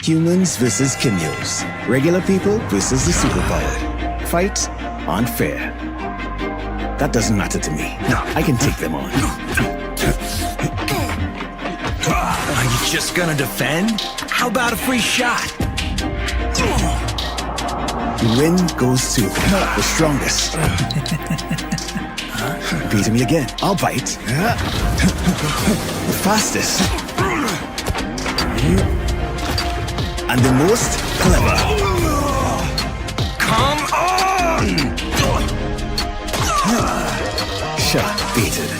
Humans versus Kimyos. Regular people versus the superpowered. Fights aren't fair. That doesn't matter to me. I can take them on. Are you just gonna defend? How about a free shot? The win goes to the strongest. Beat me again. I'll bite. The fastest. And the most clever. Come on! Shot beaten.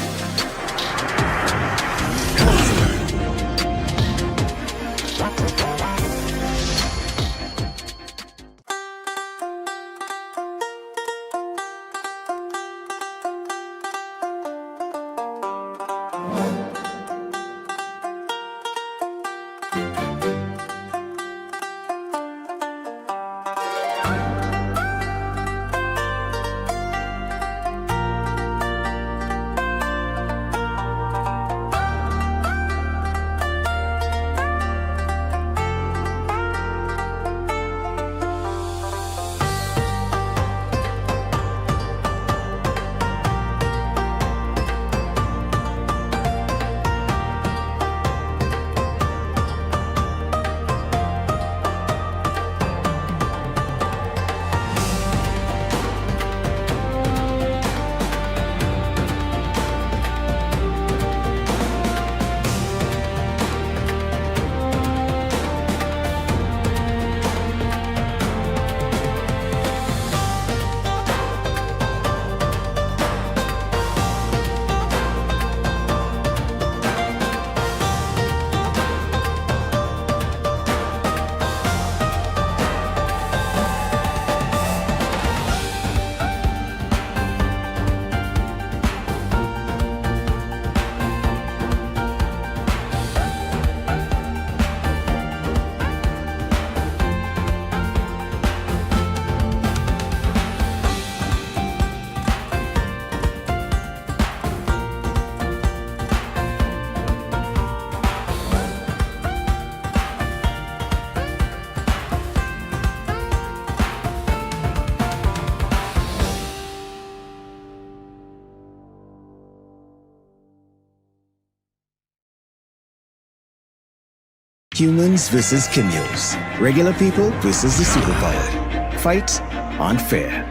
Humans versus Kimyos. Regular people versus the superpowered. Fights aren't fair.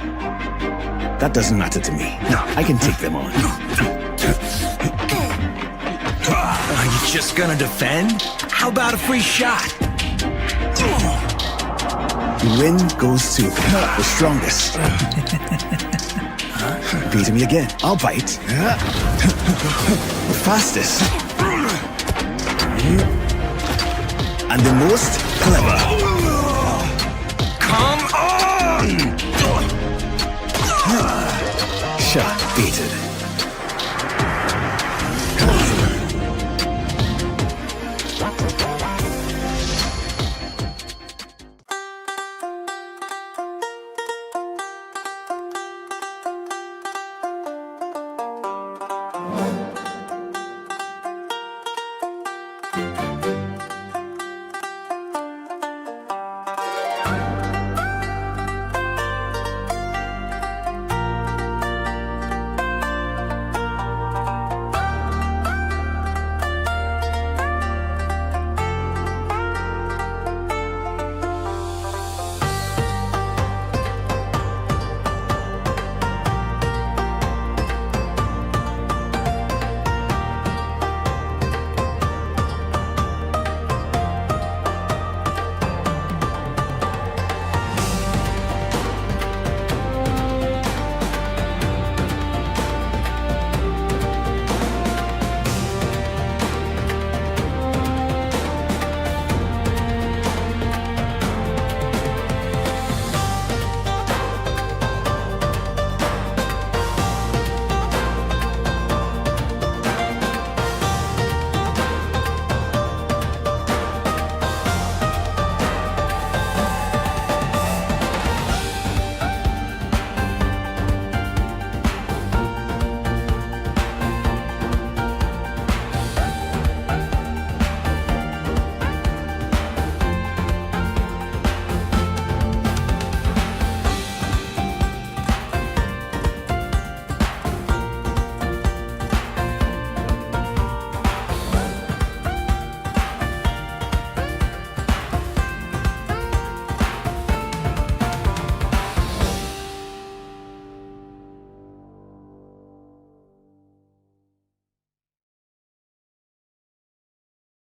That doesn't matter to me. I can take them on. Are you just gonna defend? How about a free shot? The win goes to the strongest. Beat me again. I'll bite. The fastest. And the most clever. Come on! Shot beaten.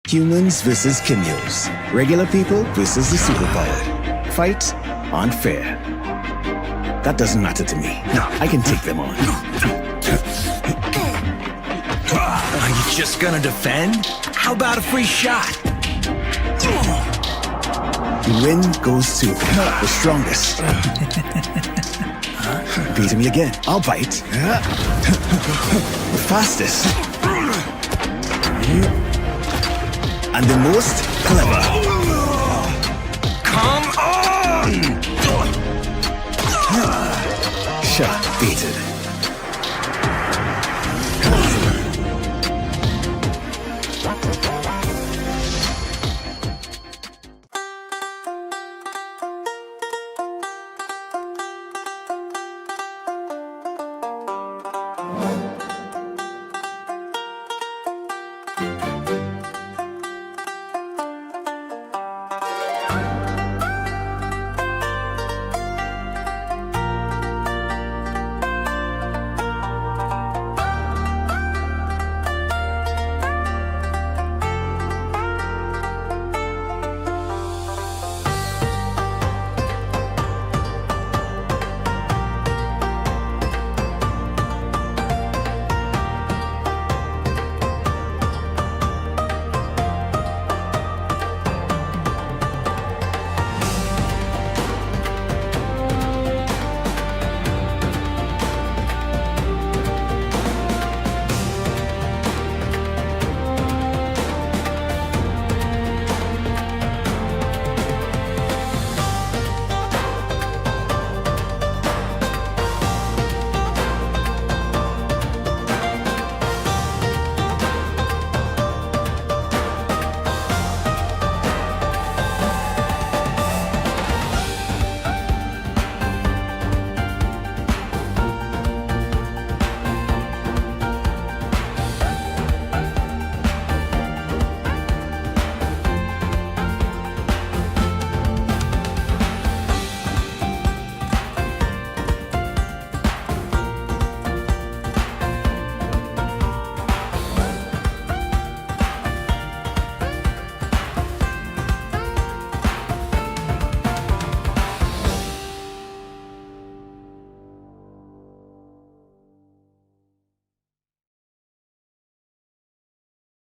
Humans versus Kimyos. Regular people versus the superpowered. Fight unfair. That doesn't matter to me. No, I can take them on. Are you just gonna defend? How about a free shot? The win goes to the strongest. Beating me again. I'll bite. The fastest. And the most clever. Come on! Shot beaten.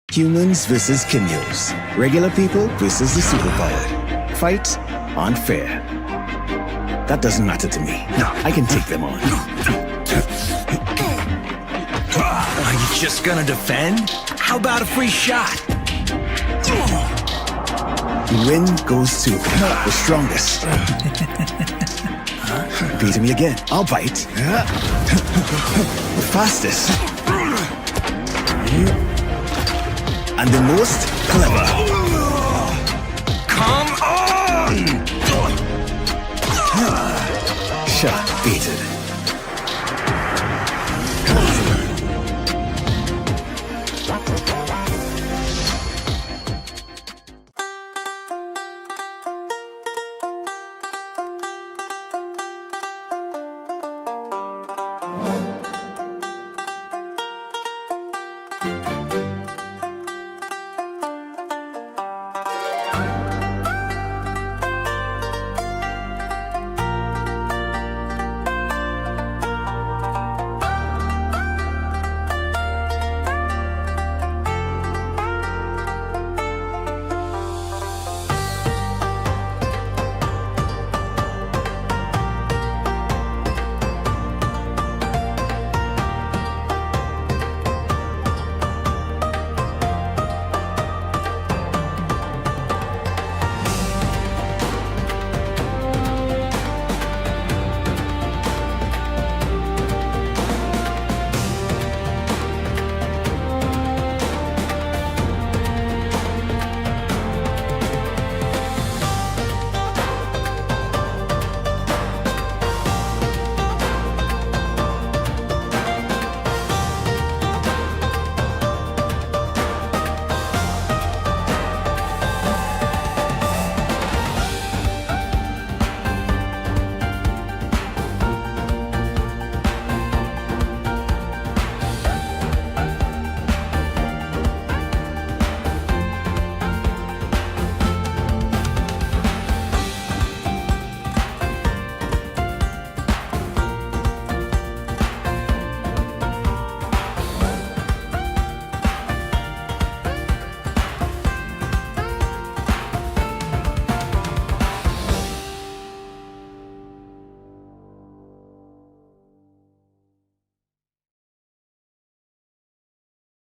Humans versus Kimyos. Regular people versus the superpowered. Fight unfair. That doesn't matter to me. No, I can take them on. Are you just gonna defend? How about a free shot? The win goes to the strongest. Beating me again. I'll bite. The fastest. And the most clever. Come on! Shot beaten.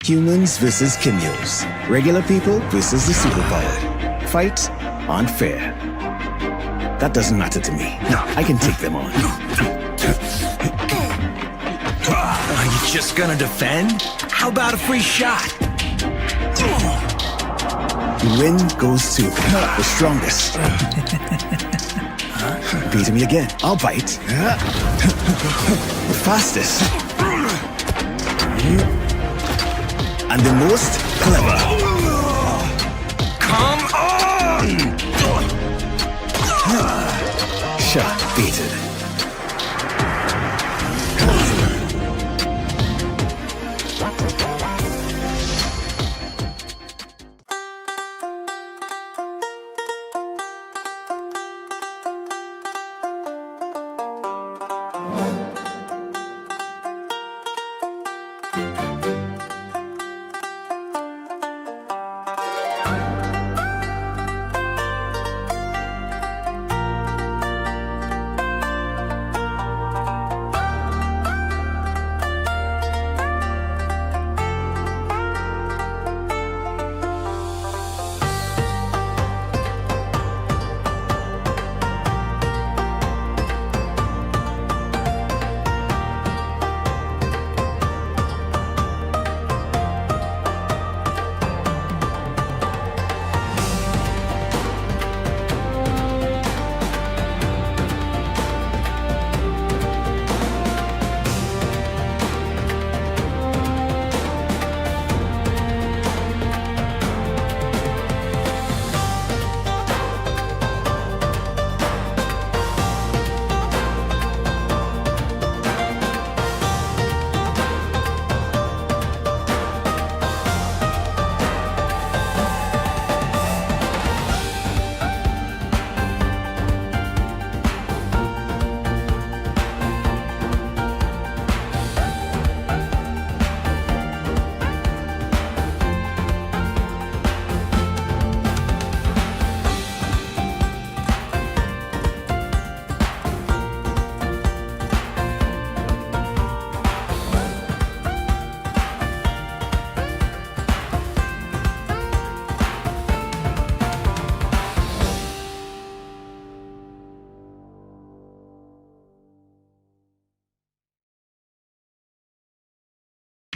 Humans versus Kimyos. Regular people versus the superpowered. Fight unfair. That doesn't matter to me. No, I can take them on. Are you just gonna defend? How about a free shot? The win goes to the strongest. Beat me again. I'll bite. The fastest. And the most clever. Come on! Shot beaten.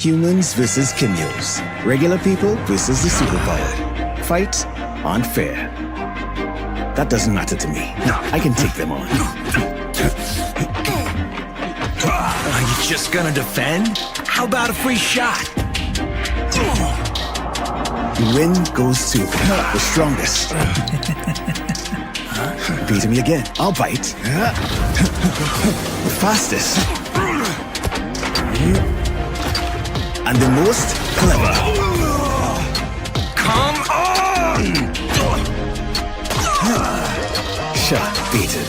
Humans versus Kimyos. Regular people versus the superpowered. Fight unfair. That doesn't matter to me. No, I can take them on. Are you just gonna defend? How about a free shot? The win goes to the strongest. Beat me again. I'll bite. The fastest. And the most clever. Come on! Shot beaten.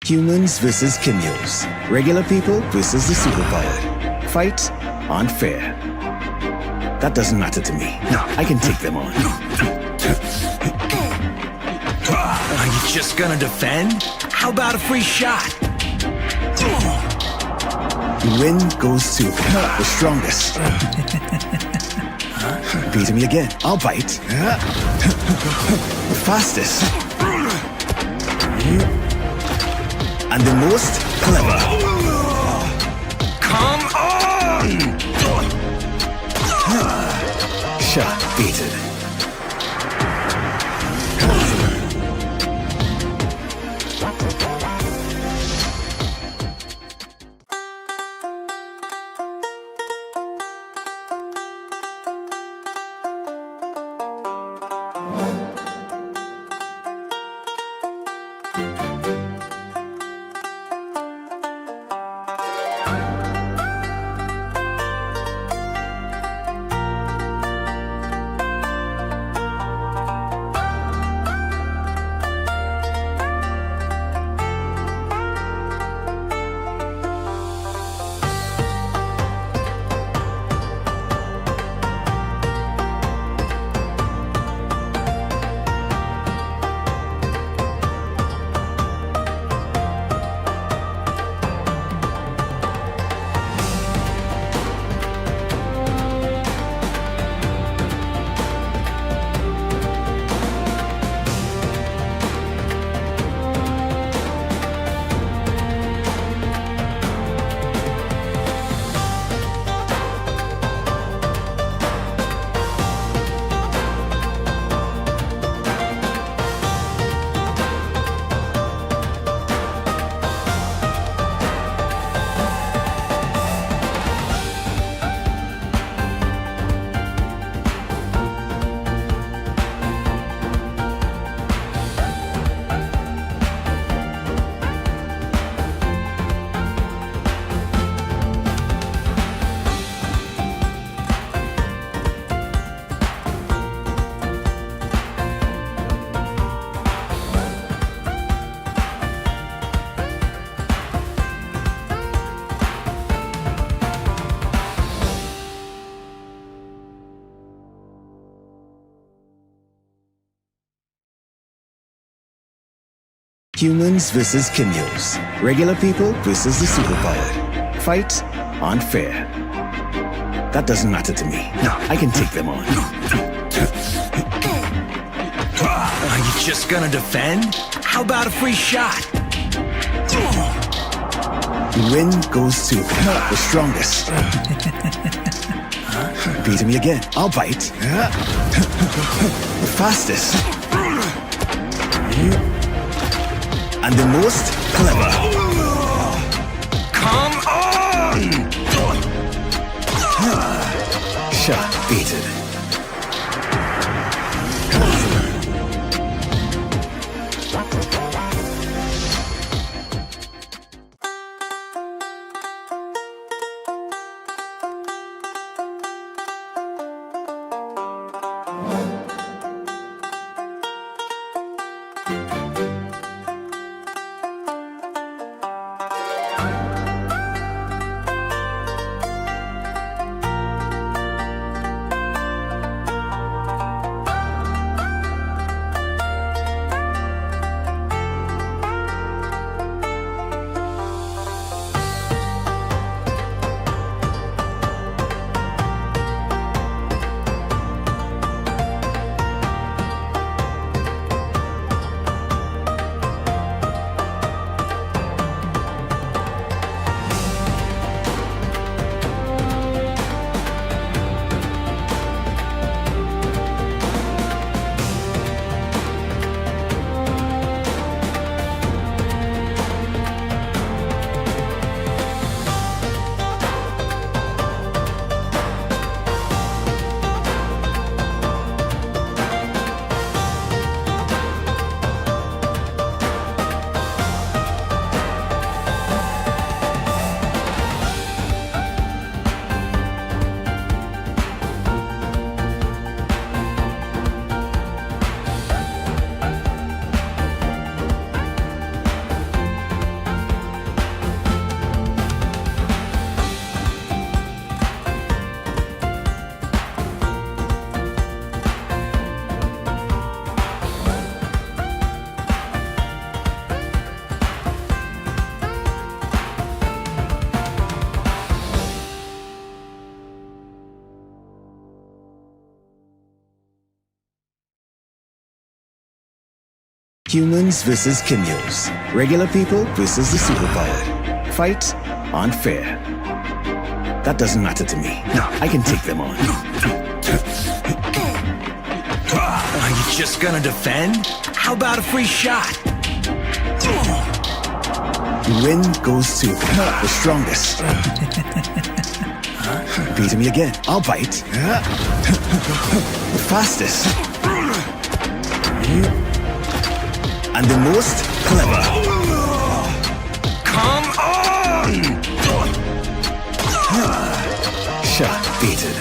Humans versus Kimyos. Regular people versus the superpowered. Fight unfair. That doesn't matter to me. No, I can take them on. Are you just gonna defend? How about a free shot? The win goes to the strongest. Beating me again. I'll bite. The fastest. And the most clever. Come on! Shot beaten. Humans versus Kimyos. Regular people versus the superpowered. Fight unfair. That doesn't matter to me. No, I can take them on. Are you just gonna defend? How about a free shot? The win goes to the strongest. Beating me again. I'll bite. The fastest. And the most clever. Come on! Shot beaten. Humans versus Kenyos. Regular people versus the superpowered. Fight unfair. That doesn't matter to me. No, I can take them on. Are you just gonna defend? How about a free shot? The win goes to the strongest. Beating me again. I'll bite. The fastest. And the most clever. Come on! Shot beaten.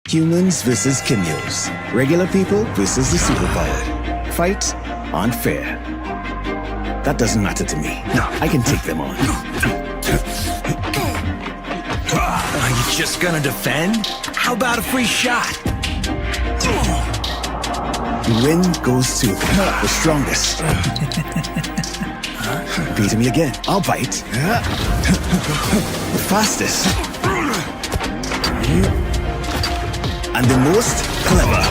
Humans versus Kenyos. Regular people versus the superpowered. Fight unfair. That doesn't matter to me. No, I can take them on. Are you just gonna defend? How about a free shot? The win goes to the strongest. Beating me again. I'll bite. The fastest. And the most clever.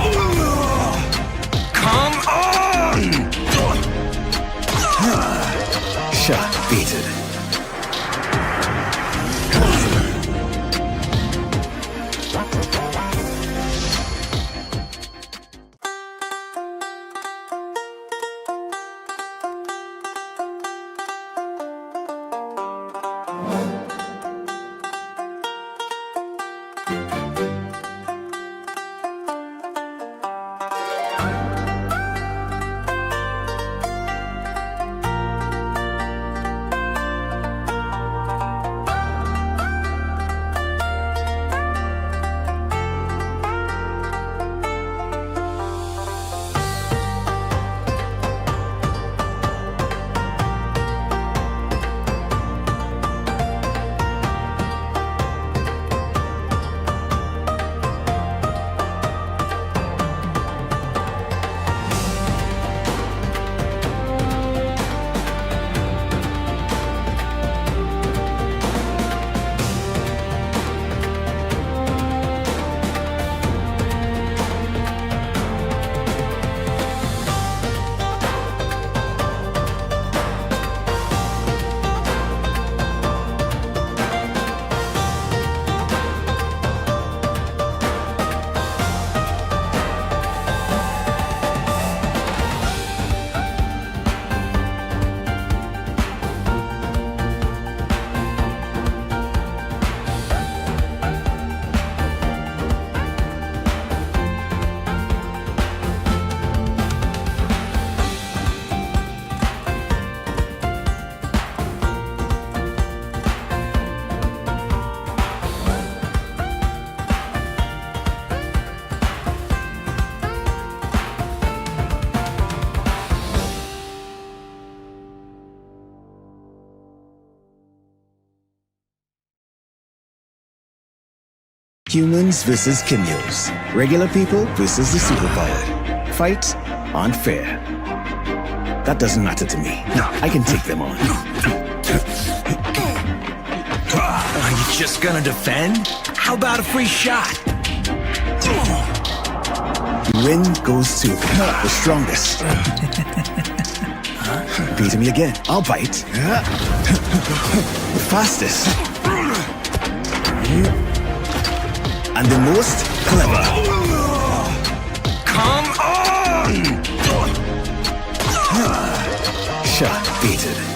Come on! Shot beaten. Humans versus Kimyos. Regular people versus the superpowered. Fight unfair. That doesn't matter to me. I can take them on. Are you just gonna defend? How about a free shot? Win goes to the strongest. Beat me again. I'll bite. The fastest. And the most clever. Come on! Shot beaten.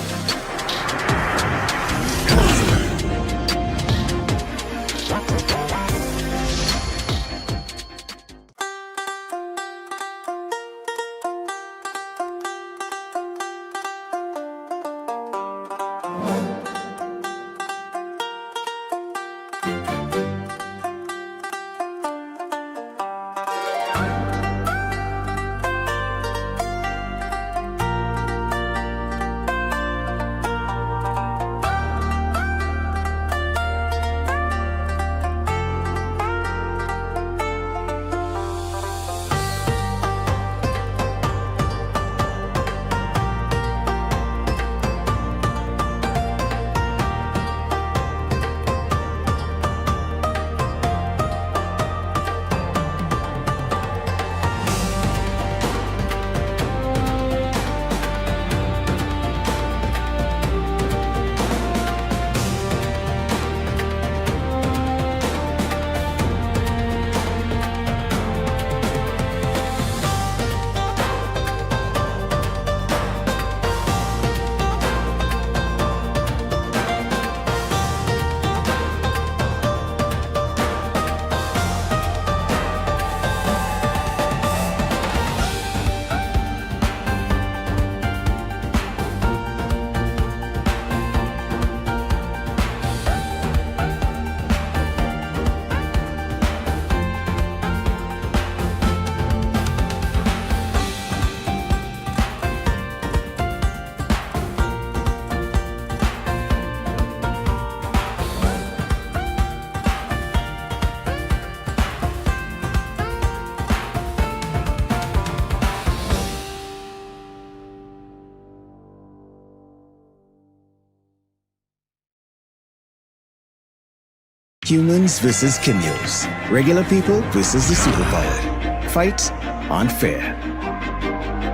Humans versus Kimyos. Regular people versus the superpowered. Fight unfair.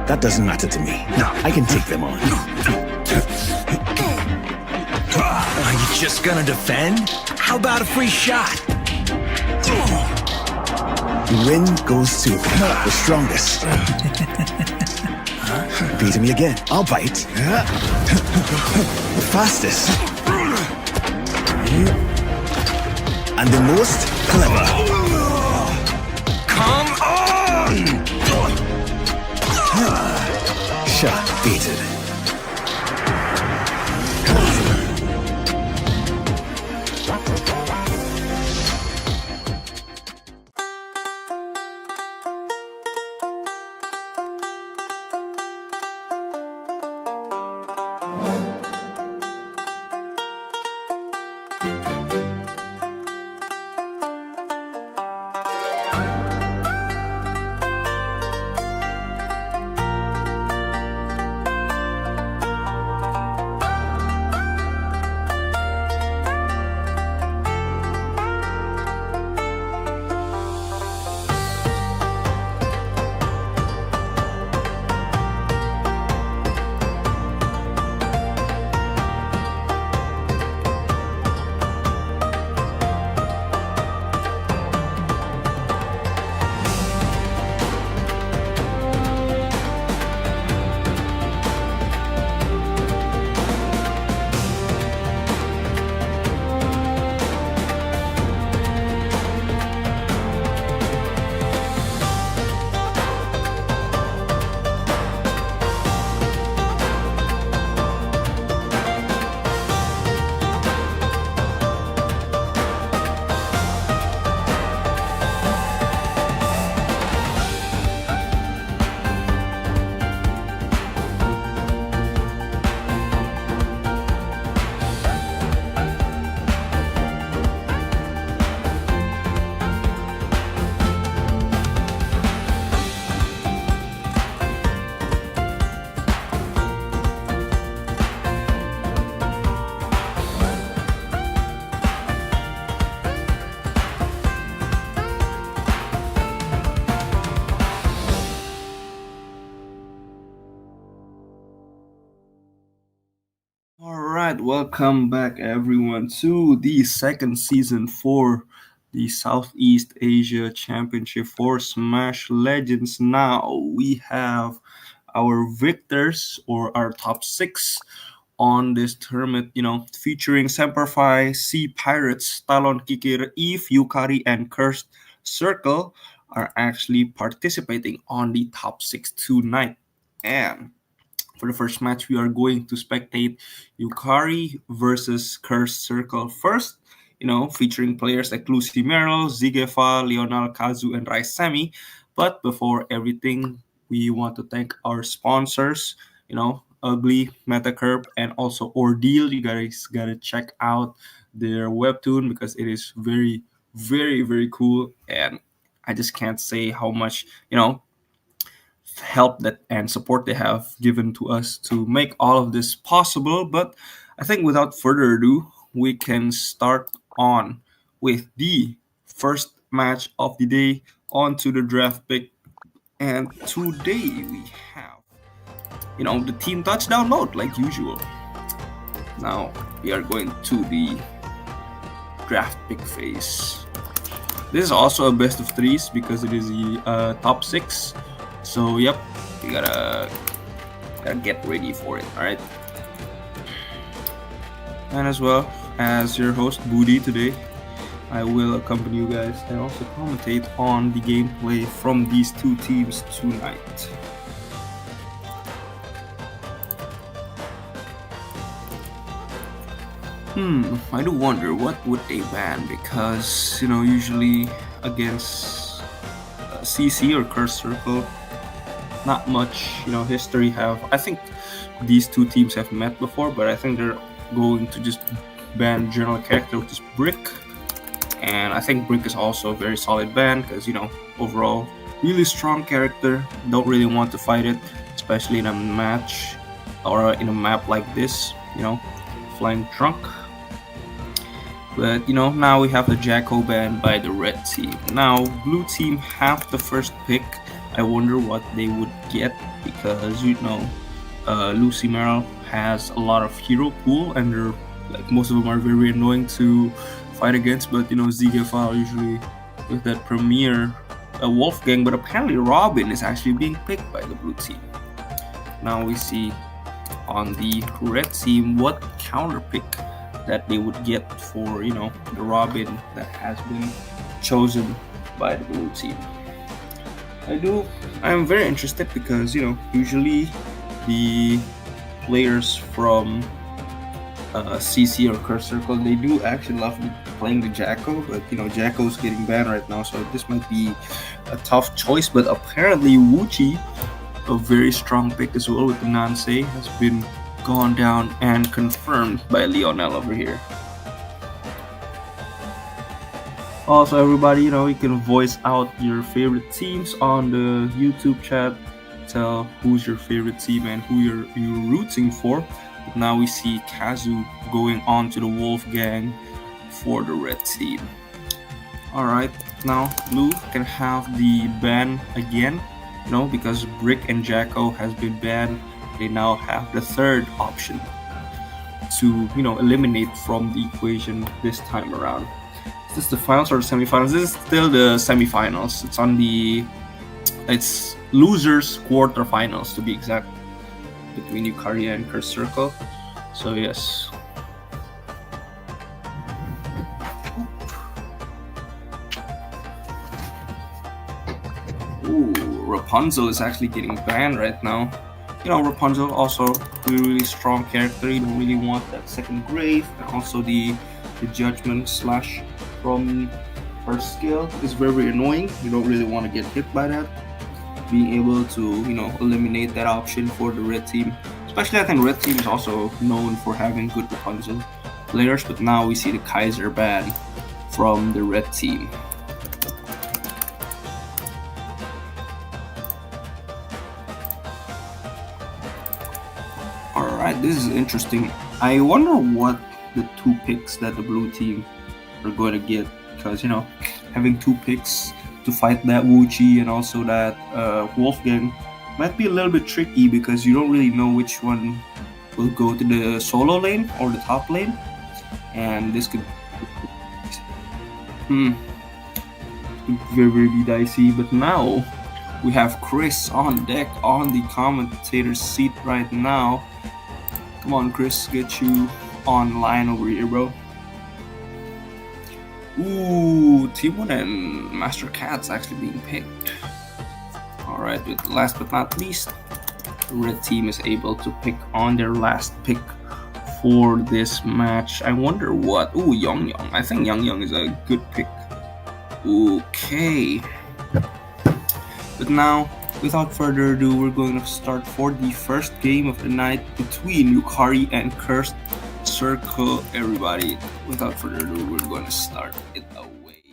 That doesn't matter to me. I can take them on. Are you just gonna defend? How about a free shot? Win goes to the strongest. Beat me again. I'll bite. The fastest. And the most clever. Come on! Shot beaten. welcome back everyone to the second season for the Southeast Asia Championship for Smash Legends. Now we have our victors or our top 6 on this tournament, featuring Semperfi, Sea Pirates, Talon Kikir, Eve, Yukari, and Cursed Circle are actually participating on the top 6 tonight. And for the first match, we are going to spectate Yukari versus Cursed Circle first, featuring players like Lucy Merrill, Zigefa, Leonel, Kazu, and SamY. But before everything, we want to thank our sponsors, Ugly, Metacurb, and also Ordeal. You guys gotta check out their webtoon because it is very, very, very cool. And I just can't say how much, help that and support they have given to us to make all of this possible. But I think without further ado, we can start on with the first match of the day onto the draft pick. And today we have, the team touchdown mode like usual. Now we are going to the draft pick phase. This is also a best of threes because it is the top 6. So yep, you gotta get ready for it, alright? And as well as your host Budi today, I will accompany you guys and also commentate on the gameplay from these two teams tonight. I do wonder what would they ban, because usually against CC or Cursed Circle, not much history have. I think these two teams have met before, but I think they're going to just ban general character, which is Brick. And I think Brick is also a very solid ban because overall really strong character. Don't really want to fight it, especially in a match or in a map like this, Flying Trunk. But now we have the Jacko ban by the red team. Now blue team have the first pick. I wonder what they would get because Lucy Merrill has a lot of hero pool and they're most of them are very annoying to fight against. But Zigefa usually with that premier Wolfgang, but apparently Robin is actually being picked by the blue team. Now we see on the red team what counter pick that they would get for the Robin that has been chosen by the blue team. I'm very interested because usually the players from CC or Cursed Circle, they do actually love playing the Jacko, but Jacko's getting banned right now, so this might be a tough choice. But apparently Wuchi, a very strong pick as well with the Nansei, has been gone down and confirmed by Leonel over here. Also, everybody, you can voice out your favorite teams on the YouTube chat. Tell who's your favorite team and who you're rooting for. But now we see Kazu going on to the Wolfgang for the red team. Alright, now blue can have the ban again, because Brick and Jacko has been banned. They now have the third option to eliminate from the equation this time around. Is this the finals or the semifinals? This is still the semifinals. It's losers quarterfinals to be exact, between Yukari and Cursed Circle. So yes. Ooh, Rapunzel is actually getting banned right now. Rapunzel also really strong character. You don't really want that second grave, and also the judgment slash from her skill is very annoying. You don't really want to get hit by that. Being able to eliminate that option for the red team, especially I think red team is also known for having good Rapunzel players, but now we see the Kaiser ban from the red team. Alright, this is interesting. I wonder what the two picks that the blue team are going to get, because having two picks to fight that Wuchi and also that Wolfgang might be a little bit tricky because you don't really know which one will go to the solo lane or the top lane, and this could very be dicey. But now we have Chris on deck on the commentator's seat right now. Come on, Chris, get you online over here, bro. Ooh, T1 and Master Cat's actually being picked. Alright, with last but not least, the red team is able to pick on their last pick for this match. I wonder what. Ooh, Young. I think Young is a good pick. Okay. But now, without further ado, we're going to start for the first game of the night between Yukari and Cursed Circle. Everybody, without further ado, we're going to start it away.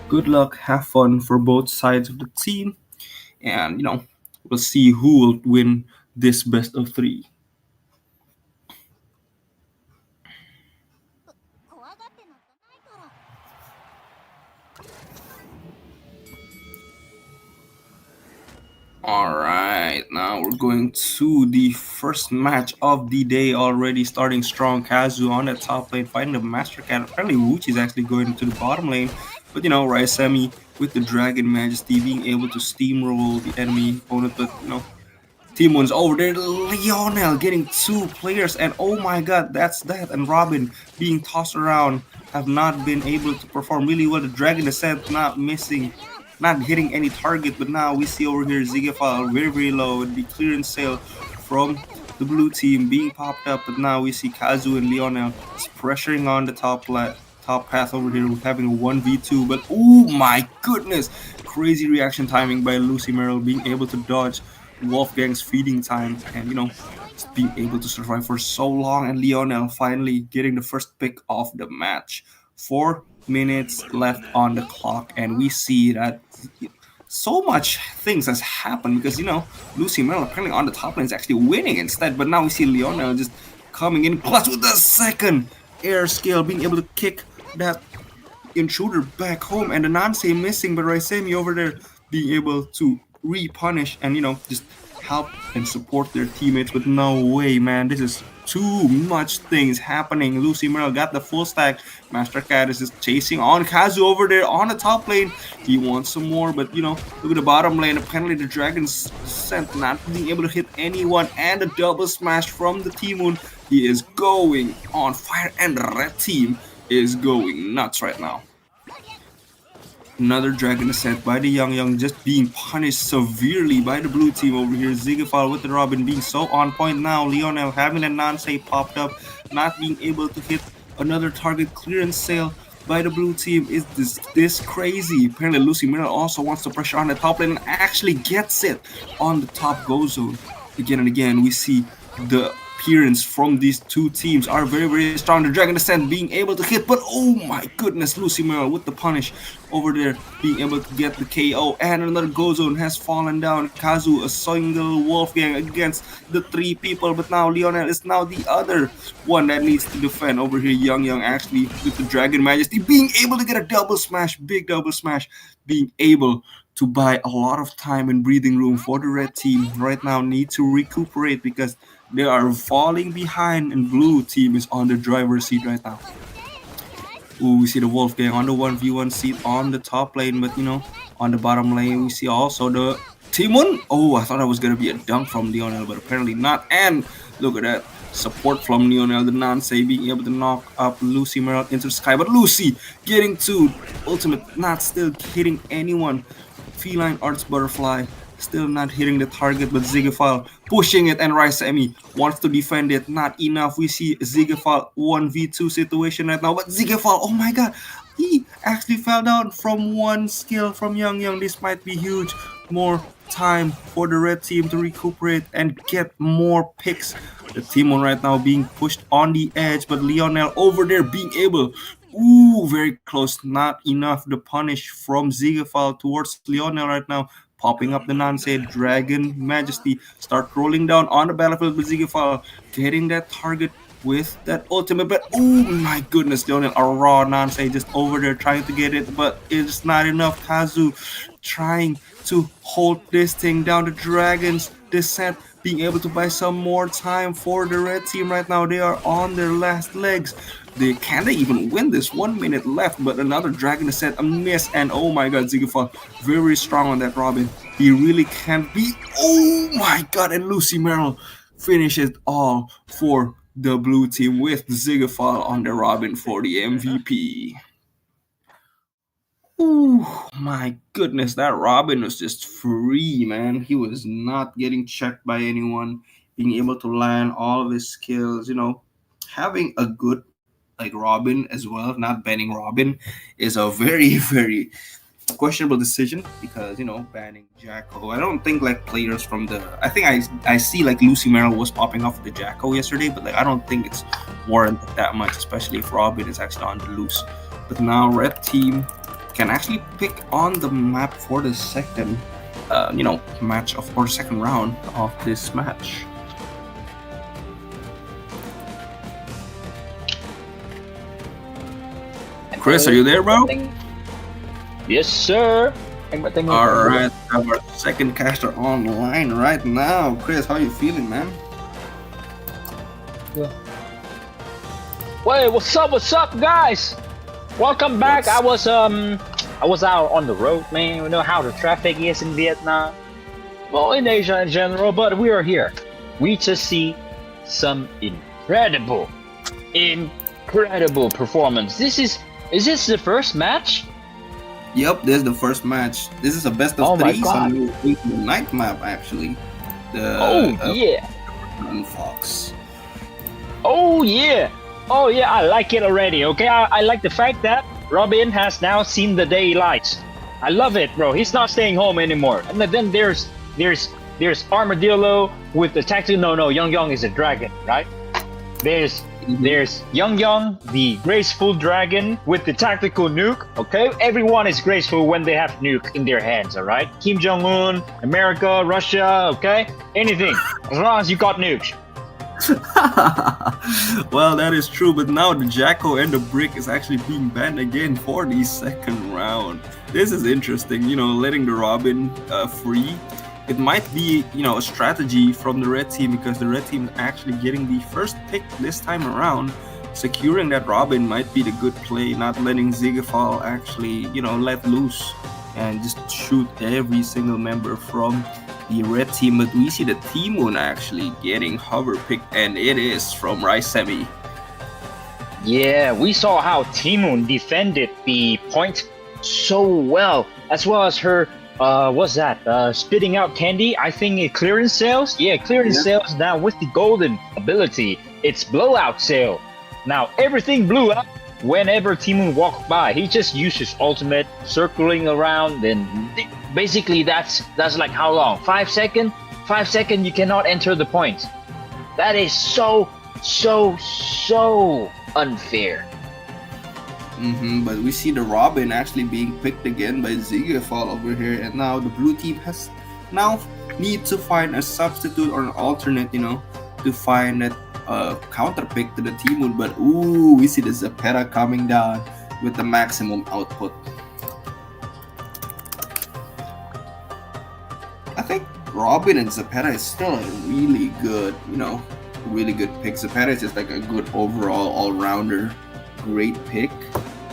Good luck, have fun for both sides of the team, and we'll see who will win this best of 3. Alright, now we're going to the first match of the day already, starting strong. Kazu on the top lane fighting the Master Cat. Apparently Wuchi is actually going to the bottom lane, but SamY with the Dragon Majesty being able to steamroll the enemy opponent. But Team 1's over there. Lionel getting 2 players, and oh my god, that's that. And Robin being tossed around, have not been able to perform really well. The Dragon Ascent not missing, not hitting any target. But now we see over here Zigafal very low, and the clearance sale from the blue team being popped up. But now we see Kazu and Lionel pressuring on the top path over here, having a 1v2. But oh my goodness, crazy reaction timing by Lucy Merrill, being able to dodge Wolfgang's feeding time, and just being able to survive for so long. And Lionel finally getting the first pick of the match. 4 minutes left on the clock, and we see that so much things has happened, because Lucy Merrill apparently on the top lane is actually winning instead. But now we see Lionel just coming in clutch with the second air scale, being able to kick that intruder back home, and the Nansei missing, but SamY over there being able to repunish and just help and support their teammates. But no way, man, this is too much things happening. Lucy Merrill got the full stack. Master Cat is just chasing on Kazu over there on the top lane. He wants some more, but look at the bottom lane. Apparently the Dragon's Descent not being able to hit anyone, and a double smash from the T-Moon. He is going on fire, and the red team is going nuts right now. Another Dragon Ascent by the Young, just being punished severely by the blue team over here. Zigafal with the Robin being so on point now. Lionel having a Nansei popped up, not being able to hit another target. Clearance sale by the blue team is this crazy. Apparently Lucy Merrill also wants to pressure on the top lane and actually gets it on the top go zone. Again and again, we see the appearance from these two teams are very strong. The Dragon Descent being able to hit, but oh my goodness, Lucy Merrill with the punish over there, being able to get the KO, and another go zone has fallen down. Kazu a single Wolfgang against the 3 people, but now Lionel is now the other one that needs to defend over here. Young actually with the Dragon Majesty being able to get a double smash, big double smash, being able to buy a lot of time and breathing room for the red team. Right now need to recuperate because they are falling behind, and blue team is on the driver's seat right now. Ooh, we see the Wolfgang on the 1v1 seat on the top lane, but on the bottom lane we see also the T-Moon. Oh, I thought that was gonna be a dunk from Lionel, but apparently not. And look at that support from Lionel, the Nansei being able to knock up Lucy Merrill into the sky, but Lucy getting to ultimate, not still hitting anyone. Feline Arts Butterfly still not hitting the target, but Zigafal pushing it, and SamY wants to defend it. Not enough. We see Zigafal 1v2 situation right now, but Zigafal, oh my god, he actually fell down from one skill from Young. This might be huge. More time for the red team to recuperate and get more picks. The team on right now being pushed on the edge, but Lionel over there being able, ooh, very close, not enough. The punish from Zigafal towards Lionel right now, popping up the Nansei. Dragon Majesty start rolling down on the battlefield with Zigafal, getting that target with that ultimate, but oh my goodness, Lionel, a raw Nansei just over there trying to get it, but it's not enough. Kazu trying to hold this thing down. The Dragon's Descent being able to buy some more time for the red team right now. They are on their last legs. Can they even win this? 1 minute left, but another Dragon Ascent, a miss, and oh my god, Zigafall very strong on that Robin. He really can't be. Oh my god, and Lucy Merrill finishes all for the blue team with Zigafall on the Robin for the MVP. Ooh, my goodness, that Robin was just free, man. He was not getting checked by anyone, being able to land all of his skills, having a good like Robin as well, not banning Robin is a very, very questionable decision because banning Jacko. I don't think like players from I think I see like Lucy Merrill was popping off the Jacko yesterday, but like I don't think it's warranted that much, especially if Robin is actually on the loose. But now red team can actually pick on the map for the second match or second round of this match. Chris, are you there, bro? Yes, sir. All right, our second caster online right now. Chris, how you feeling, man? Wait, what's up, guys? Welcome back. I was out on the road, man. You know how the traffic is in Vietnam, well, in Asia in general. But we are here. We just see some incredible performance. Is this the first match? Yep, this is the first match. This is a best of three. My God. The night map, actually. Yeah. Fox. Oh yeah, I like it already. Okay, I like the fact that Robin has now seen the daylight. I love it, bro. He's not staying home anymore. And then there's Armadillo with the tactical. No, Young is a dragon, right? There's Young, the graceful dragon with the tactical nuke. Okay, everyone is graceful when they have nuke in their hands. All right, Kim Jong-un, America, Russia. Okay, anything as long as you got nukes. Well, that is true, but now the Jacko and the Brick is actually being banned again for the second round. This is interesting, letting the Robin free. It might be, a strategy from the red team because the red team is actually getting the first pick this time around. Securing that Robin might be the good play, not letting Zigafall actually, let loose and just shoot every single member from the red team. But we see the T-Moon actually getting hover picked, and it is from SamY. Yeah, we saw how T-Moon defended the point so well, as well as her spitting out candy. I think it clearance sales. Yeah, clearance sales now with the golden ability. It's blowout sale. Now everything blew up whenever T-Moon walked by. He just used his ultimate, circling around, and basically that's like how long? 5 seconds? 5 seconds you cannot enter the point. That is so unfair. But we see the Robin actually being picked again by Zigafall over here, and now the blue team has now need to find a substitute or an alternate, to find that counter pick to the T-Moon. But we see the Zapeta coming down with the maximum output. I think Robin and Zapeta is still a really good, really good pick. Zapeta is just like a good overall all-rounder, great pick.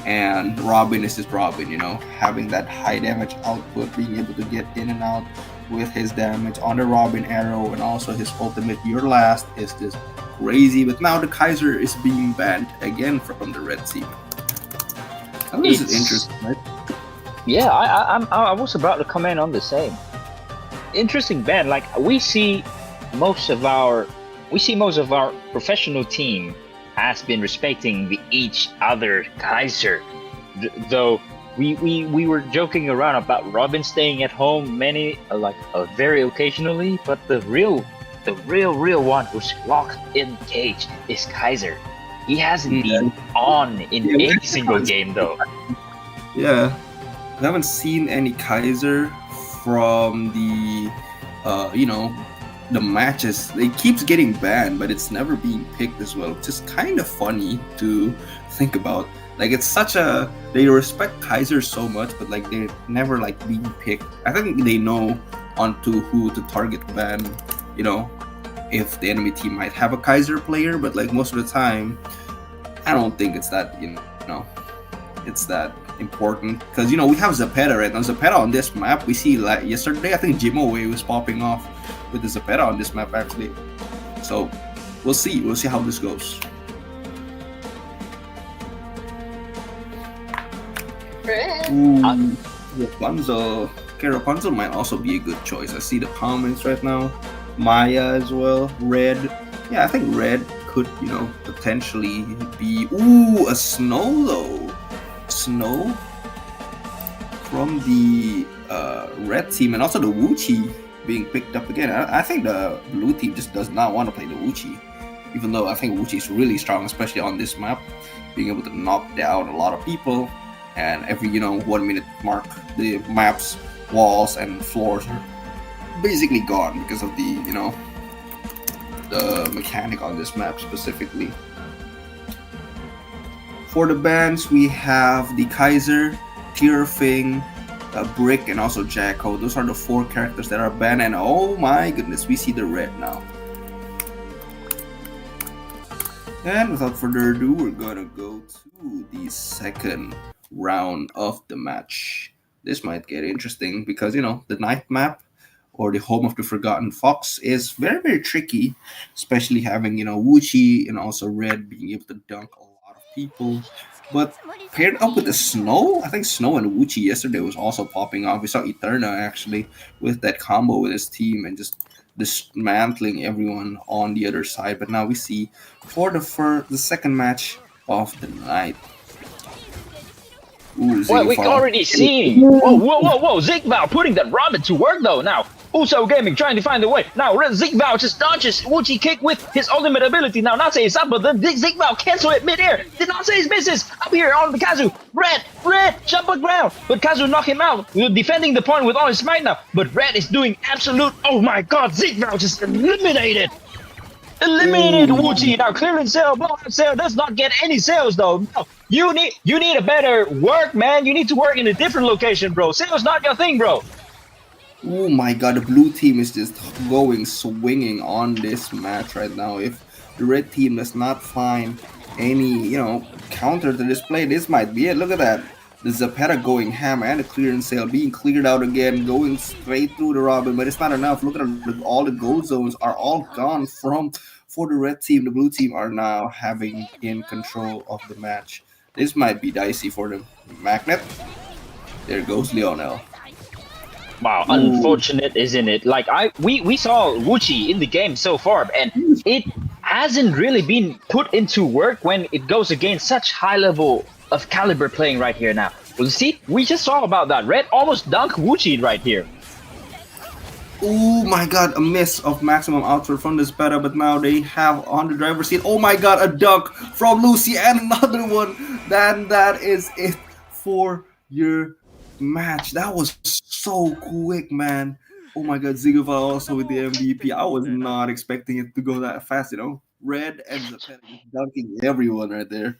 And Robin is just Robin, having that high damage output, being able to get in and out with his damage on the Robin arrow, and also his ultimate, Your Last, is just crazy. But now the Kaiser is being banned again from the red team. This is interesting, right? Yeah, I was about to comment on the same. Interesting ban. Like we see most of our professional team has been respecting each other Kaiser, though we were joking around about Robin staying at home very occasionally, but the real one who's locked in cage is Kaiser. He hasn't been on in any single game though. Yeah, I haven't seen any Kaiser from the the matches. It keeps getting banned, but it's never being picked as well, which is kind of funny to think about. Like, it's they respect Kaiser so much, but like they're never like being picked. I think they know onto who to target ban you know, if the enemy team might have a Kaiser player, but like most of the time, I don't think it's that, it's that important because we have Zapeta right now. Zapeta on this map, we see like yesterday, I think Jimaway was popping off with the Zapeta on this map actually. So we'll see how this goes. Ooh, Rapunzel. Okay, Rapunzel might also be a good choice. I see the comments right now. Maya as well. Red. Yeah, I think Red could, potentially be. Ooh, a Snow though. Snow from the Red team, and also the Wuchi being picked up again. I think the blue team just does not want to play the Wuchi, even though I think Wuchi is really strong, especially on this map, being able to knock down a lot of people. And every 1 minute mark, the map's walls and floors are basically gone because of the the mechanic on this map specifically. For the bans, we have the Kaiser, Tierfing, Brick, and also Jacko. Those are the 4 characters that are banned, and oh my goodness, we see the red now. And without further ado, we're gonna go to the second round of the match. This might get interesting because the night map or the home of the Forgotten Fox is very, very tricky, especially having Wuchi and also Red being able to dunk a lot of people. But paired up with the Snow, I think Snow and Wuchi yesterday was also popping off. We saw Eterna actually with that combo with his team and just dismantling everyone on the other side. But now we see for the second match of the night. Ooh, Well, we already seen. Whoa. Zigval putting that Robin to work though. Now, Uso Gaming trying to find a way. Now, Zigval just dodges Wuchi kick with his ultimate ability. Now, Nase is up, but then Zigval cancel it midair. Then Nase misses. Up here on the Kazu. Red, jump on ground. But Kazu knock him out. Defending the point with all his might now. But Red is doing absolute. Oh my god, Zigval just eliminated Wuchi. Now clearing sale, blowout sale does not get any sales though. No, you need a better work, man. You need to work in a different location, bro. Sales not your thing, bro. Oh my god, the blue team is just swinging on this match right now. If the red team does not find any, counter to this play, this might be it. Look at that. The Zapeta going ham and the clearance sale being cleared out again, going straight through the Robin, but it's not enough. Look at all the gold zones are all gone for the red team. The blue team are now having in control of the match. This might be dicey for them. Magnet. There goes Lionel. Wow, unfortunate, isn't it? Like we saw Wuchi in the game so far, and it hasn't really been put into work when it goes against such high level of caliber playing right here now. Well, see, we just saw about that. Red almost dunked Wuchi right here. Oh my god, a miss of maximum output from this beta, but now they have on the driver's seat. Oh my god, a dunk from Lucy and another one. Then that is it for your match. That was so quick, man. Oh my god, Ziggler also with the MVP. I was not expecting it to go that fast, Red and Zapeta dunking everyone right there.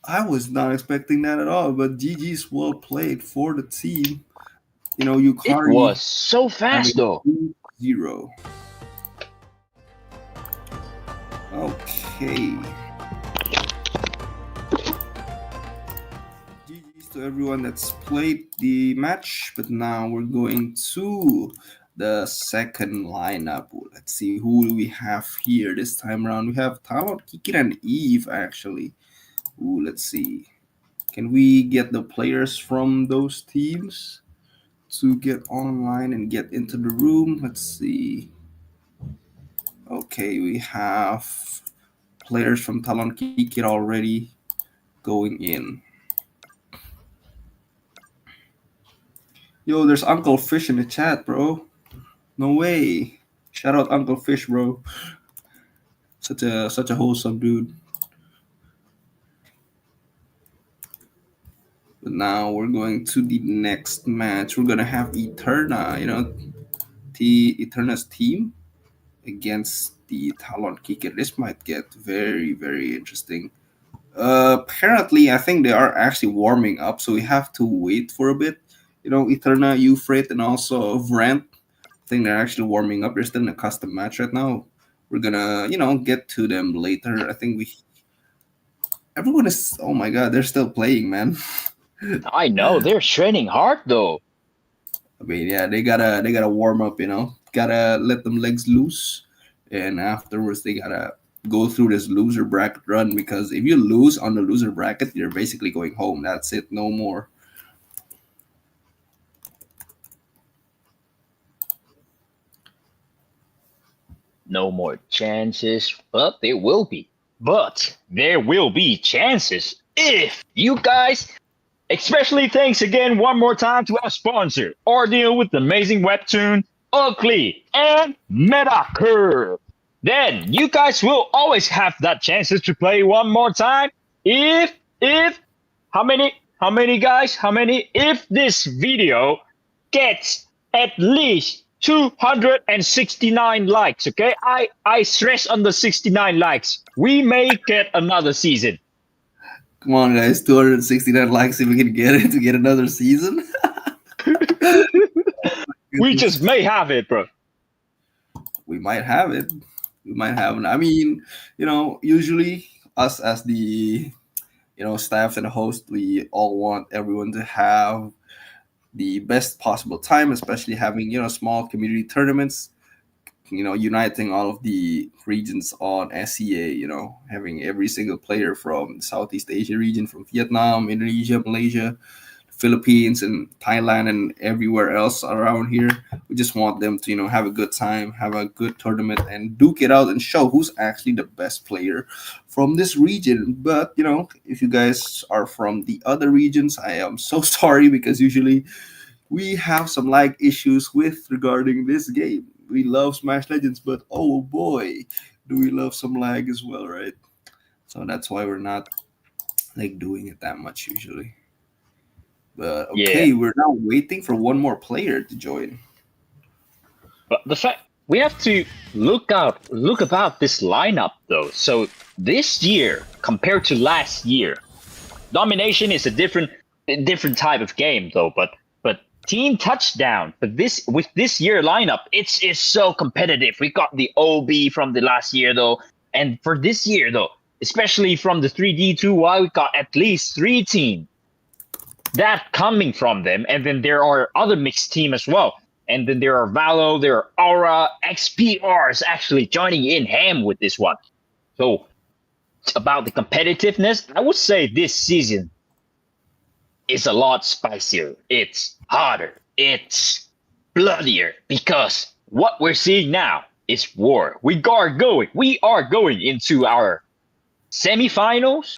I was not expecting that at all, but GG's well played for the team. Yukari. It was so fast though. 0. Okay. GG's to everyone that's played the match, but now we're going to the second lineup. Let's see who do we have here this time around. We have Talon, Kikir, and Eve actually. Ooh, let's see. Can we get the players from those teams to get online and get into the room? Let's see. Okay, we have players from Talon Kikir already going in. Yo, there's Uncle Fish in the chat, bro. No way. Shout out Uncle Fish, bro. Such a wholesome dude. But now we're going to the next match. We're gonna have Eterna, Eterna's team against the Talon Kicker. This might get very, very interesting. Apparently, I think they are actually warming up, so we have to wait for a bit Eterna, Euphrates, and also Vrant. I think they're actually warming up. They're still in a custom match right now. We're gonna, get to them later. I think everyone is. Oh my god, they're still playing, man. I know they're training hard though. I mean, yeah, they gotta warm up. Gotta let them legs loose, and afterwards they gotta go through this loser bracket run, because if you lose on the loser bracket, you're basically going home. That's it, no more. No more chances, but there will be. But there will be chances if you guys, especially thanks again one more time to our sponsor, our deal with the amazing webtoon, Ugly and Meta Curve. Then you guys will always have that chances to play one more time if how many guys, if this video gets at least 269 likes, okay? I stress on the 69 likes. We may get another season. Come on, guys, 269 likes if we can get it to get another season. We just may have it, bro. We might have it. I mean, usually us as the staff and host, we all want everyone to have the best possible time, especially having small community tournaments, uniting all of the regions on SEA, having every single player from the Southeast Asia region, from Vietnam, Indonesia, Malaysia, Philippines, and Thailand, and everywhere else around here. We just want them to have a good time, have a good tournament, and duke it out and show who's actually the best player from this region. But if you guys are from the other regions, I am so sorry, because usually we have some lag issues with regarding this game. We love Smash Legends, but oh boy, do we love some lag as well, right? So that's why we're not doing it that much usually. But okay, Yeah. We're now waiting for one more player to join. But the fact we have to look about this lineup though. So this year compared to last year, domination is a different type of game though. But team touchdown. But with this year lineup, it's so competitive. We got the OB from the last year though, and for this year though, especially from the 3D2Y, we got at least 3 teams that coming from them, and then there are other mixed team as well. And then there are Valo, there are Aura, XPRs actually joining in ham with this one. So about the competitiveness, I would say this season is a lot spicier. It's harder. It's bloodier, because what we're seeing now is war. We are going into our semifinals.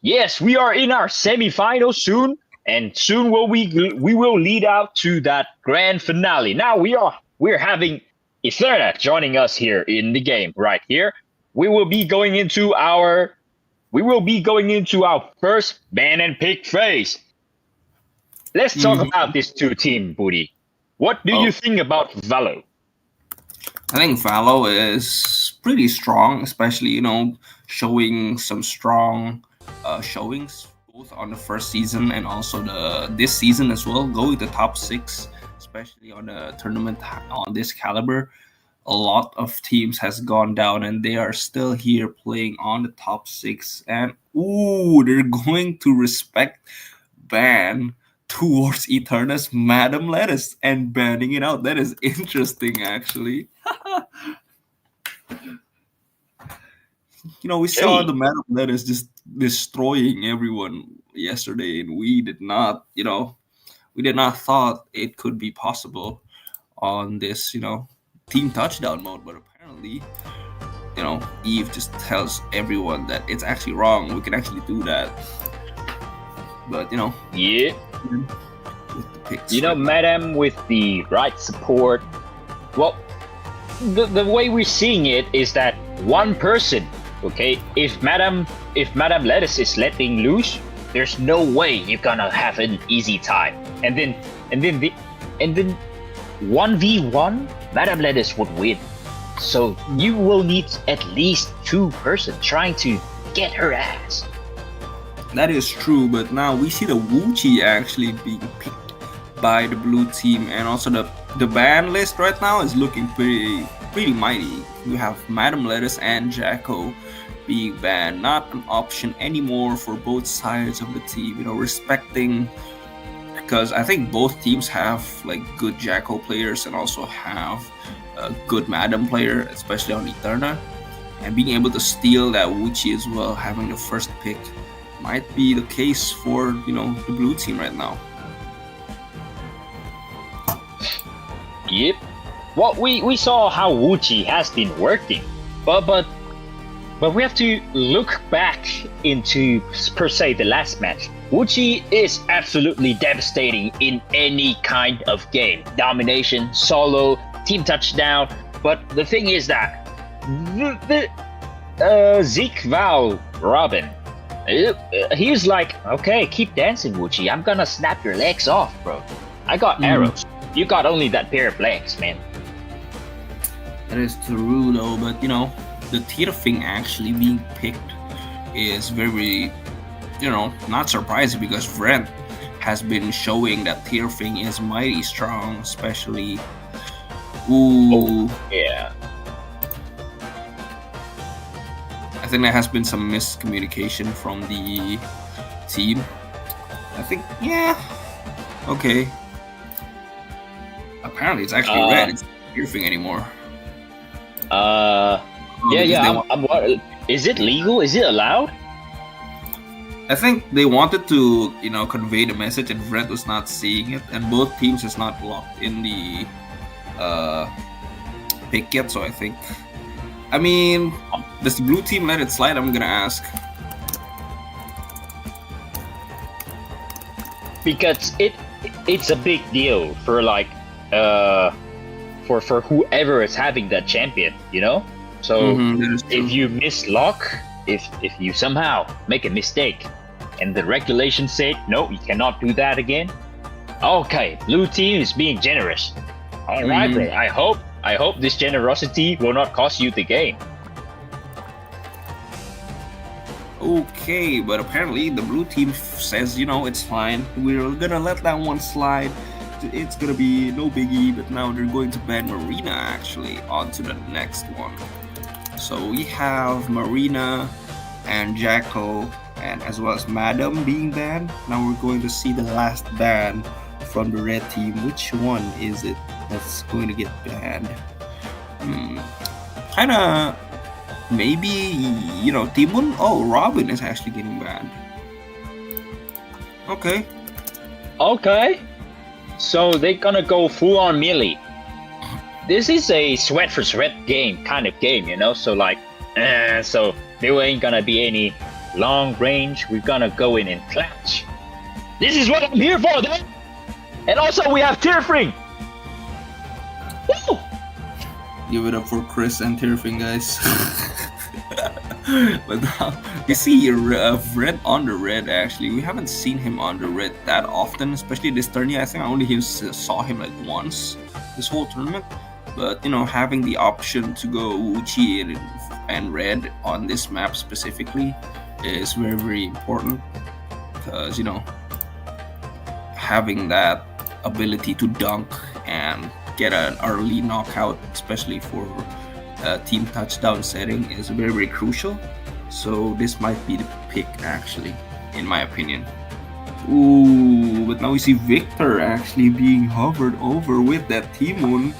Yes, we are in our semifinals soon, and soon we will lead out to that grand finale. Now we're having Eterna joining us here in the game right here. We will be going into our first ban and pick phase. Let's talk about this 2 team, Budi. What do you think about Valo? I think Valo is pretty strong, especially showing some strong showings both on the first season and also this season as well, going to top 6, especially on a tournament on this caliber. A lot of teams has gone down, and they are still here playing on the top 6. And they're going to respect ban towards Eterna's Madam Lettuce and banning it out. That is interesting, actually. We saw the Madam Lettuce just destroying everyone yesterday, and we did not thought it could be possible on this, team touchdown mode. But apparently, Eve just tells everyone that it's actually wrong. We can actually do that. But yeah, with the picks, Madam with the right support. Well, the way we're seeing it is that one person, okay, if Madam Lettuce is letting loose, there's no way you're gonna have an easy time. And then 1v1, Madam Lettuce would win. So you will need at least 2 person trying to get her ass. That is true, but now we see the Wuchi actually being picked by the blue team, and also the ban list right now is looking pretty mighty. We have Madam Lettuce and Jacko being banned, not an option anymore for both sides of the team. Respecting, because I think both teams have like good Jacko players and also have a good Madam player, especially on Eterna, and being able to steal that Wuchi as well, having the first pick, might be the case for the blue team right now. Yep. Well, we saw how Wuchi has been working, but we have to look back into per se the last match. Wuchi is absolutely devastating in any kind of game. Domination, solo, team touchdown. But the thing is that Zeke Val Robin, he's like, okay, keep dancing, Wuchi. I'm gonna snap your legs off, bro. I got arrows. You got only that pair of legs, man. That is true though, but the Tirfing actually being picked is very, not surprising, because Vrent has been showing that Tirfing is mighty strong, especially. Yeah. I think there has been some miscommunication from the team. I think, yeah, okay. Apparently, it's actually red. It's not Tirfing anymore. Is it legal? Is it allowed? I think they wanted to, convey the message, and Vrent was not seeing it, and both teams is not locked in the pick yet. So I think, does the blue team let it slide? I'm gonna ask. Because it's a big deal for for whoever is having that champion, So if you miss lock, if you somehow make a mistake, and the regulations say no, you cannot do that again. Okay, blue team is being generous. All right, bro. I hope this generosity will not cost you the game. Okay, but apparently the blue team says, it's fine. We're gonna let that one slide. It's gonna be no biggie, but now they're going to ban Marina actually onto the next one. So we have Marina and Jacko, and as well as Madam being banned. Now we're going to see the last ban from the red team. Which one is it that's going to get banned? Kinda, maybe, Timun? Oh, Robin is actually getting banned. Okay. So they're gonna go full on melee. This is a sweat for sweat kind of game, So so there ain't gonna be any long range. We're gonna go in and clutch. This is what I'm here for, then. And also we have Tirfing. Woo! Give it up for Chris and Tirfing, guys. But now you see Red on the red. Actually, we haven't seen him on the red that often, especially this tournament. I think I only saw him like once this whole tournament. But having the option to go Wuchi and red on this map specifically is very, very important, because having that ability to dunk and get an early knockout, especially for team touchdown setting, is very, very crucial. So this might be the pick actually, in my opinion. But now we see Victor actually being hovered over with that Timun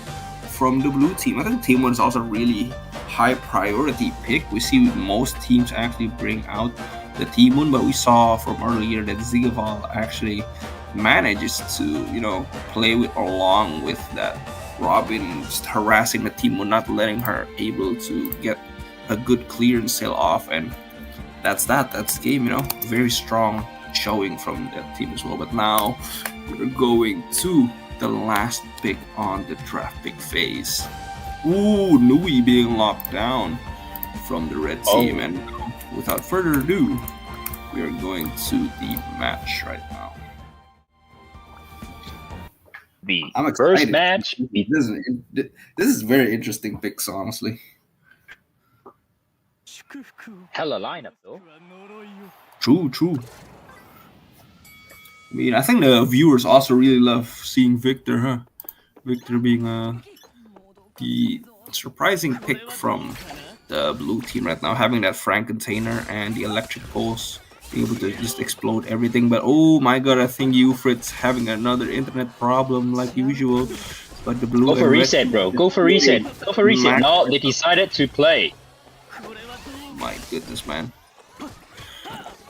from the blue team. I think Timun is also really high priority pick. We see most teams actually bring out the Timun, but we saw from earlier that Zigaval actually manages to play along with that Robin, just harassing the Timun, not letting her able to get a good clearance sail off, and that's the game. Very strong showing from that team as well. But now we're going to the last pick on the draft pick phase. Nui being locked down from the red team, and without further ado, we are going to the match right now. The I'm first match. This is very interesting picks, honestly. Hella lineup though. True. I mean, I think the viewers also really love seeing Victor, huh? Victor being the surprising pick from the blue team right now, having that Frank container and the electric pulse, being able to just explode everything. But oh my god, I think Ufrit's having another internet problem like usual. But the blue Go for and red reset, team bro. Go for reset. Go for reset. No, they decided to play. My goodness, man.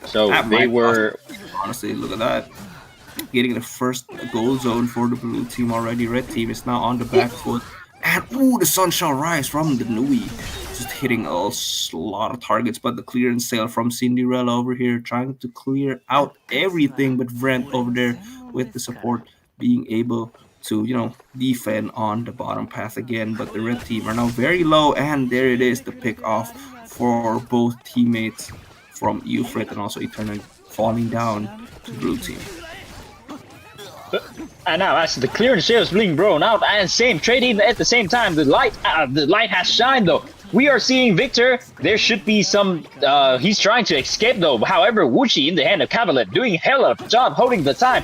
So That they might were. honestly, look at that. Getting the first goal zone for the blue team already. Red team is now on the back foot. And ooh, the Sunshine Rise from the Nui. Just hitting a lot of targets, but the clearance sale from Cinderella over here trying to clear out everything, but Vrent over there with the support being able to, defend on the bottom path again. But the red team are now very low, and there it is, the pick off for both teammates from Euphrat and also Eternal falling down to blue team. And now, as the clearance sale is being blown out, and same trading at the same time, the light has shined though. We are seeing Victor. There should be some. He's trying to escape though. However, Wuchi in the hand of Cavalier doing a hell of a job holding the time,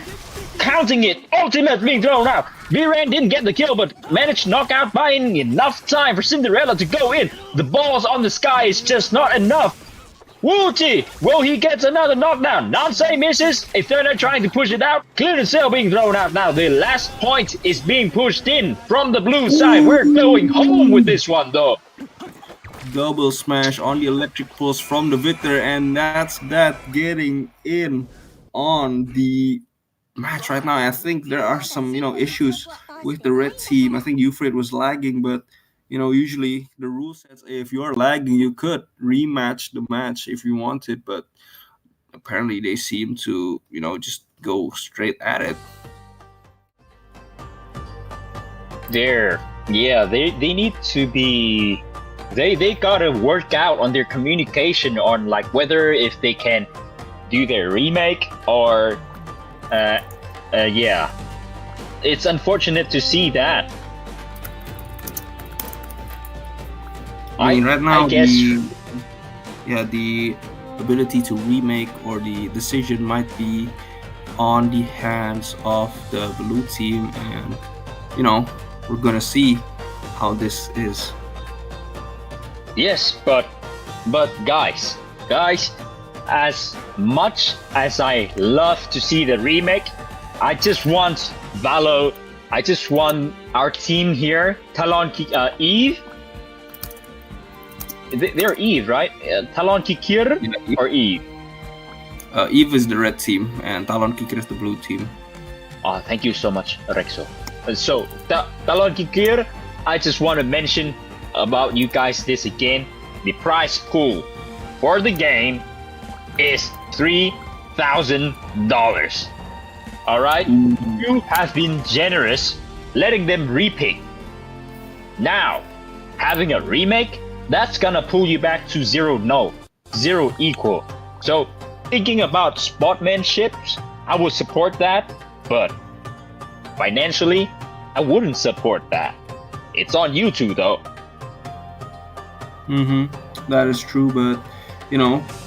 counting it. Ultimate being thrown out. Viren didn't get the kill, but managed to knock out buying enough time for Cinderella to go in. The balls on the sky is just not enough. Wuchi, will he get another knockdown? Nansei misses. Etherna trying to push it out. Clearance sale being thrown out now. The last point is being pushed in from the blue side. We're going home with this one though. Double smash on the electric pulse from the Victor, and that's that getting in on the match right now. I think there are some issues with the red team. I think Euphrat was lagging, but usually the rule says if you are lagging, you could rematch the match if you wanted, but apparently they seem to just go straight at it. They need to be. They gotta work out on their communication on like whether if they can do their remake or it's unfortunate to see that. I mean, right now, I guess the ability to remake or the decision might be on the hands of the blue team, and we're gonna see how this is. Yes, but guys, as much as I love to see the remake, I just want Valo. I just want our team here, Talon, Eve. They're Eve, right? Talon Kikir or Eve? Eve is the red team, and Talon Kikir is the blue team. Oh, thank you so much, Rexo. So, Talon Kikir, I just want to mention about you guys this again. The prize pool for the game is $3,000. All right, you have been generous, letting them repick. Now, having a remake, that's gonna pull you back to zero equal. So, thinking about sportsmanship, I would support that, but financially, I wouldn't support that. It's on you two, though. That is true, but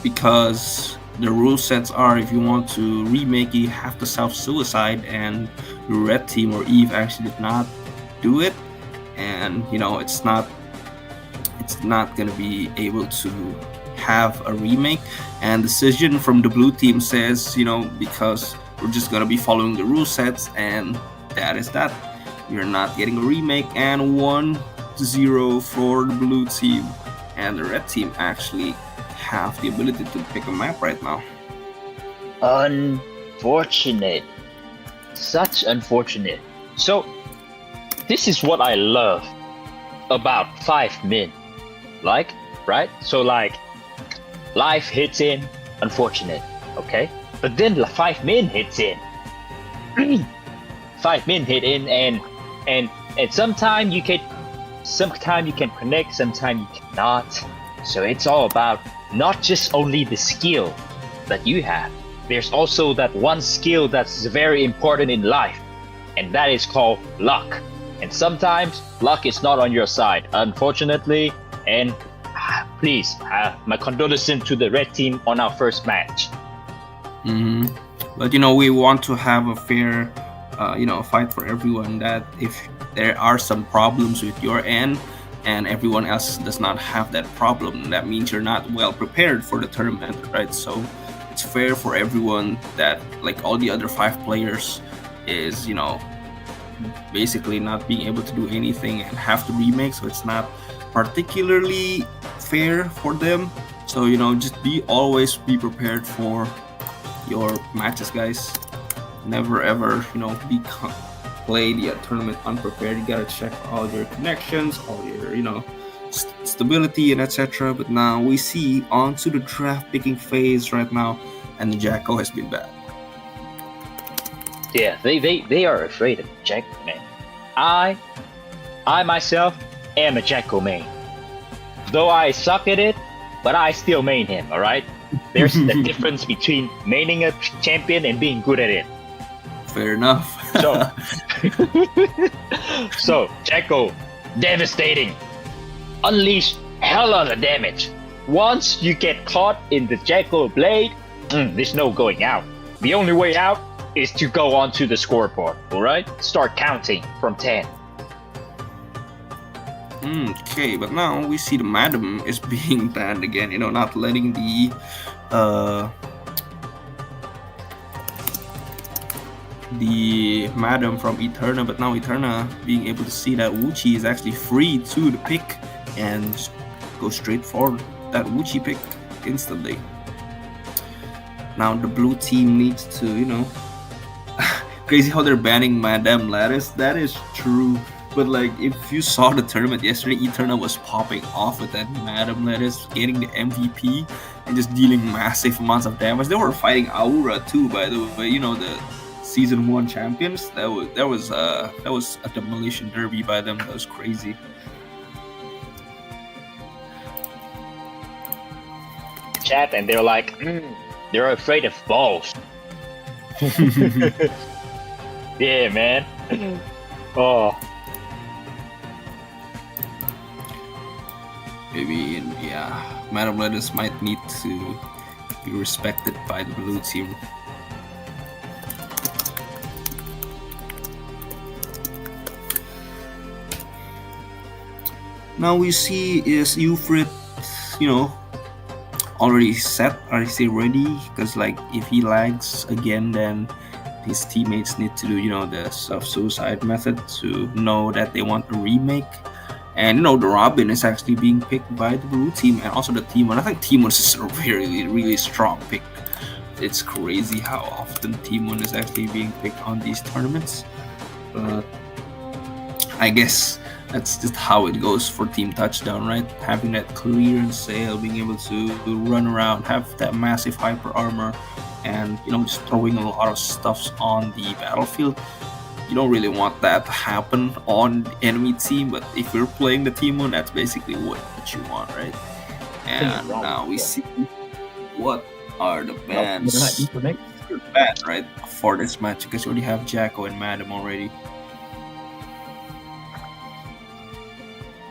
because the rule sets are if you want to remake, you have to self-suicide, and the red team or Eve actually did not do it, and it's not going to be able to have a remake. And decision from the blue team says because we're just going to be following the rule sets, and that is that. You're not getting a remake, and 1-0 for the blue team, and the red team actually have the ability to pick a map right now. Unfortunate. Such unfortunate. So, this is what I love about 5 min. Right? So life hits in, unfortunate, okay? But then 5 min hits in. 5 min hit in, and sometimes you can connect, sometimes you cannot. So it's all about not just only the skill that you have. There's also that one skill that's very important in life, and that is called luck. And sometimes luck is not on your side, unfortunately. And please, my condolences to the red team on our first match. But we want to have a fair, fight for everyone. That if there are some problems with your end and everyone else does not have that problem, that means you're not well prepared for the tournament, right? So it's fair for everyone that like all the other 5 players is basically not being able to do anything and have to remake, so it's not particularly fair for them. So just always be prepared for your matches, guys. Never ever play the tournament unprepared. You gotta check all your connections, all your stability and etc. But now we see onto the draft picking phase right now, and the Jacko has been bad. Yeah, they are afraid of Jacko, man. I myself am a Jacko main. Though I suck at it, but I still main him, alright? There's the difference between maining a champion and being good at it. Fair enough. So Jacko, devastating. Unleash hell of a damage. Once you get caught in the Jacko blade, there's no going out. The only way out is to go onto the scoreboard, alright? Start counting from 10. Okay, but now we see the Madam is being banned again, not letting the Madam from Eterna, but now Eterna being able to see that Wuchi is actually free to the pick and just go straight for that Wuchi pick instantly. Now the blue team needs to, crazy how they're banning Madame Lattice. That is true. But like, if you saw the tournament yesterday, Eterna was popping off with that Madame Lattice, getting the MVP and just dealing massive amounts of damage. They were fighting Aura too, by the way. The season 1 champions. That was a demolition derby by them. That was crazy. Chat, and they're like, they're afraid of balls. Yeah, man. Oh. Maybe, Madame Lettuce might need to be respected by the blue team. Now we see is Euphrit, already set, already ready, because like if he lags again, then his teammates need to do the self-suicide method to know that they want to remake. And the Robin is actually being picked by the blue team, and also the Team 1. I think Team 1 is a really, really strong pick. It's crazy how often Team 1 is actually being picked on these tournaments. But I guess that's just how it goes for Team Touchdown, right? Having that clearance sale, being able to run around, have that massive hyper armor, and just throwing a lot of stuffs on the battlefield. You don't really want that to happen on the enemy team, but if you're playing the Team 1, that's basically what you want, right? And now we see what are the bans. You're banned, right, for this match, because you already have Jacko and Madam already.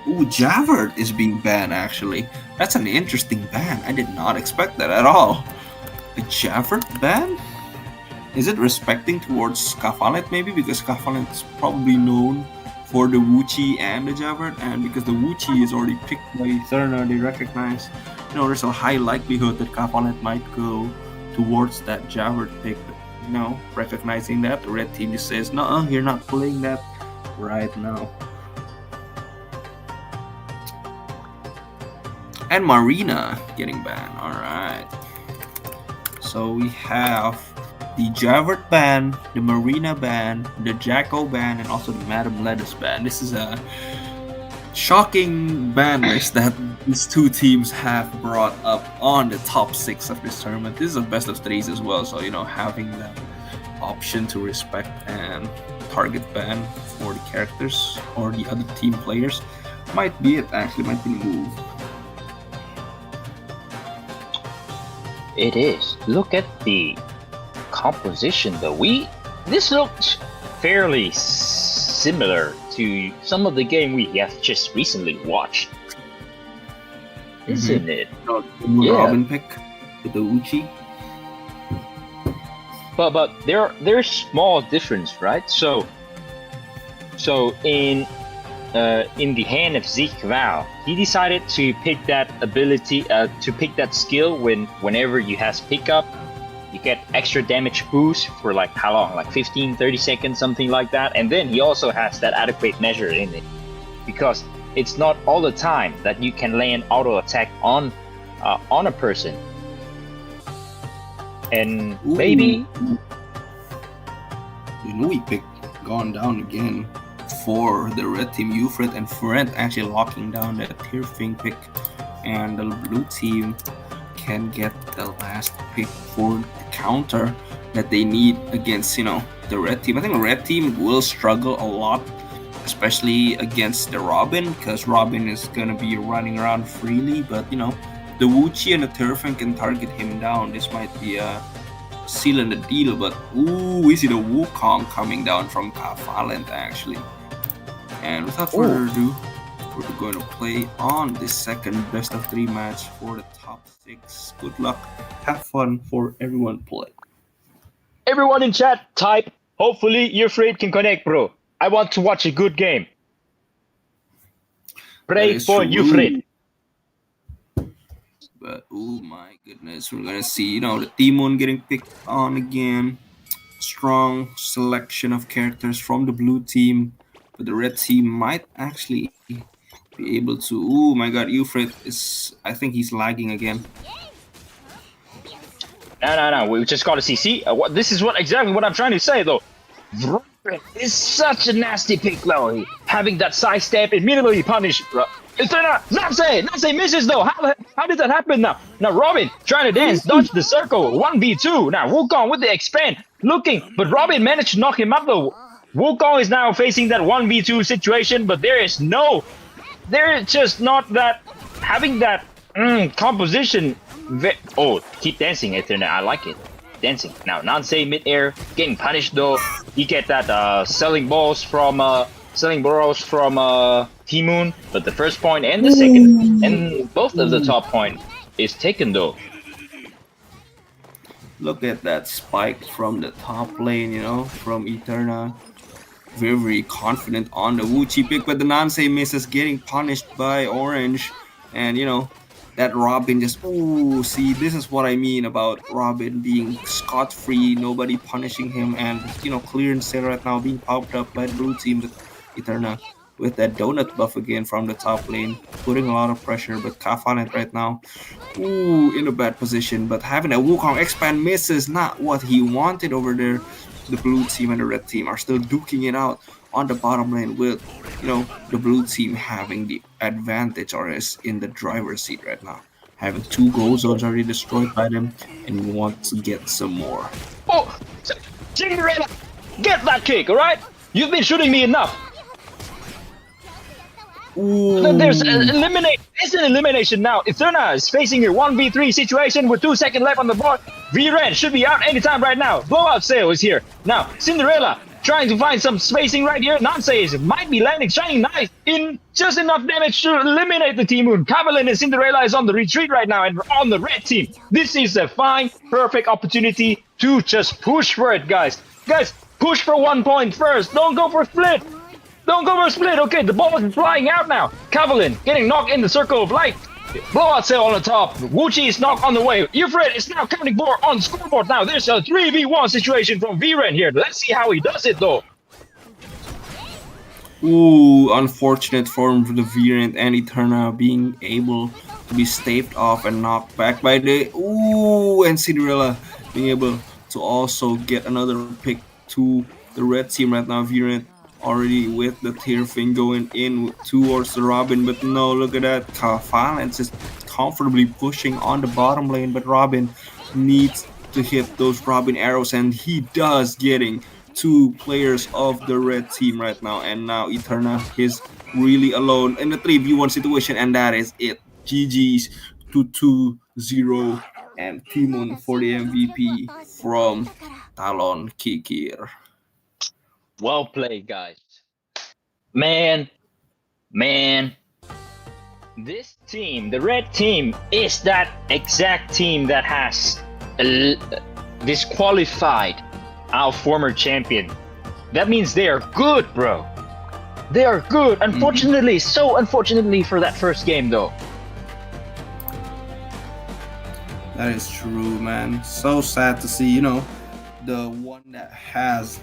Ooh, Javert is being banned, actually. That's an interesting ban. I did not expect that at all. A Javert ban? Is it respecting towards Scafalet maybe? Because Scafalet is probably known for the Wuchi and the Javert, and because the Wuchi is already picked by Eterna, they recognize, there's a high likelihood that Scafalet might go towards that Javert pick. But, recognizing that, the red team just says, no, you're not playing that right now. And Marina getting banned. Alright. So we have the Javert ban, the Marina ban, the Jacko ban, and also the Madame Lettuce ban. This is a shocking ban list that these two teams have brought up on the top 6 of this tournament. This is a best of 3s as well, so having that option to respect and target ban for the characters or the other team players might be it. Actually, might be the move. It is. Look at the composition though. This looks fairly similar to some of the game we have just recently watched. Isn't it? Yeah. Robin pick with the Uchi. but there's small difference, right? So in the hand of Zeke Val, he decided to pick that ability, to pick that skill whenever you has pickup, you get extra damage boost for like how long? Like 15, 30 seconds, something like that. And then he also has that adequate measure in it, because it's not all the time that you can land auto attack on a person. And maybe we picked gone down again for the red team. Ufred and Frent actually locking down that Tearfing pick, and the blue team can get the last pick for the counter that they need against the red team. I think the red team will struggle a lot, especially against the Robin, because Robin is gonna be running around freely, but the Wuchi and the Tearfing can target him down. This might be a seal in the deal, but we see the Wukong coming down from Kavalent actually. And without further ado, we're going to play on the second best of 3 match for the top 6. Good luck, have fun for everyone play. everyone in chat type, hopefully your Fred can connect, bro. I want to watch a good game. Pray for you, Fred. But oh my goodness, we're gonna see the Timon getting picked on again. Strong selection of characters from the blue team, but the red team might actually be able to. Oh my god, Ufred I think he's lagging again. No, we just gotta see. See, this is exactly what I'm trying to say though. Vrobin is such a nasty pick though. Having that side step immediately punished. Nase misses though. How did that happen now? Now Robin trying to dance, dodge the circle, 1v2. Now Wukong with the expand, looking, but Robin managed to knock him up though. Wukong is now facing that 1v2 situation, but there is just not that, having that composition. Keep dancing, Ethernet. I like it. Dancing. Now Nance mid-air, getting punished though. You get that selling balls from T-Moon, but the first point and the second, and both of the top point is taken though. Look at that spike from the top lane, from Eterna. Very, very confident on the Wuchi pick, but the Nance misses, getting punished by Orange. And, that Robin just, see, this is what I mean about Robin being scot-free, nobody punishing him, and, clearance sale right now being popped up by the blue team with Eterna. With that donut buff again from the top lane, putting a lot of pressure, but Kavalent right now, in a bad position, but having a Wukong expand misses, not what he wanted over there. The blue team and the red team are still duking it out on the bottom lane with, the blue team having the advantage, or is in the driver's seat right now. Having 2 goal zones already destroyed by them, and we want to get some more. Cinderella, get that kick, alright? You've been shooting me enough. There's an elimination now. Eterna is facing a 1v3 situation with 2 seconds left on the board. V-Red should be out anytime right now. Blowout sale is here. Now, Cinderella trying to find some spacing right here. Nance might be landing shining knife in just enough damage to eliminate the T-Moon. Kavalent and Cinderella is on the retreat right now and on the red team. This is a fine, perfect opportunity to just push for it, guys. Guys, push for 1 point first. Don't go for split. Don't go for a split. Okay, the ball is flying out now. Kavalent getting knocked in the circle of light. Blowout sale on the top. Wuchi is knocked on the way. Ufred is now counting more on scoreboard now. There's a 3v1 situation from V-Ren here. Let's see how he does it though. Unfortunate for the V-Ren and Eterna being able to be staved off and knocked back by the and Cinderella being able to also get another pick to the red team right now. V-Ren already with the Tearfing going in towards the Robin, but no, look at that. Kavalent is comfortably pushing on the bottom lane, but Robin needs to hit those Robin arrows, and he does, getting 2 players of the red team right now. And now Eterna is really alone in the 3v1 situation, and that is it. GG's to 2-0 and Timon for the MVP from Talon Kikir. Well played, guys. Man. This team, the red team, is that exact team that has disqualified our former champion. That means they are good, bro. They are good. Unfortunately, so unfortunately for that first game, though. That is true, man. So sad to see, the one that has,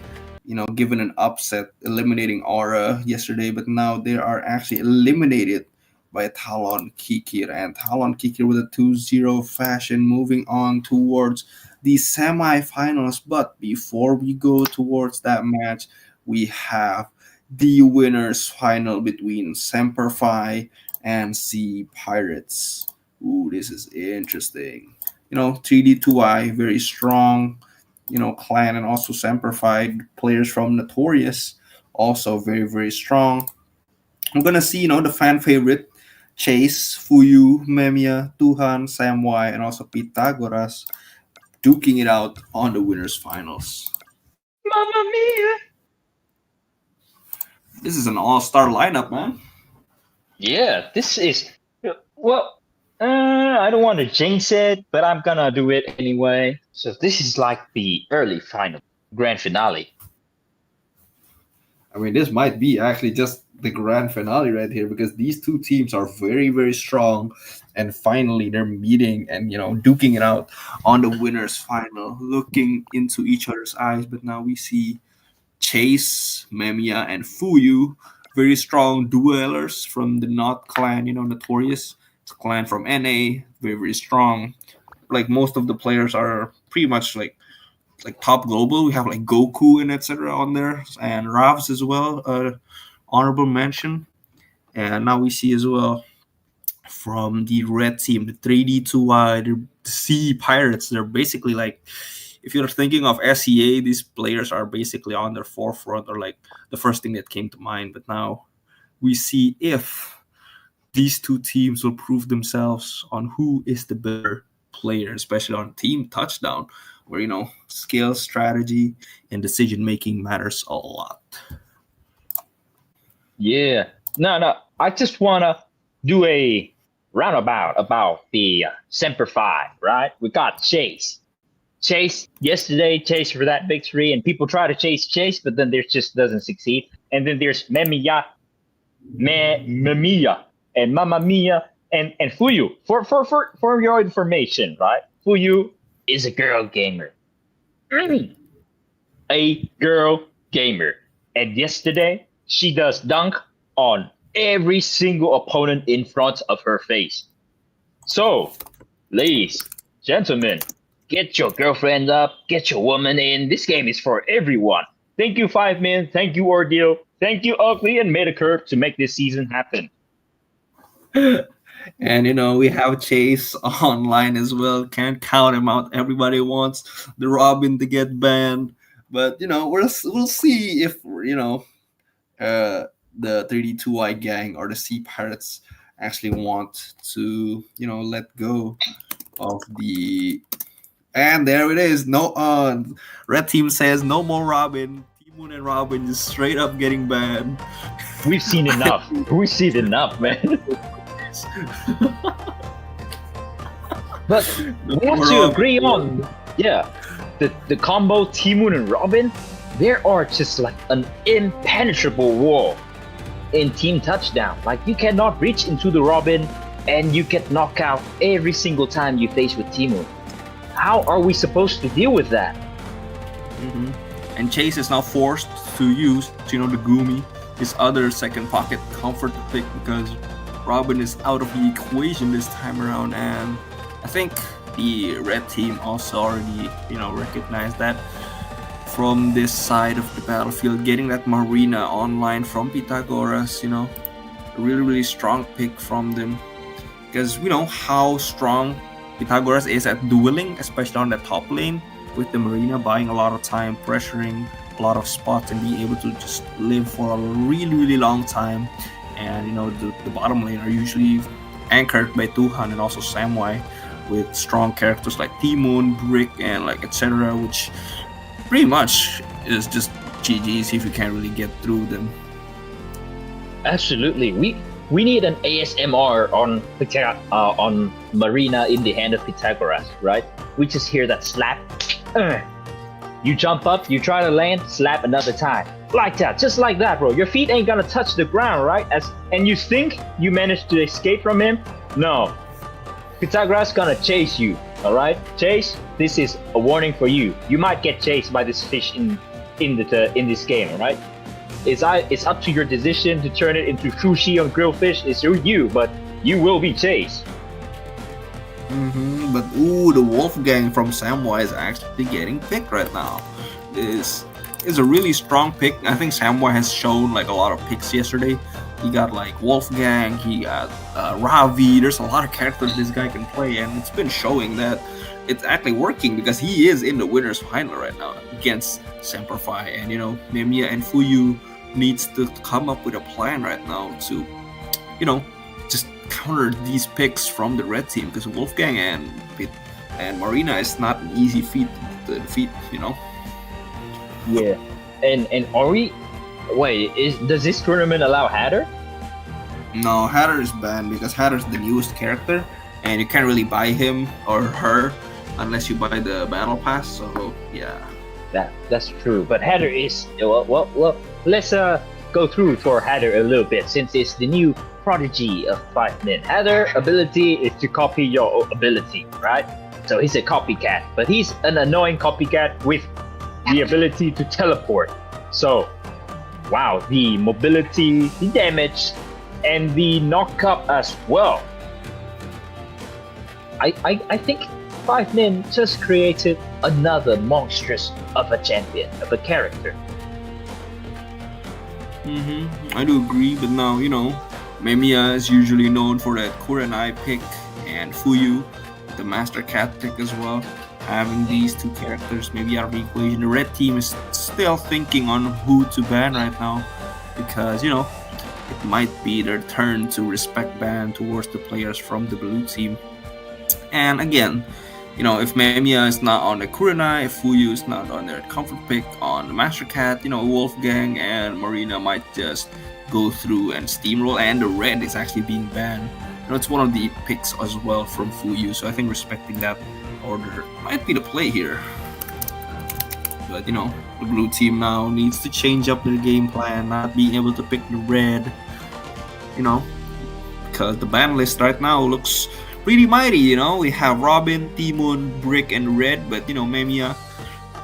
given an upset, eliminating Aura yesterday, but now they are actually eliminated by Talon Kikir. And Talon Kikir with a 2-0 fashion, moving on towards the semifinals. But before we go towards that match, we have the winners final between Semperfi and Sea Pirates. Ooh, this is interesting. 3D2I, very strong, clan, and also Semperfi players from Notorious, also very, very strong. I'm going to see, the fan favorite, Chase, Fuyu, Memia, Tuhan, SamY, and also Pythagoras duking it out on the winners finals. Mamma mia! This is an all-star lineup, man. Yeah, this is... Well, I don't want to jinx it, but I'm gonna do it anyway. So this is like the early final, grand finale. I mean, this might be actually just the grand finale right here, because these two teams are very, very strong, and finally they're meeting and duking it out on the winners final, looking into each other's eyes. But now we see Chase, Memia, and Fuyu, very strong duellers from the Not clan, Notorious. It's a clan from NA, very, very strong. Like, most of the players are pretty much like top global. We have like Goku and etc. on there, and Ravs as well, honorable mention. And now we see as well from the red team, the 3D2I, the Sea Pirates. They're basically like, if you're thinking of SEA, these players are basically on their forefront, or like the first thing that came to mind. But now we see if these two teams will prove themselves on who is the better player, especially on team touchdown, where skill, strategy, and decision making matters a lot. Yeah. No. I just wanna do a roundabout about the Semperfi, right? We got Chase. Chase yesterday, Chase for that victory, and people try to chase Chase, but then there just doesn't succeed. And then there's Memia, and Mamma Mia, and Fuyu. For your information, right? Fuyu is a girl gamer. A girl gamer. And yesterday, she does dunk on every single opponent in front of her face. So, ladies, gentlemen, get your girlfriend up, get your woman in. This game is for everyone. Thank you, 5 Min. Thank you, Ordeal. Thank you, Ugly and Metacurve, to make this season happen. And we have Chase online as well. Can't count him out. Everybody wants the Robin to get banned, but we'll see if the 3D2I gang or the Sea Pirates actually want to let go of the. And there it is. No, red team says no more Robin. Moon and Robin just straight up getting banned. We've seen enough. We've seen enough, man. But we have to agree on, the combo T-Moon and Robin, there are just like an impenetrable wall in team touchdown. Like, you cannot reach into the Robin and you get knocked out every single time you face with T-Moon. How are we supposed to deal with that? And Chase is now forced to use, the Gumi, his other second pocket comfort pick, because Robin is out of the equation this time around. And I think the red team also already, recognized that from this side of the battlefield. Getting that Marina online from Pythagoras, a really, really strong pick from them, because we know how strong Pythagoras is at dueling, especially on the top lane, with the Marina buying a lot of time, pressuring a lot of spots, and being able to just live for a really, really long time. And the bottom lane are usually anchored by Tuhan and also SamY, with strong characters like T-Moon, Brick, and like etc., which pretty much is just GG's if you can't really get through them. Absolutely. We need an ASMR on Marina in the hand of Pythagoras, right? We just hear that slap, Uh, you jump up, you try to land, slap another time. Like that, just like that, bro. Your feet ain't gonna touch the ground, right? And you think you managed to escape from him? No. Pythagoras gonna chase you, alright? Chase, this is a warning for you. You might get chased by this fish in this game, alright? It's up to your decision to turn it into sushi or grilled fish. It's you, but you will be chased. But the Wolfgang from SamY is actually getting picked right now. This is a really strong pick. I think SamY has shown like a lot of picks yesterday. He got like Wolfgang, he got Ravi. There's a lot of characters this guy can play, and it's been showing that it's actually working because he is in the winners final right now against Semperfi. And Memiya and Fuyu needs to come up with a plan right now to just counter these picks from the red team, because Wolfgang and Marina is not an easy feat to defeat. Yeah, and Ori, does this tournament allow Hatter? No, Hatter is banned because Hatter's the newest character, and you can't really buy him or her unless you buy the battle pass. So yeah, that's true. But Hatter is well. Let's go through for Hatter a little bit, since it's the new prodigy of 5 men. Hatter ability is to copy your ability, right? So he's a copycat, but he's an annoying copycat with the ability to teleport. So, wow, the mobility, the damage, and the knock up as well. I think 5 men just created another monstrous of a champion, of a character. I do agree, but now, Memiya is usually known for that Kurenai pick, and Fuyu, the Master Cat pick as well. Having these two characters maybe out of the equation, the red team is still thinking on who to ban right now, because, it might be their turn to respect ban towards the players from the blue team. And again, if Memiya is not on the Kurenai, if Fuyu is not on their comfort pick on the Master Cat, Wolfgang and Marina might just go through and steamroll, and the red is actually being banned. It's one of the picks as well from Fuyu, so I think respecting that order might be the play here. But the blue team now needs to change up their game plan, not being able to pick the red, because the ban list right now looks pretty mighty. We have Robin, Timon, Brick, and Red, but Memiya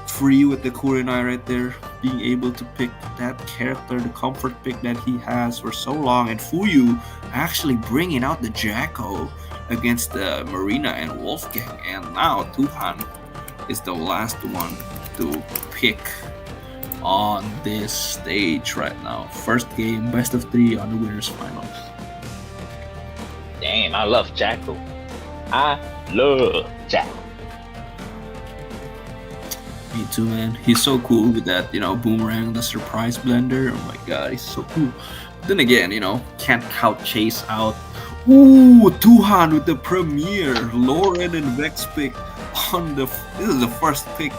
free with the Kurenai right there, being able to pick that character, the comfort pick that he has for so long, and Fuyu actually bringing out the Jacko against the Marina and Wolfgang, and now Tuhan is the last one to pick on this stage right now. First game, best of 3 on the winners finals. Damn, I love Jacko. I love Jacko. Me too, man. He's so cool with that, boomerang, the surprise blender. Oh my god, he's so cool. Then again, can't count Chase out. Ooh, Tuhan with the premiere. Lauren and Vex pick on this is the first pick,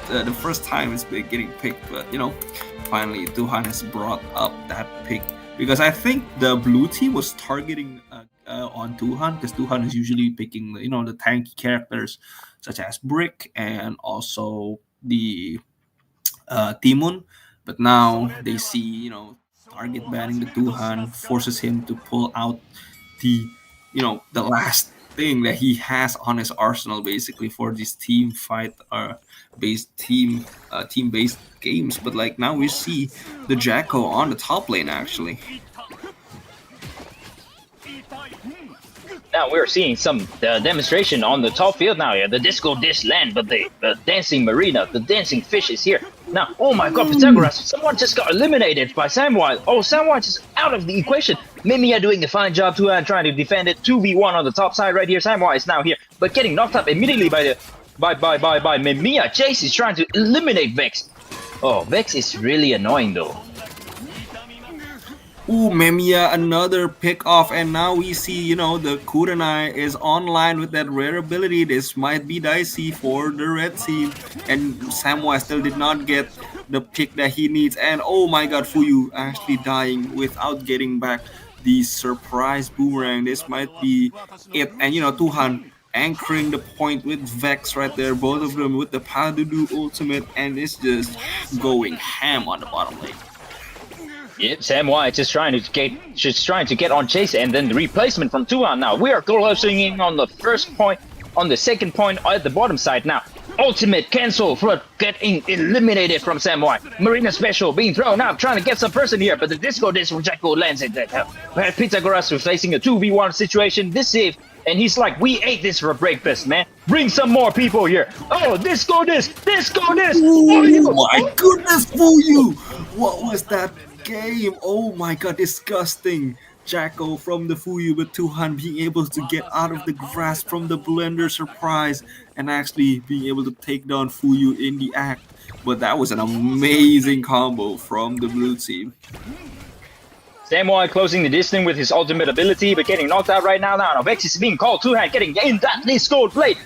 the first time it's been getting picked, but finally Tuhan has brought up that pick, because I think the blue team was targeting on Tuhan, because Tuhan is usually picking the tanky characters such as Brick and also the Timon, but now they see target banning the Tuhan forces him to pull out the the last thing that he has on his arsenal, basically, for this team fight based team based games. But like now we see the Jacko on the top lane actually. Now we're seeing some demonstration on the top field now. Yeah, the disco dish land, but the dancing marina, the dancing fish is here. Now, oh my god, Pythagoras, someone just got eliminated by SamY. Oh, SamY is out of the equation. Memiya doing a fine job too, and trying to defend it. 2v1 on the top side right here. SamY is now here, but getting knocked up immediately by Memiya. Chase is trying to eliminate Vex. Oh, Vex is really annoying though. Ooh, Memiya, another pick off, and now we see, the Kurenai is online with that rare ability. This might be dicey for the red team, and SamY still did not get the pick that he needs, and oh my god, Fuyu actually dying without getting back the surprise boomerang. This might be it, and Tuhan anchoring the point with Vex right there. Both of them with the Padudu ultimate, and it's just going ham on the bottom lane. Yeah, SamY just trying to get on Chase, and then the replacement from Tuhan. Now we are closing in on the first point, on the second point at the bottom side now. Ultimate cancel for getting eliminated from SamY. Marina special being thrown out, trying to get some person here, but the disco disc from Jacko lands it. Pythagoras was facing a 2v1 situation this save, and he's like, we ate this for breakfast, man. Bring some more people here. Oh, disco disc. Oh my goodness, Fuyu! What was that game? Oh my god, disgusting. Jacko from the Fuyu with Tuhan being able to get out of the grasp from the blender surprise and actually being able to take down Fuyu in the act. But that was an amazing combo from the blue team. SamY closing the distance with his ultimate ability, but getting knocked out right now. Now Vex is being called. Tuhan getting in that disco blade.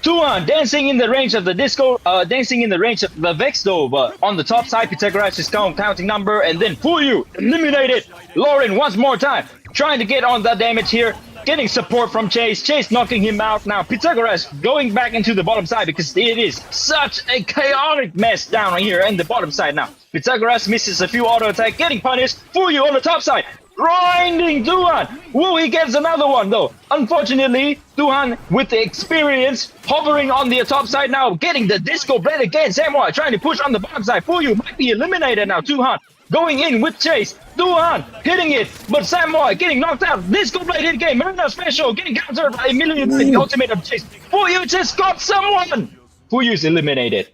Tuhan dancing in the range of the disco, dancing in the range of the Vex though, but on the top side, Pythagoras is counting number, and then Fuyu eliminated. Lauren once more time, trying to get on that damage here, getting support from Chase knocking him out. Now Pythagoras going back into the bottom side because it is such a chaotic mess down here in the bottom side now. Pythagoras misses a few auto attack, getting punished. Fuyu on the top side, grinding Tuhan. Woo, he gets another one though. Unfortunately, Tuhan with the experience hovering on the top side now, getting the disco blade again. SamY trying to push on the bottom side. Fuyu might be eliminated now. Tuhan going in with Chase. Tuhan hitting it, but SamY getting knocked out. Disco blade hit game. Marina special getting countered by Emilio with the ultimate of Chase. Fuyu just got someone. Fuyu's eliminated.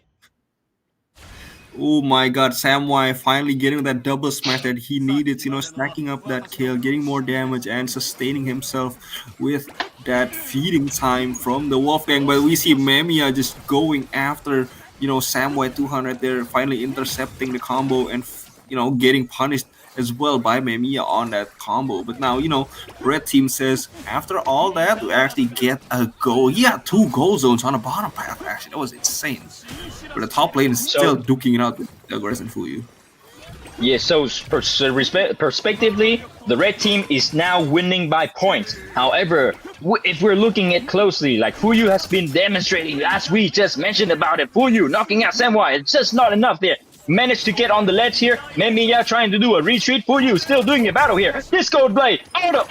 Oh my god, SamY finally getting that double smash that he needed, stacking up that kill, getting more damage and sustaining himself with that feeding time from the Wolfgang. But we see Memiya just going after, SamY 200 there, finally intercepting the combo and, getting punished as well by Memiya on that combo. But now, Red Team says, after all that, we actually get a goal. He had 2 goal zones on the bottom path, actually. That was insane. But the top lane is still duking it out with Pythagoras and Fuyu. Yeah, so perspectively, the red team is now winning by points. However, if we're looking at closely, like Fuyu has been demonstrating, as we just mentioned about it, Fuyu knocking out SamY, it's just not enough there. Managed to get on the ledge here. Memiya trying to do a retreat. Fuyu still doing a battle here. Disco blade. Auto.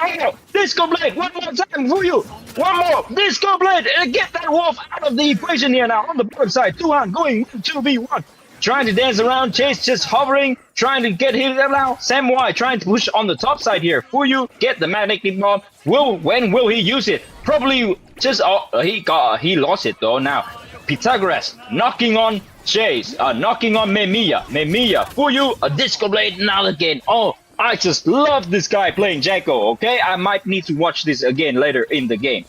Disco blade. One more time. Fuyu. One more. Disco blade. Get that wolf out of the equation here now. On the bottom side. Tuhan going 2v1. Trying to dance around. Chase just hovering. Trying to get him now. SamY trying to push on the top side here. Fuyu get the magnetic bomb. When will he use it? Probably just he lost it though now. Pythagoras knocking on Chase, knocking on Memiya, Fuyu, a disco blade now again. Oh, I just love this guy playing Jacko, okay? I might need to watch this again later in the game.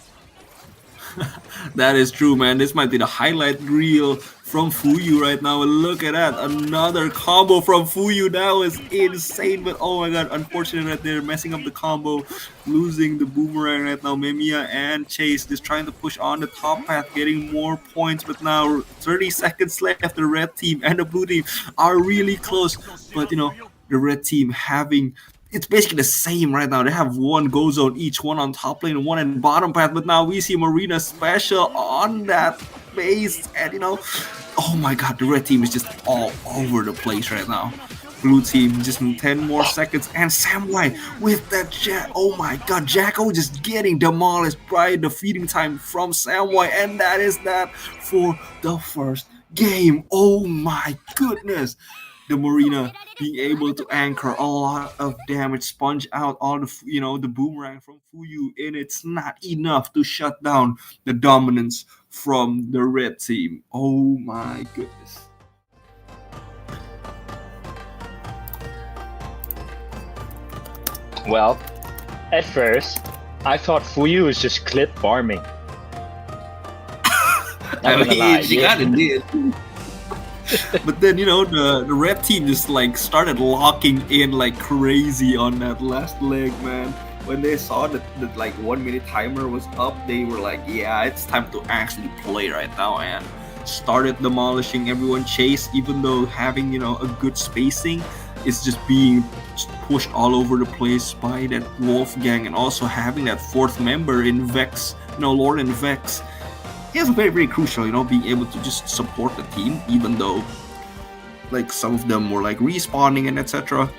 That is true, man. This might be the highlight reel from Fuyu right now. And look at that. Another combo from Fuyu. That was insane. But oh my god, unfortunate right there. Messing up the combo. Losing the boomerang right now. Memiya and Chase just trying to push on the top path. Getting more points. But now 30 seconds left. The red team and the blue team are really close. But the red team having... It's basically the same right now. They have 1 go zone each, 1 on top lane and 1 in bottom path. But now we see Marina special on that base. And oh my god, the red team is just all over the place right now. Blue team just in 10 more seconds. And SamY with that oh my god, Jacko just getting demolished by the feeding time from SamY. And that is that for the first game. Oh my goodness. The Marina being able to anchor a lot of damage, sponge out all the the boomerang from Fuyu, and it's not enough to shut down the dominance from the red team. Oh my goodness. Well, at first, I thought Fuyu was just clip farming. She got it, did. But then the red team just started locking in like crazy on that last leg, man. When they saw that 1 minute timer was up, they were like, yeah, it's time to actually play right now, and started demolishing everyone. Chase, even though having a good spacing, is just being pushed all over the place by that Wolfgang, and also having that 4th member in Vex Lord and Vex, he is very, very crucial, being able to just support the team, even though like some of them were like respawning and etc.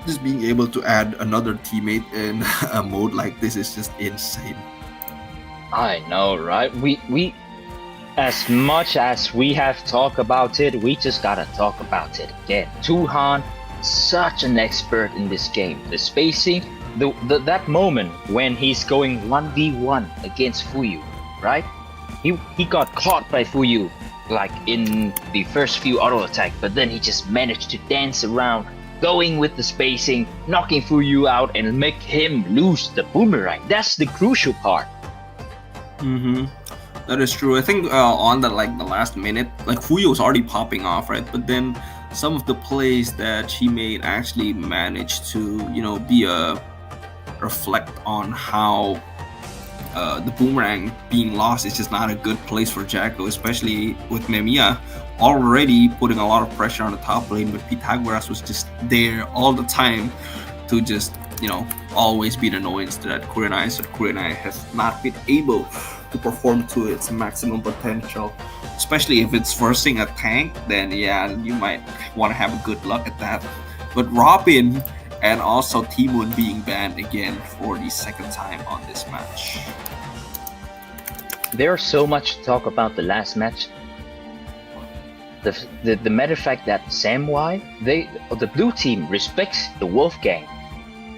Just being able to add another teammate in a mode like this is just insane. I know, right? We as much as we have talked about it, we just gotta talk about it again. Tuhan, such an expert in this game. The spacing, that moment when he's going 1v1 against Fuyu, right? He got caught by Fuyu like in the first few auto attack, but then he just managed to dance around, going with the spacing, knocking Fuyu out and make him lose the boomerang. That's the crucial part. That is true. I think on the last minute, like Fuyu was already popping off, right? But then some of the plays that she made actually managed to, be a reflect on how the boomerang being lost is just not a good place for Jacko, especially with Memiya already putting a lot of pressure on the top lane, but Pythagoras was just there all the time to just, always be an annoyance to that Kurenai. So Kurenai has not been able to perform to its maximum potential, especially if it's versing a tank. Then yeah, you might want to have a good luck at that. But Robin and also Timoon being banned again for the second time on this match. There's so much to talk about the last match. The matter of fact that SamY, the blue team respects the Wolfgang,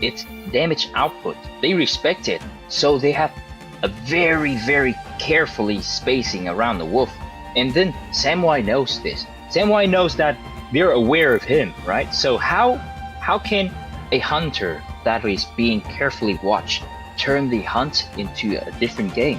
its damage output. They respect it, so they have a very, very carefully spacing around the Wolf. And then SamY knows this. SamY knows that they're aware of him, right? So how can a hunter that is being carefully watched turn the hunt into a different game?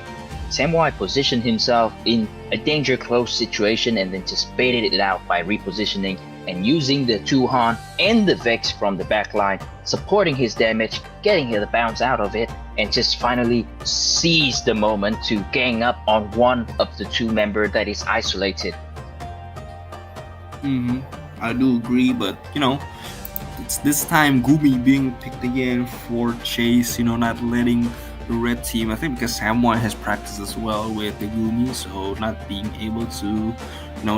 SamY positioned himself in a danger close situation and then just baited it out by repositioning and using the Tuhan and the Vex from the backline, supporting his damage, getting the bounce out of it, and just finally seize the moment to gang up on one of the two members that is isolated. I do agree, but it's this time Gumi being picked again for Chase, not letting the red team. I think because SamY has practiced as well with the Gumi, so not being able to,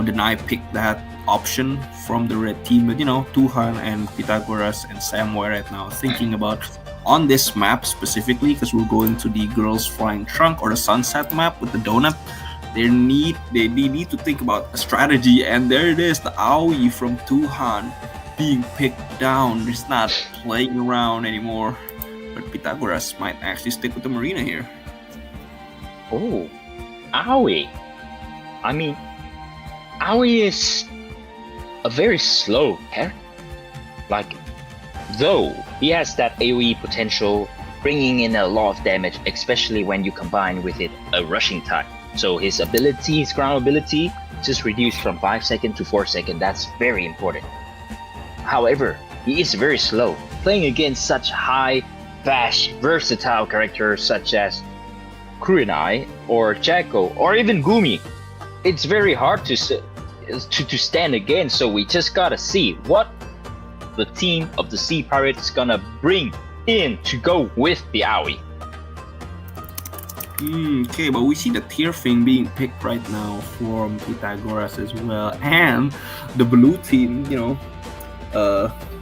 deny pick that option from the red team. But Tuhan and Pythagoras and SamY right now thinking about on this map specifically, because we're going to the girls flying trunk or the sunset map with the donut. They need to think about a strategy, and there it is, the Aoi from Tuhan being picked down. He's not playing around anymore. But Pythagoras might actually stick with the Marina here. Oh, Aoi. I mean, Aoi is a very slow character. Like, though he has that AoE potential, bringing in a lot of damage, especially when you combine with it a rushing type. So his ground ability, just reduced from 5 seconds to 4 seconds. That's very important. However, he is very slow. Playing against such high, fast, versatile characters such as Kurenai or Jacko or even Gumi, it's very hard to stand against. So we just gotta see what the team of the Sea Pirates is gonna bring in to go with the Aoi. Okay, but we see the tier thing being picked right now from Pythagoras as well, and the blue team,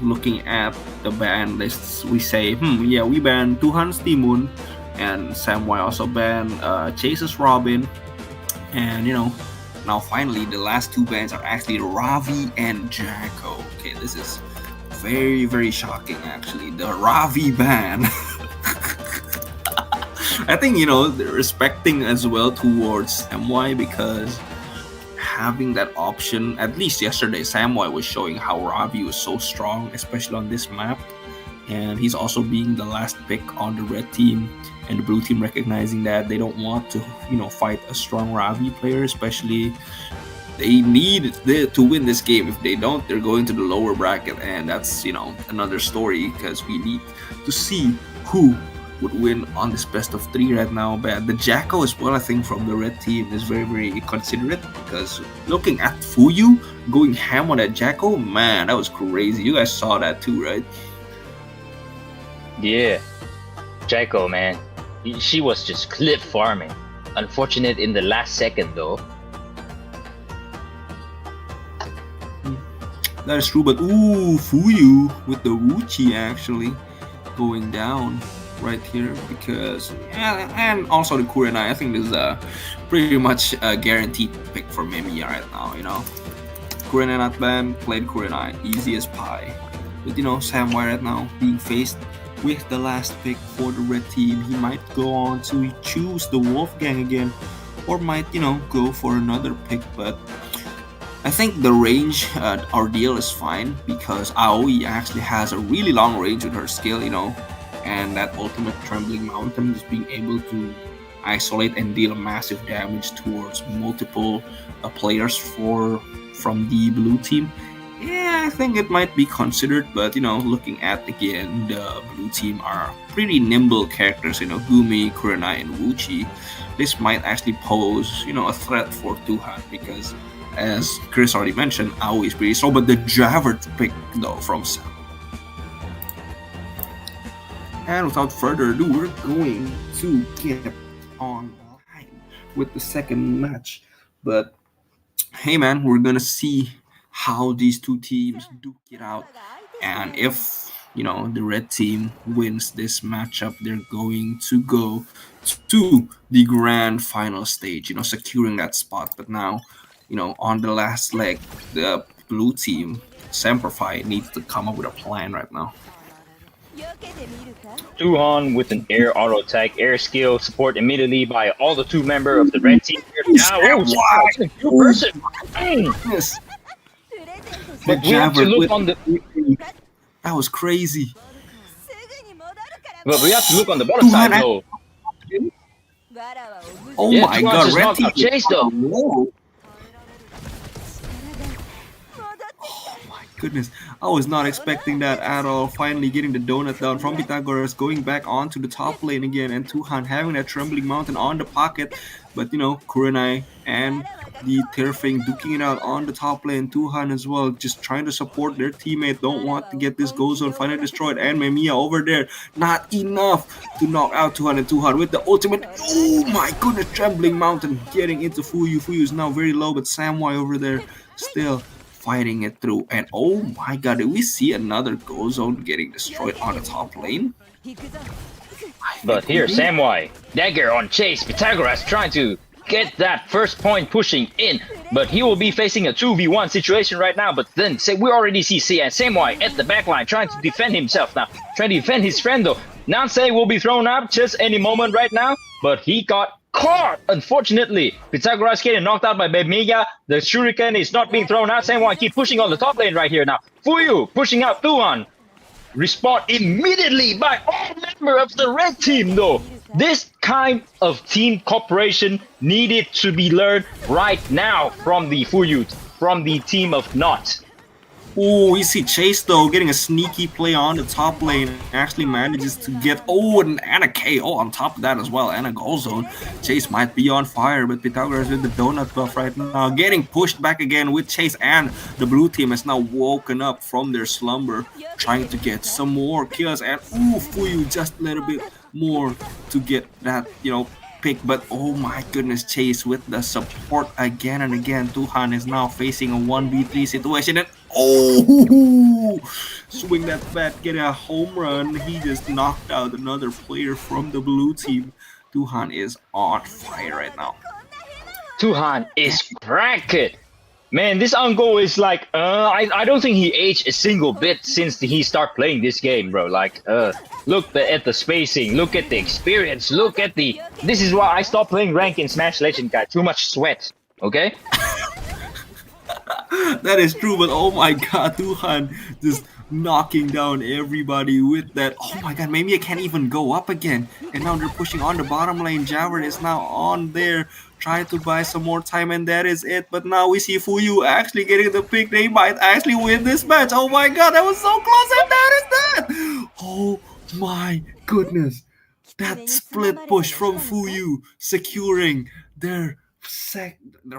looking at the ban lists, we say, we banned Tuhan's Timoon, and SamY also banned Chase's Robin, and now finally the last two bans are actually Ravi and Jacko. Okay, this is very, very shocking actually. The Ravi ban. I think they're respecting as well towards SamY, because having that option, at least yesterday SamY was showing how Ravi was so strong, especially on this map, and he's also being the last pick on the red team, and the blue team recognizing that they don't want to fight a strong Ravi player, especially they need to win this game. If they don't, they're going to the lower bracket, and that's another story, because we need to see who would win on this best of 3 right now. But the Jacko as well, I think, from the red team is very, very considerate, because looking at Fuyu going ham on that Jacko, man, that was crazy. You guys saw that too, right? Yeah, Jacko, man. She was just clip farming. Unfortunate in the last second though. That is true, but ooh, Fuyu with the Wuchi actually going down right here because and also the Kurenai. I think this is a pretty much a guaranteed pick for Mimiya right now. Kurenai not banned, played Kurenai, easy as pie. But SamY right now being faced with the last pick for the red team, he might go on to choose the Wolfgang again, or might go for another pick, but I think the range ordeal is fine because Aoi actually has a really long range with her skill, and that ultimate Trembling Mountain is being able to isolate and deal massive damage towards multiple players from the blue team. Yeah, I think it might be considered, but looking at again, the blue team are pretty nimble characters, Gumi, Kurenai, and Wuchi. This might actually pose, a threat for Tuhan because, as Chris already mentioned, Aoi is pretty strong, but the Javert pick though from Sam. And without further ado, we're going to get online with the second match. But hey man, we're gonna see how these two teams duke it out, and if the red team wins this matchup, they're going to go to the grand final stage, securing that spot. But now, on the last leg, the blue team Semperfi needs to come up with a plan right now. Tuhan with an air auto attack, air skill support immediately by all the two members of the red team. Person. Yes. But we have to look on the. That was crazy. But we have to look on the bottom side though. Oh yeah, my god, red team chase though. Goodness, I was not expecting that at all. Finally getting the donut down from Pythagoras, going back onto the top lane again, and Tuhan having that Trembling Mountain on the pocket. But Kurenai and the Terfing duking it out on the top lane. Tuhan as well, just trying to support their teammate. Don't want to get this goal zone finally destroyed. And Mimiya over there, not enough to knock out Tuhan, and Tuhan with the ultimate. Oh my goodness, Trembling Mountain getting into Fuyu. Fuyu is now very low, but SamY over there still fighting it through. And oh my god, did we see another go zone getting destroyed on the top lane? But here, SamY, dagger on chase, Pythagoras trying to get that first point pushing in, but he will be facing a 2v1 situation right now. But then we already see SamY at the backline trying to defend himself now, trying to defend his friend though. Nansei will be thrown out just any moment right now, but he got caught, unfortunately. Pythagoras getting knocked out by Mimiya. The shuriken is not being thrown out. SamY keep pushing on the top lane right here now. Fuyu pushing out Tuhan. Respawn immediately by all members of the red team though. This kind of team cooperation needed to be learned right now from the Fuyu, from the team of Not. Oh, we see Chase though getting a sneaky play on the top lane. Actually manages to get and a KO on top of that as well, and a goal zone. Chase might be on fire, but Pythagoras with the donut buff right now, getting pushed back again with Chase, and the blue team has now woken up from their slumber, trying to get some more kills. And Fuyu just a little bit more to get that pick. But oh my goodness, Chase with the support again and again. Tuhan is now facing a 1v3 situation, and swing that bat, get a home run. He just knocked out another player from the blue team. Tuhan is on fire right now. Tuhan is cracked. Man, this Ango is like, I don't think he aged a single bit since he started playing this game, bro. Like, look at the spacing, look at the experience, look at the... This is why I stopped playing rank in Smash Legend, guys. Too much sweat, okay? That is true, but oh my god, Tuhan just knocking down everybody with that. Oh my god, maybe I can't even go up again. And now they're pushing on the bottom lane. Javert is now on there, trying to buy some more time, and that is it. But now we see Fuyu actually getting the pick. They might actually win this match. Oh my god, that was so close, and that is that. Oh my goodness. That split push from Fuyu, securing their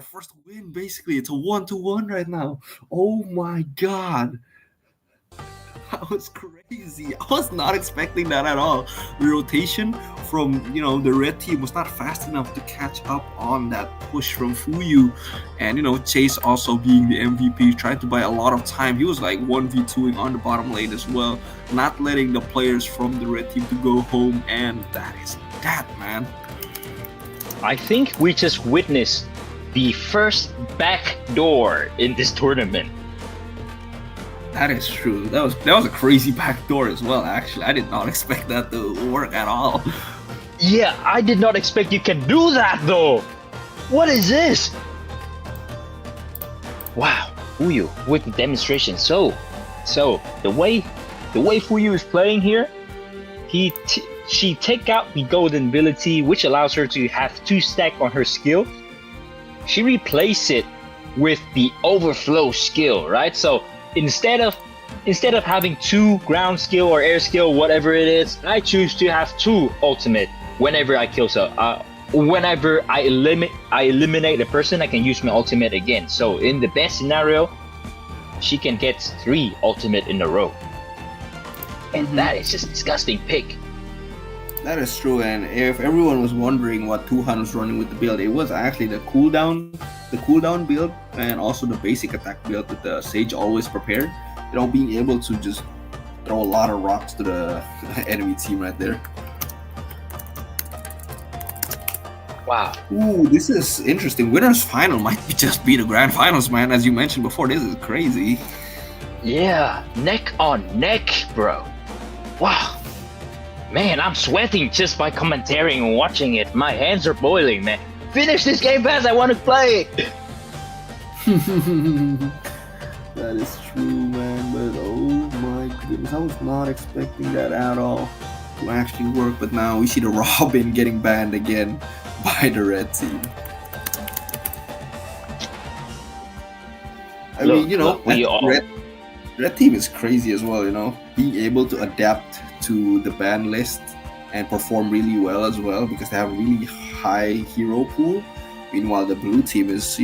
first win. Basically, it's a 1-1 right now. Oh my god. That was crazy. I was not expecting that at all. The rotation from the red team was not fast enough to catch up on that push from Fuyu, and Chase also being the MVP tried to buy a lot of time. He was like 1v2ing on the bottom lane as well, not letting the players from the red team to go home, and that is that, man. I think we just witnessed the first backdoor in this tournament. That is true. That was a crazy backdoor as well. Actually, I did not expect that to work at all. Yeah, I did not expect you can do that though. What is this? Wow, Fuyu with the demonstration. So the way Fuyu is playing here, she take out the golden ability, which allows her to have 2 stack on her skill. She replace it with the overflow skill, right? So instead of having 2 ground skill or air skill, whatever it is, I choose to have 2 ultimate whenever I kill. So whenever I eliminate a person, I can use my ultimate again. So in the best scenario, she can get 3 ultimate in a row, and that is just disgusting pick. That is true, and if everyone was wondering what Tuhan was running with the build, it was actually the cooldown build and also the basic attack build with the Sage always prepared. Being able to just throw a lot of rocks to the enemy team right there. Wow. Ooh, this is interesting. Winners final might just be the grand finals, man. As you mentioned before, this is crazy. Yeah, neck on neck, bro. Wow. Man, I'm sweating just by commentating and watching it. My hands are boiling, man. Finish this game fast, I want to play it. That is true, man, but oh my goodness, I was not expecting that at all to actually work, but now we see the Robin getting banned again by the red team. Red team is crazy as well, being able to adapt to the ban list and perform really well as well because they have a really high hero pool. Meanwhile, the blue team is,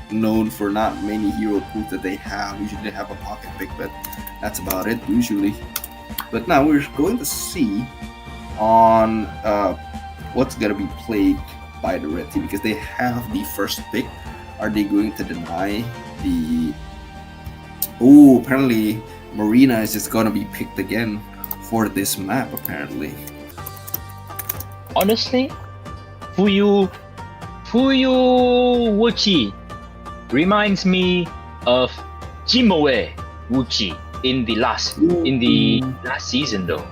known for not many hero pools that they have. Usually they have a pocket pick, but that's about it usually. But now we're going to see on what's going to be played by the red team because they have the first pick. Are they going to deny the... Oh, apparently Marina is just going to be picked again for this map, apparently. Honestly, Fuyu Wuchi reminds me of Jimoe Wuchi in the last season though.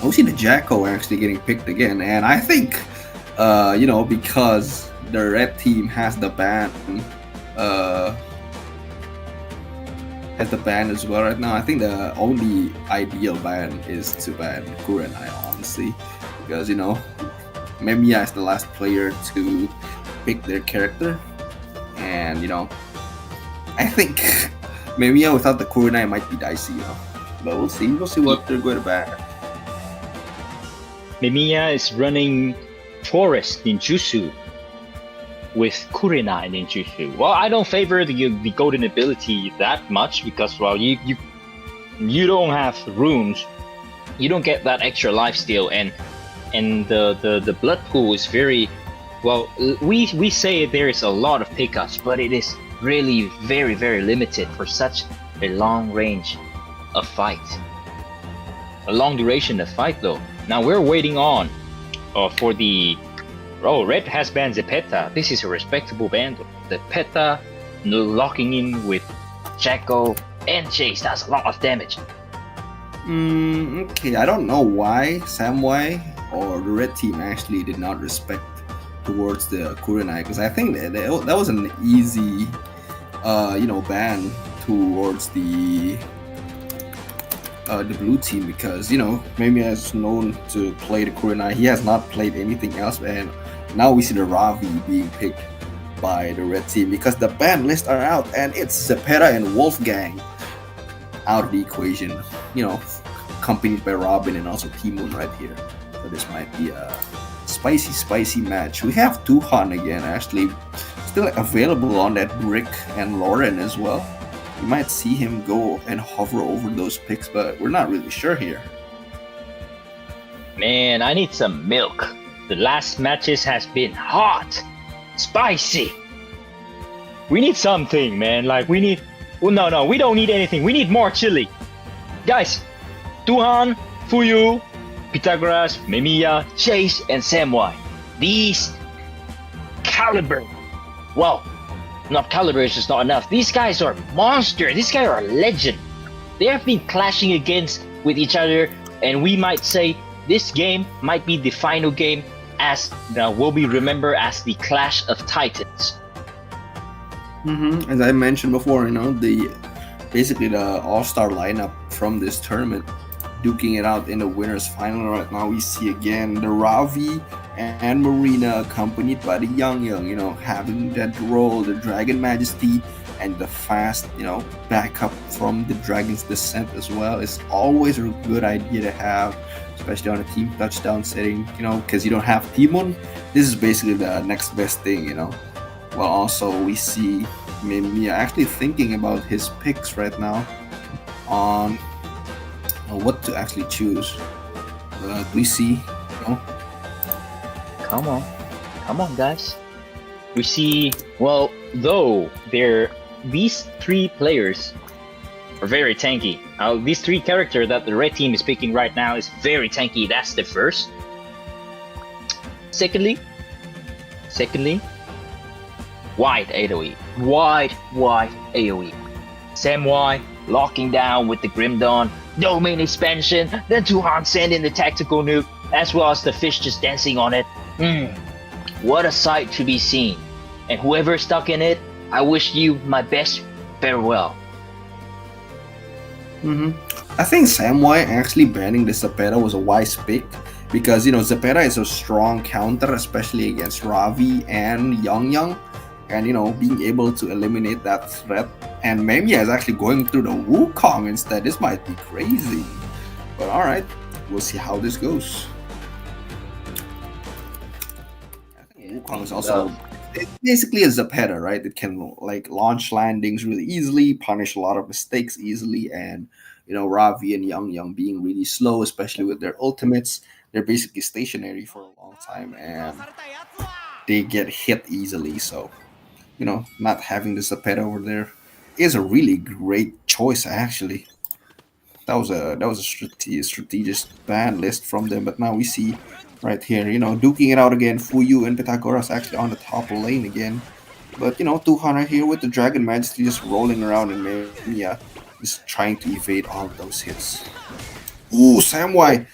We see the Jacko actually getting picked again, and I think because the red team has the ban as well right now, I think the only ideal ban is to ban Kurenai, honestly, because Memiya is the last player to pick their character, and I think Memiya without the Kurenai might be dicey, but we'll see what they're going to ban. Memiya is running Forest Ninjutsu with Kurenai Ninjutsu. Well, I don't favor the golden ability that much because you don't have runes, you don't get that extra lifesteal, and the blood pool is very well. We say there is a lot of pickups, but it is really very, very limited for such a long range of fight, a long duration of fight though. Now we're waiting on for the red has banned Zepeta. This is a respectable ban though. Zepeta locking in with Jacko and Chase. That's a lot of damage. Okay, I don't know why SamY or the red team actually did not respect towards the Kurenai, because I think that was an easy ban towards the blue team, because Memiya is known to play the Kurenai. He has not played anything else, and now we see the Ravi being picked by the red team because the ban lists are out and it's Zepeta and Wolfgang out of the equation, accompanied by Robin and also T-Moon right here. So this might be a spicy match. We have Tuhan again, actually still available on that Brick and Lauren as well. we might see him go and hover over those picks, but we're not really sure here. Man, I need some milk. The last matches has been hot, spicy. We need something, man. Like we need. Well, no, we don't need anything. We need more chili, guys. Tuhan, Fuyu, Pythagoras, Memiya, Chase, and SamY. These caliber. Well, not caliber is just not enough. These guys are monsters. These guys are legend. They have been clashing against with each other, and we might say this game might be the final game as will be remembered as the Clash of Titans. As I mentioned before, basically the all-star lineup from this tournament duking it out in the winners final. Right now we see again the Ravi and Marina accompanied by the Young, having that role, the Dragon Majesty, and the fast, backup from the Dragon's Descent as well. It's always a good idea to have, especially on a team touchdown setting, because you don't have Timon. This is basically the next best thing, Well, also we see Memiya actually thinking about his picks right now on what to actually choose. We see, Come on, guys. We see. Well, though these three players are very tanky. These three characters that the red team is picking right now is very tanky. That's the first. Secondly, wide AoE. Wide AoE. SamY locking down with the Grim Dawn, domain expansion, then Tuhan sending the tactical nuke, as well as the fish just dancing on it. What a sight to be seen. And whoever stuck in it, I wish you my best farewell. I think SamY actually banning the Zepeda was a wise pick because, Zepeda is a strong counter, especially against Ravi and Young. And, being able to eliminate that threat. And Memiya is actually going through the Wukong instead. This might be crazy. But alright, we'll see how this goes. I think Wukong is also it's basically a Zepeda, right? It can launch landings really easily, punish a lot of mistakes easily, and Ravi and Young being really slow, especially with their ultimates. They're basically stationary for a long time and they get hit easily, so not having the Zepeda over there is a really great choice. Actually, that was a strategic ban list from them. But now we see right here, duking it out again. Fuyu and Pythagoras actually on the top lane again. But Tuhan right here with the Dragon Majesty just rolling around, and Memiya is trying to evade all of those hits. Ooh, SamY,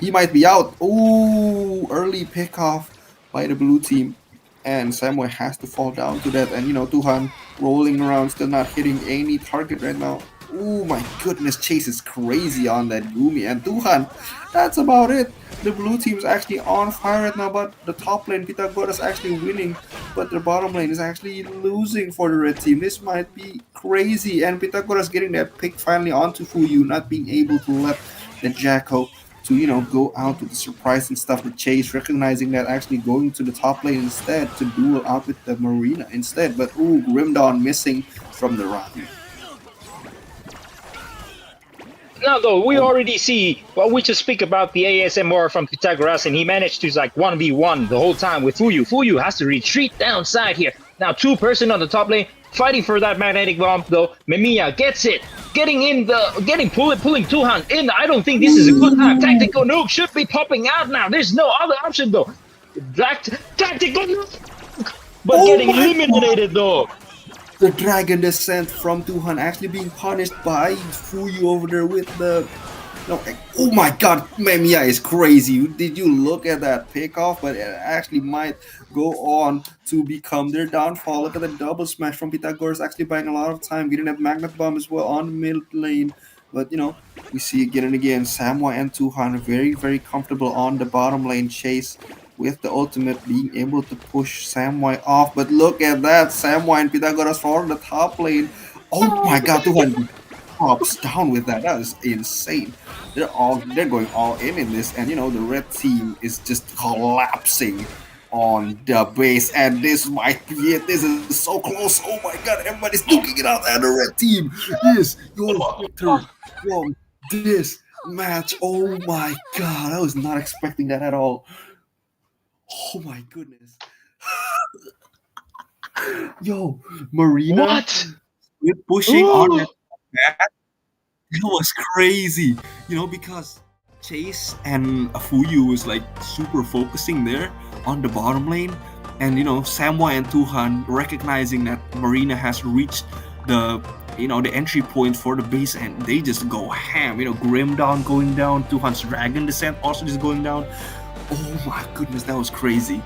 he might be out. Ooh, early pickoff by the blue team. And SamY has to fall down to that. And, Tuhan rolling around, still not hitting any target right now. Oh my goodness, Chase is crazy on that Gumi. And Tuhan, that's about it. The blue team is actually on fire right now, but the top lane, Pythagoras, is actually winning. But the bottom lane is actually losing for the red team. This might be crazy. And Pythagoras getting that pick finally onto Fuyu, not being able to let the Jacko to go out with the surprise and stuff with Chase, recognizing that actually going to the top lane instead to duel out with the Marina instead. But Grim Dawn missing from the Ravi. Now though, we already see, we just speak about the ASMR from Pythagoras, and he managed to 1v1 the whole time with Fuyu. Fuyu has to retreat downside here. Now 2-person on the top lane, fighting for that magnetic bomb though. Memiya gets it, pulling Tuhan in. I don't think this is a good time. Tactical nuke should be popping out now. There's no other option though. Tactical nuke, but getting eliminated though. The Dragon Descent from Tuhan actually being punished by Fuyu over there with the... oh my god, Memiya is crazy. Did you look at that pickoff? But it actually might go on to become their downfall. Look at the double smash from Pythagoras, actually buying a lot of time, getting that magnet bomb as well on the mid lane. But, we see again and again, SamY and Tuhan very, very comfortable on the bottom lane chase, with the ultimate being able to push SamY off. But look at that, SamY and Pythagoras for the top lane. Oh my god, Tuhan pops down with that. That is insane. They're going all in this, and the red team is just collapsing on the base, and this might be it. This is so close. Oh my god, everybody's duking it out, and the red team is your victor from this match. Oh my god, I was not expecting that at all. Oh my goodness. Yo, Marina What? with pushing on Ooh. that bat, it was crazy, because Chase and Fuyu was like super focusing there on the bottom lane, and SamY and Tuhan recognizing that Marina has reached the the entry point for the base, and they just go ham. Grim down going down, Tuhan's Dragon Descent also just going down. Oh my goodness, that was crazy.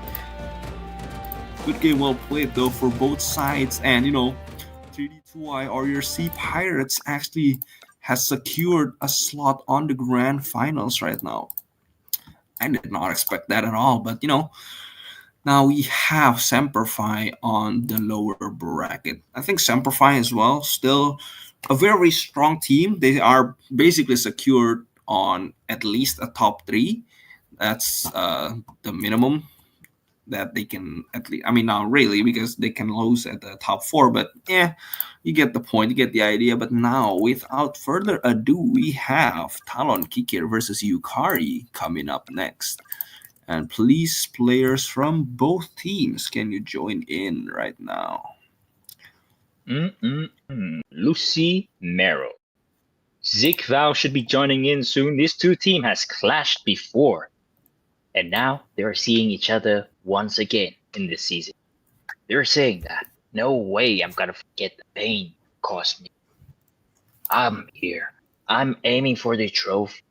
Good game, well played though for both sides, and 3D2I or your Sea Pirates actually has secured a slot on the grand finals right now. I did not expect that at all, but now we have Semperfi on the lower bracket. I think Semperfi as well, still a very strong team. They are basically secured on at least a top 3. That's the minimum that they can at least. I mean, not really, because they can lose at the top 4, but yeah, you get the point, you get the idea. But now, without further ado, we have Talon Kikir versus Yukari coming up next. And please, players from both teams, can you join in right now? Lucy Merrill. Zeke Val should be joining in soon. These two teams has clashed before, and now they're seeing each other once again in this season. They're saying that, no way I'm gonna forget the pain it caused me. I'm here. I'm aiming for the trophy.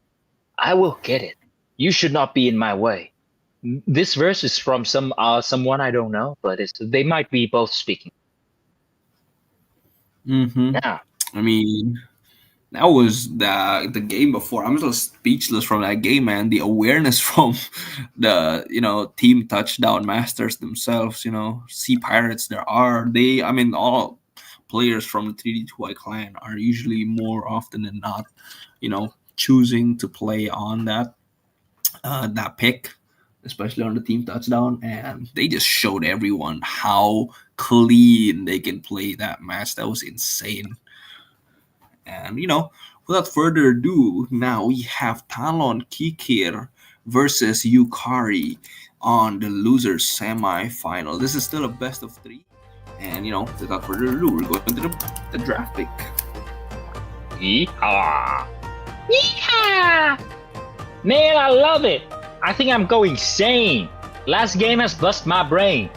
I will get it. You should not be in my way. This verse is from someone I don't know, but they might be both speaking. Now, I mean, that was the game before. I'm just speechless from that game, man. The awareness from the team touchdown masters themselves. Sea Pirates. All players from the 3D2I clan are usually more often than not, choosing to play on that pick, especially on the team touchdown, and they just showed everyone how clean they can play that match. That was insane. And without further ado, now we have Talon Kikir versus Yukari on the losers semi-final. This is still a best of 3, and without further ado, we're going to the draft pick. yeehaw! Yeehaw! Man, I love it. I think I'm going sane. Last game has busted my brain.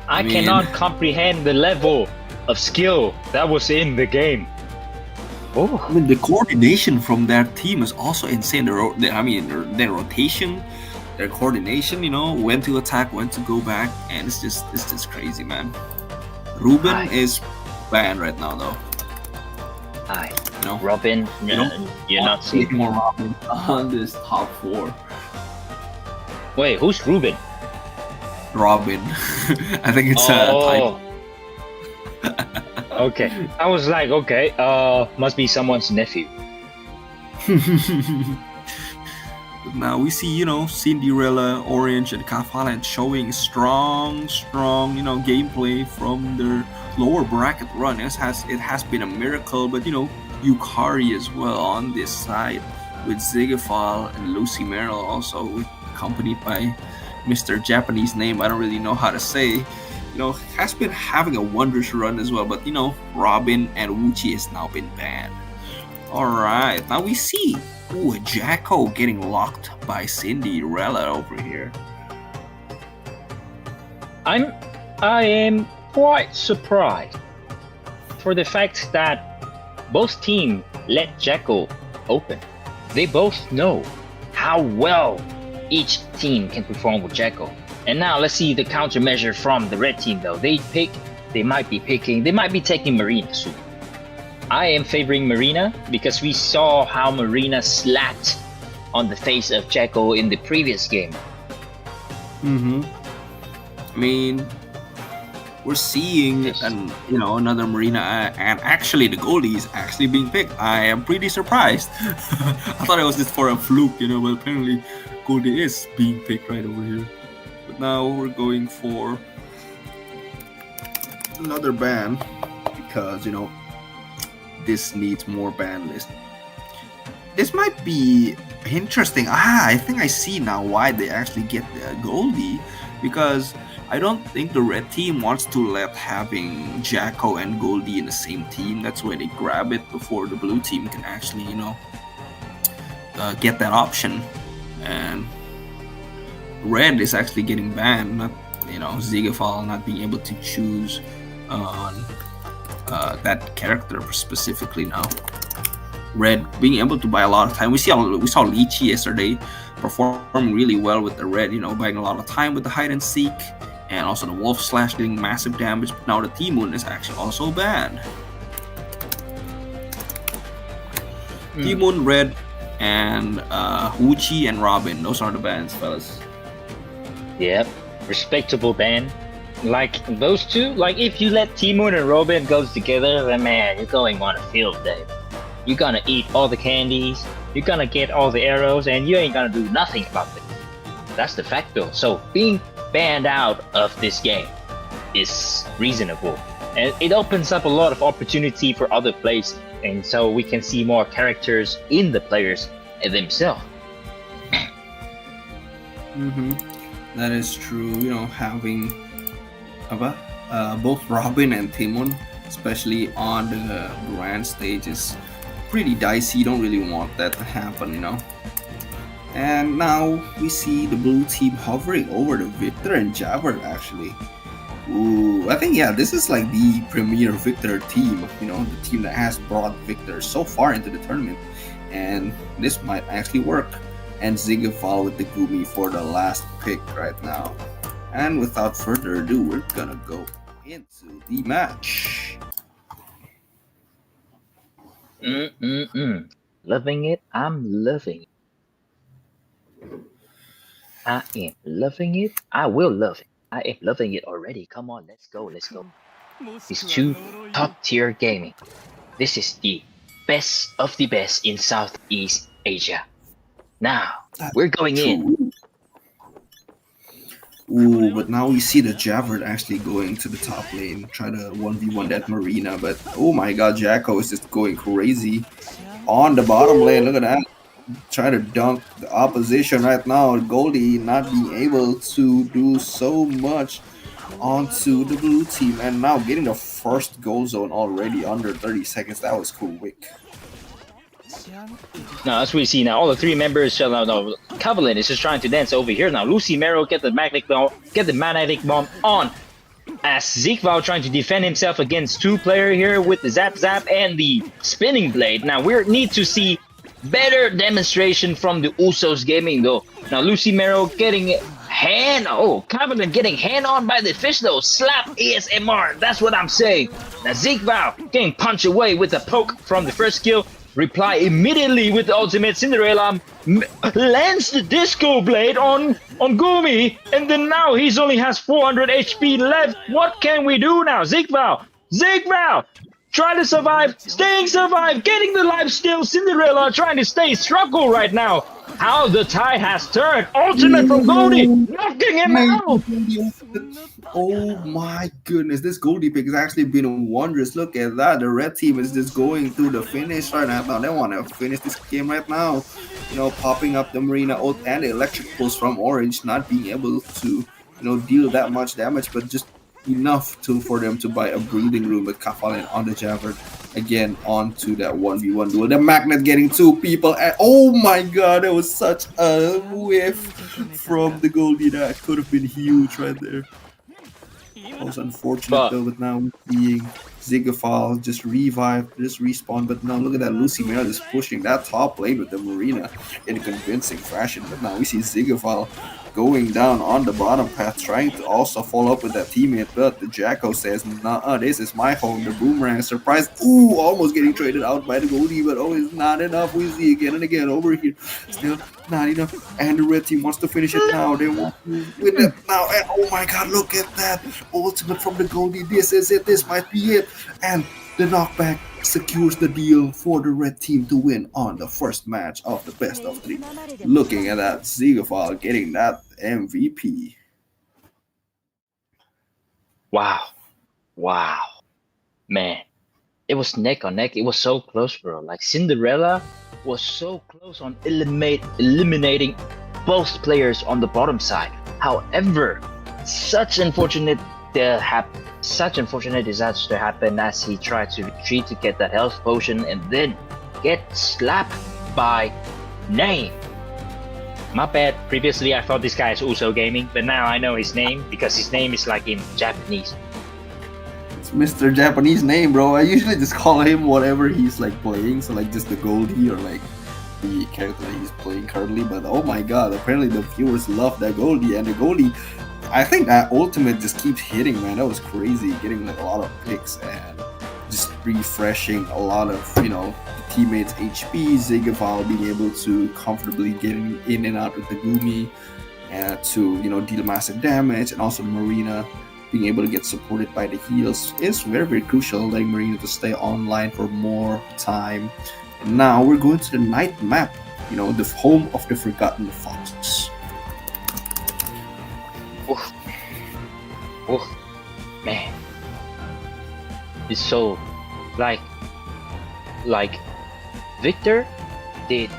I cannot comprehend the level of skill that was in the game. Oh, The coordination from their team is also insane. Their rotation, their coordination. When to attack, when to go back, and it's just crazy, man. Ruben is banned right now, though. Robin, you're not seeing more Robin on this top 4. Wait, who's Ruben? Robin, I think it's a type. Okay, I was like, okay, must be someone's nephew. Now we see, Cinderella, Orange, and Kafaland showing strong, gameplay from their lower bracket run. It has been a miracle, but Yukari as well on this side with Zigafal and Lucy Merrill, also accompanied by Mr. Japanese name I don't really know how to say. Has been having a wondrous run as well, but Robin and Wuchi has now been banned. Alright, now we see Jacko getting locked by Cinderella over here. I am quite surprised for the fact that both teams let Jacko open. They both know how well each team can perform with Jacko. And now let's see the countermeasure from the red team though. They might be taking Marina soon. I am favoring Marina because we saw how Marina slapped on the face of Jacko in the previous game. we're seeing another Marina, and actually the goalie is actually being picked. I am pretty surprised. I thought it was just for a fluke, but apparently goalie is being picked right over here. But now we're going for another ban because this needs more ban list. This might be interesting. I think I see now why they actually get the goalie, because I don't think the red team wants to let having Jacko and Goldie in the same team. That's why they grab it before the blue team can actually get that option. And red is actually getting banned, not Zigafal not being able to choose on that character specifically now. Red being able to buy a lot of time. We saw Lychee yesterday perform really well with the red, buying a lot of time with the hide and seek, and also the wolf slash doing massive damage. But now the T-Moon is actually also banned. T-Moon, red, and Wuchi and Robin. Those are the bans, fellas. Yep, respectable ban. Like those two, like if you let T-Moon and Robin goes together, then man, you're going on a field day. You're gonna eat all the candies, you're gonna get all the arrows, and you ain't gonna do nothing about it. That's the fact though. So being banned out of this game is reasonable. And it opens up a lot of opportunity for other players. And so we can see more characters in the players themselves. That is true. Having both Robin and Timon, especially on the grand stage, is pretty dicey. You don't really want that to happen, And now we see the blue team hovering over the Victor and Jabber actually. Ooh, I think this is like the premier Victor team, the team that has brought Victor so far into the tournament, and this might actually work. And Zigafal with the Gumi for the last pick right now. And without further ado, we're gonna go into the match. Loving it. I'm loving it. I am loving it. I will love it. I am loving it already. Come on, let's go. These two top tier gaming. This is the best of the best in Southeast Asia. Now, we're going in. Ooh, but now we see the Javert actually going to the top lane, try to 1v1 that Marina, but oh my god, Jacko is just going crazy on the bottom lane. Look at that. Try to dunk the opposition right now. Goldie not being able to do so much onto the blue team, and now getting the first goal zone already under 30 seconds. That was quick. Now, as we see now, all the three members, Cavalin is just trying to dance over here now. Lucy Mero get the magnetic bomb on. As Zigval trying to defend himself against two player here with the Zap Zap and the Spinning Blade. Now, we need to see better demonstration from the Usos Gaming though. Now, Lucy Mero getting Cavalin getting hand on by the fish though. Slap ASMR, that's what I'm saying. Now, Zigval getting punched away with a poke from the first skill. Reply immediately with the ultimate. Cinderella lands the disco blade on Gumi, and then now he's only has 400 HP left. What can we do now? Zigval, try to survive, getting the life steal. Cinderella trying to stay struggle right now. How the tide has turned. Ultimate from Goldie, knocking him out. Oh my goodness, this Goldie pick has actually been wondrous. Look at that. The red team is just going through the finish right now. They want to finish this game right now. Popping up the Marina ult and the electric pulse from Orange, not being able to, deal that much damage, but just enough for them to buy a breathing room with Kafalin on the Javert. Again, onto that 1v1 duel. The Magnet getting two people. And oh my god, that was such a whiff from the Goldie. That could have been huge right there. That was unfortunate though, but now being Zigafal just respawn. But now look at that, Lucy Mera just pushing that top lane with the Marina in a convincing fashion. But now we see Zigafal going down on the bottom path, trying to also follow up with that teammate, but the Jacko says, nah, this is my home. The boomerang surprise. Ooh, almost getting traded out by the Goldie, but it's not enough. We see again and again over here. Still not enough. And the red team wants to finish it now. They want to win it now. And oh my god, look at that. Ultimate from the Goldie. This is it. This might be it. And the knockback secures the deal for the red team to win on the first match of the best of 3. Looking at that, Ziegefeld getting that MVP. Wow. Man, it was neck on neck. It was so close, bro. Like Cinderella was so close on eliminating both players on the bottom side. However, such unfortunate disaster happened as he tried to retreat to get that health potion and then get slapped by Name. My bad. Previously, I thought this guy is also gaming, but now I know his name because his name is like in Japanese. It's Mr. Japanese name, bro. I usually just call him whatever he's like playing, so like just the Goldie or like the character that he's playing currently. But oh my god, apparently the viewers love that Goldie, and the Goldie, I think that ultimate just keeps hitting, man. That was crazy, getting like a lot of picks and just refreshing a lot of, teammates' HP. Ziegefeld being able to comfortably get in and out with the Gumi and to, deal massive damage, and also Marina being able to get supported by the heals is very, very crucial, letting Marina to stay online for more time. And now we're going to the night map, the home of the Forgotten Foxes. Man, it's so like Victor did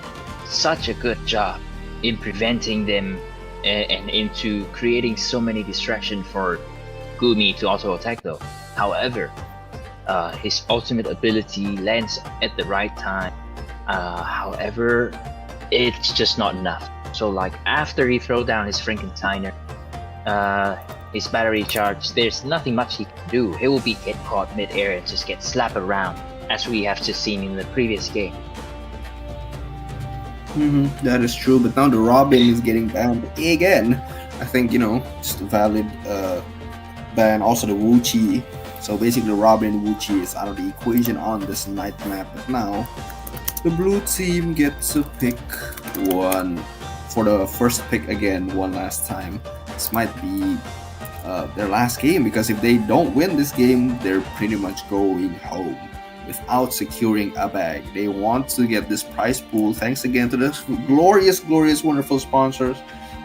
such a good job in preventing them and into creating so many distractions for Gumi to auto attack though. However, his ultimate ability lands at the right time. However, it's just not enough. So like after he throw down his Frankensteiner, his battery charge, there's nothing much he can do. He will be get caught mid-air and just get slapped around, as we have just seen in the previous game. That is true, but now the Robin is getting banned again. I think, just a valid ban. Also the Wu-Chi. So basically Robin and Wu-Chi is out of the equation on this night map. But now the blue team gets to pick one for the first pick again, one last time. This might be their last game, because if they don't win this game, they're pretty much going home without securing a bag. They want to get this prize pool. Thanks again to the glorious, wonderful sponsors,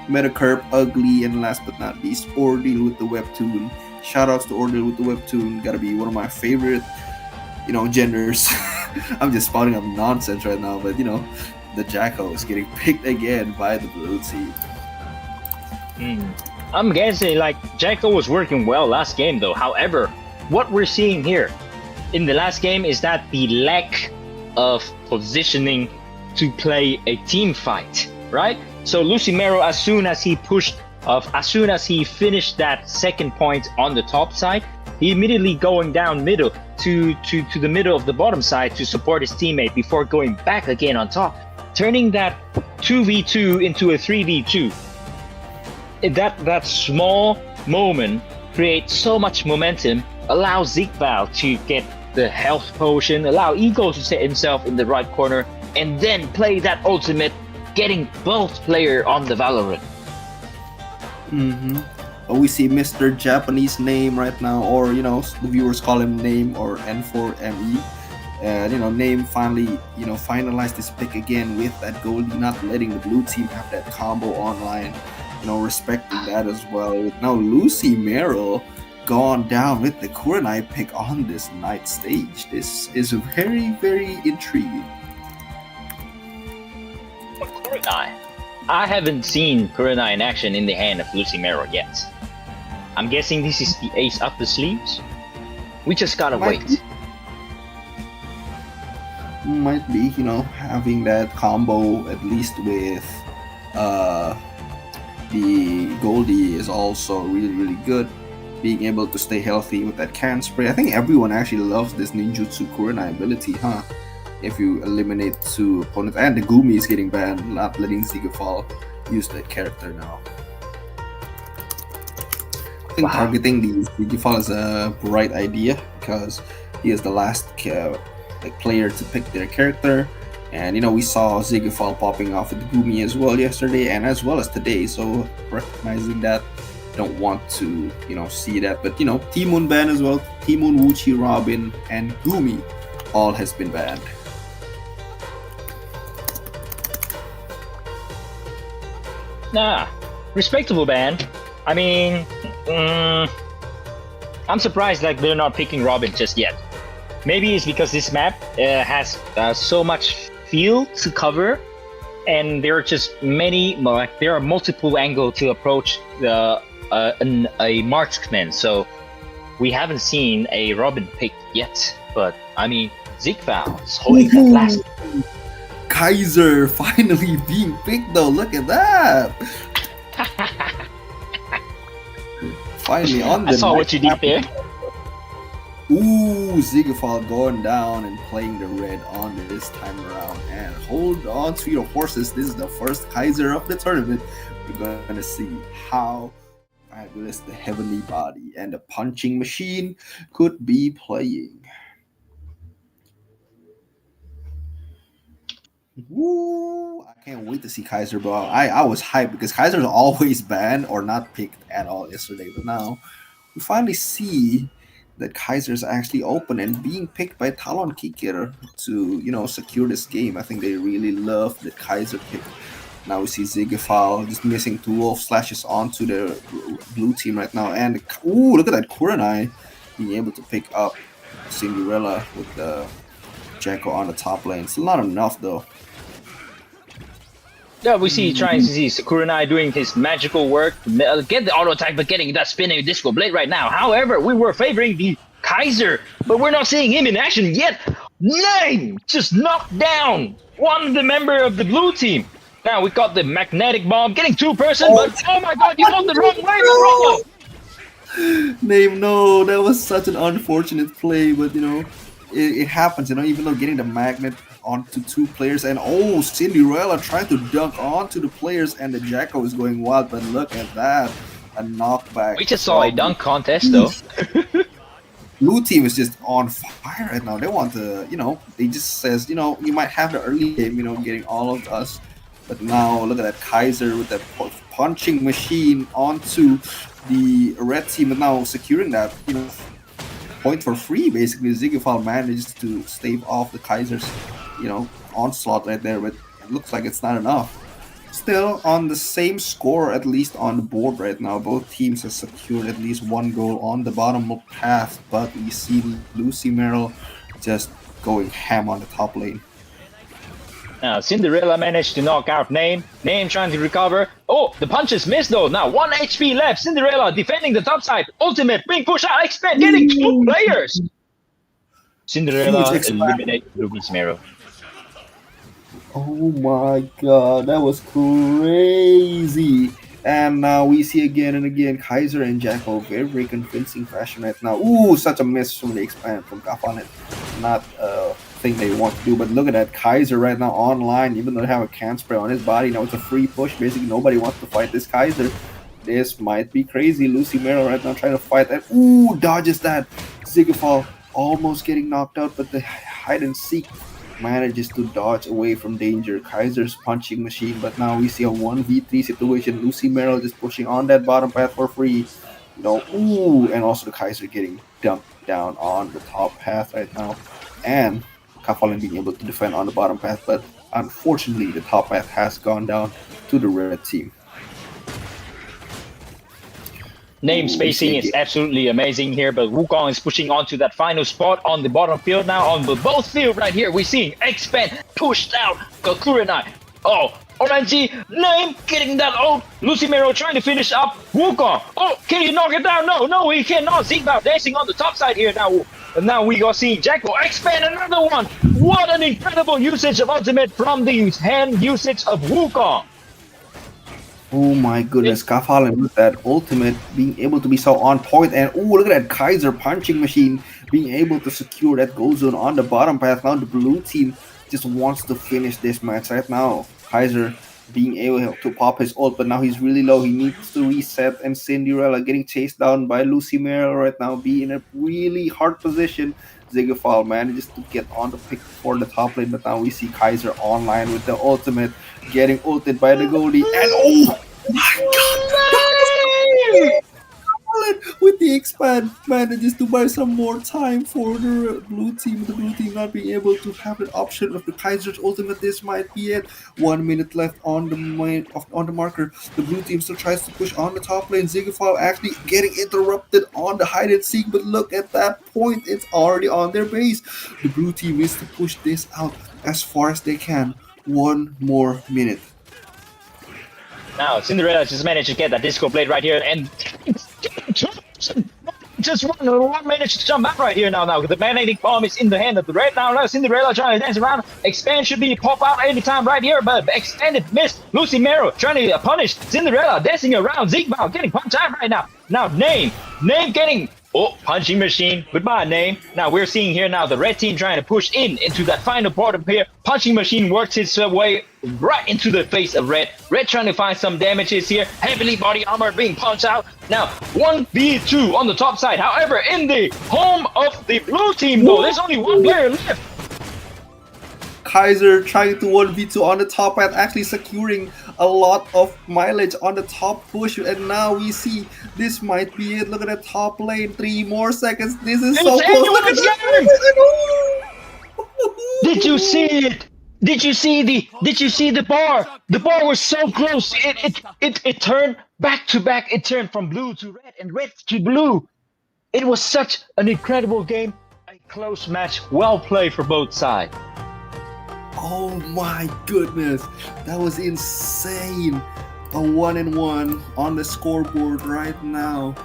Metacurb, Ugly, and last but not least, Ordeal with the Webtoon. Shoutouts to Ordeal with the Webtoon. Gotta be one of my favorite, genders. I'm just spouting up nonsense right now, but the Jacko is getting picked again by the blue team. I'm guessing like Jacko was working well last game though. However, what we're seeing here in the last game is that the lack of positioning to play a team fight, right? So Lucimero, as soon as he finished that second point on the top side, he immediately going down middle to the middle of the bottom side to support his teammate before going back again on top, turning that 2v2 into a 3v2. That small moment creates so much momentum, allows Ziegefeld to get the health potion, allow Ego to set himself in the right corner, and then play that ultimate, getting both player on the Valorant. We see Mr. Japanese name right now, or the viewers call him Name or N4ME. And Name finally finalized his pick again with that Goldie, not letting the blue team have that combo online. Respecting that as well. With now Lucy Merrill gone down with the Kurenai pick on this night stage. This is very, very intriguing. Kurenai. I haven't seen Kurenai in action in the hand of Lucy Merrill yet. I'm guessing this is the ace up the sleeves. We just gotta wait. Might be, having that combo at least with the Goldie is also really, really good. Being able to stay healthy with that can spray. I think everyone actually loves this ninjutsu Kurenai ability, huh? If you eliminate two opponents. And the Gumi is getting banned, not letting Ziegefeld use that character now. I think targeting the default is a bright idea because he is the last player to pick their character. And we saw Ziggyfall popping off with Gumi as well yesterday and as well as today. So recognizing that, don't want to see that. But T-Moon banned as well. T-Moon, Wuchi, Robin, and Gumi all has been banned. Nah, respectable band. I mean, I'm surprised that they're not picking Robin just yet. Maybe it's because this map has so much field to cover, and there are just there are multiple angles to approach a marksman. So we haven't seen a Robin pick yet. But I mean, Ziggyfall is holding that last. Kaiser finally being picked though. Look at that. Finally on the I saw what you did there. Ooh, Ziggyfall going down and playing the red on this time around. And hold on to your horses. This is the first Kaiser of the tournament. We're going to see how fabulous the heavenly body and the punching machine could be playing. Woo! I can't wait to see Kaiser, bro. I was hyped because Kaiser's always banned or not picked at all yesterday. But now we finally see that Kaiser is actually open and being picked by Talon Kikir to, secure this game. I think they really love the Kaiser pick. Now we see Ziggyfall just missing 2 wolf slashes onto the blue team right now. And, ooh, look at that Kurenai being able to pick up Cinderella with the Jacko on the top lane. It's not enough, though. Yeah, we see trying to see Kurenai doing his magical work, get the auto attack, but getting that spinning disco blade right now. However, we were favoring the Kaiser, but we're not seeing him in action yet. Name just knocked down one of the member of the blue team. Now we got the magnetic bomb, getting 2-person, but oh my god, you went the wrong way, bro! Name, no, that was such an unfortunate play, but it happens, even though getting the magnet onto 2 players, and Cinderella trying to dunk onto the players, and the Jacko is going wild, but look at that, a knockback. We just saw a dunk contest though. Blue team is just on fire right now. They want to, they just says, you might have the early game, getting all of us, but now look at that Kaiser with that punching machine onto the red team, but now securing that, point for free. Basically, Ziggyfall manages to stave off the Kaiser's, onslaught right there, but it looks like it's not enough. Still on the same score, at least on the board right now. Both teams have secured at least 1 goal on the bottom path, but we see Lucy Merrill just going ham on the top lane. Now Cinderella managed to knock out Name. Name trying to recover. Oh, the punches missed though. Now 1 HP left. Cinderella defending the top side. Ultimate being pushed out. Expand getting 2 players. Cinderella eliminate Lucy Merrill. Oh my god, that was crazy. And now we see again and again Kaiser and Jacko very, very convincing fashion right now. Ooh, such a miss from the expand from Kafanet. Not a thing they want to do, but look at that Kaiser right now online, even though they have a can spray on his body. Now it's a free push. Basically, nobody wants to fight this Kaiser. This might be crazy. Lucy Merrill right now trying to fight that. Ooh, dodges that. Ziggyfall almost getting knocked out, but the hide and seek manages to dodge away from danger. Kaiser's punching machine, but now we see a 1v3 situation. Lucy Merrill just pushing on that bottom path for free. Ooh, and also the Kaiser getting dumped down on the top path right now. And Kafalin being able to defend on the bottom path, but unfortunately the top path has gone down to the red team. Name spacing is absolutely amazing here, but Wukong is pushing on to that final spot on the bottom field now. On the both field right here, we're seeing Expand pushed out Kurenai. Oh, Orange, Name getting that ult. Lucy Merrill trying to finish up Wukong. Oh, can you knock it down? No, he cannot. Ziggyfall dancing on the top side here now. And now we got seeing Jacko expand another one. What an incredible usage of ultimate from the hand usage of Wukong. Oh my goodness, Kafalin with that ultimate being able to be so on point, and oh, look at that Kaiser punching machine being able to secure that goal zone on the bottom path. Now the blue team just wants to finish this match right now. Kaiser being able to pop his ult, but now he's really low. He needs to reset, and Cinderella getting chased down by Lucy Merrill right now, be in a really hard position. Zigafal manages to get on the pick for the top lane, but now we see Kaiser online with the ultimate, getting ulted by the goalie, and oh my god! With the expand, manages to buy some more time for the blue team. The blue team not being able to have an option of the Kaiser's ultimate. This might be it. 1 minute left on the on the marker. The blue team still tries to push on the top lane. Zigafal actually getting interrupted on the hide and seek, but look at that point. It's already on their base. The blue team needs to push this out as far as they can. 1 more minute. Now Cinderella just managed to get that disco blade right here, and just one managed to jump back right here now. The magnetic bomb is in the hand of the red now. Cinderella trying to dance around. Expand should be pop out anytime right here, but extended missed. Lucy Merrill trying to punish Cinderella, dancing around. Zigbow getting punched out right now. Now Name getting punching machine. Goodbye, Name. Now we're seeing here now the red team trying to push into that final part of here. Punching machine works its way right into the face of red. Red trying to find some damages here. Heavily body armor being punched out. Now 1v2 on the top side. However, in the home of the blue team though, there's only one player left. Kaiser trying to 1v2 on the top and actually securing a lot of mileage on the top push, and now we see this might be it. Look at that top lane, 3 more seconds. This is so close. Look at that. Did you see it? Did you see the bar? The bar was so close. It turned back to back. It turned from blue to red and red to blue. It was such an incredible game. A close match. Well played for both sides. Oh my goodness, that was insane. A 1-1 on the scoreboard right now.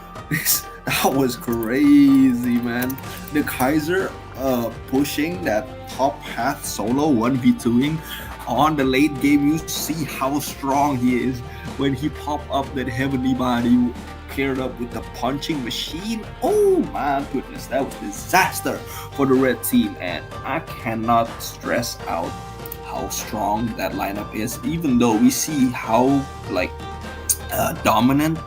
That was crazy, man. The Kaiser pushing that top path solo 1v2ing on the late game. You see how strong he is when he pop up that heavenly body paired up with the punching machine. Oh my goodness, that was disaster for the red team, and I cannot stress out how strong that lineup is, even though we see how dominant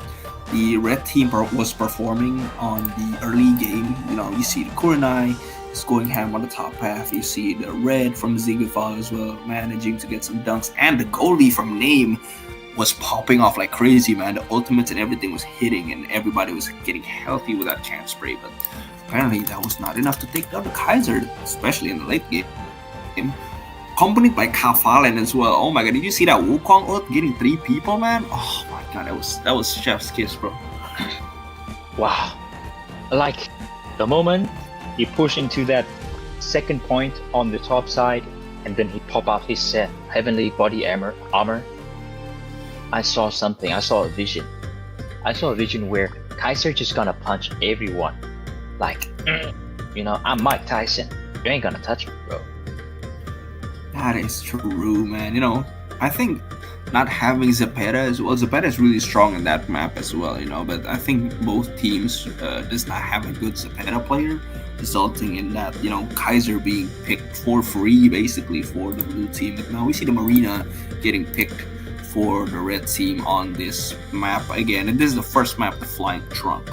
the red team was performing on the early game. You know, you see the Kurenai is going ham on the top path. You see the red from Zigafal as well, managing to get some dunks, and the goalie from Name was popping off like crazy, man. The ultimates and everything was hitting, and everybody was getting healthy with that chance spray, but apparently that was not enough to take down the Kaiser, especially in the late game. Accompanied by Kafalen as well. Oh my god, did you see that Wukong ult getting 3 people, man? Oh my god, that was chef's kiss, bro. Wow. Like the moment he pushed into that second point on the top side, and then he pop out his heavenly body armor. I saw something. I saw a vision. I saw a vision where Kaiser just gonna punch everyone. Like, I'm Mike Tyson. You ain't gonna touch me, bro. That is true, man. I think not having Zepeda as well. Zepeda is really strong in that map as well, but I think both teams does not have a good Zepeda player, resulting in that, Kaiser being picked for free basically for the blue team. But now we see the Marina getting picked for the red team on this map again, and this is the first map, the Flying Trunk.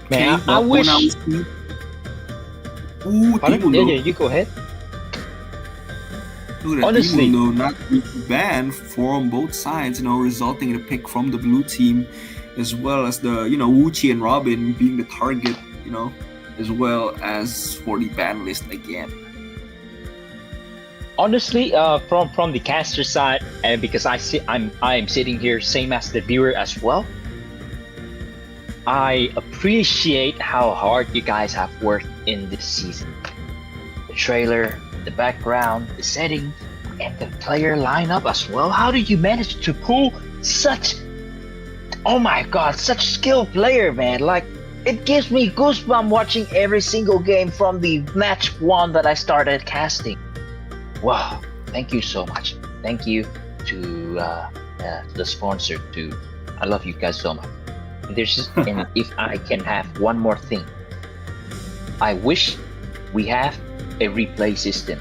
Man, I wish. You go ahead. Look at Honestly, Timundo not banned from both sides, resulting in a pick from the blue team, as well as the Wuchi and Robin being the target, as well as for the ban list again. Honestly, from the caster side, and because I'm sitting here same as the viewer as well, I appreciate how hard you guys have worked in this season. The trailer, the background, the setting, and the player lineup as well. How did you manage to pull such, oh my god, such skilled player, man? Like, it gives me goosebumps watching every single game from the match 1 that I started casting. Wow, thank you so much. Thank you to the sponsor too. I love you guys so much. And if I can have one more thing, I wish we have a replay system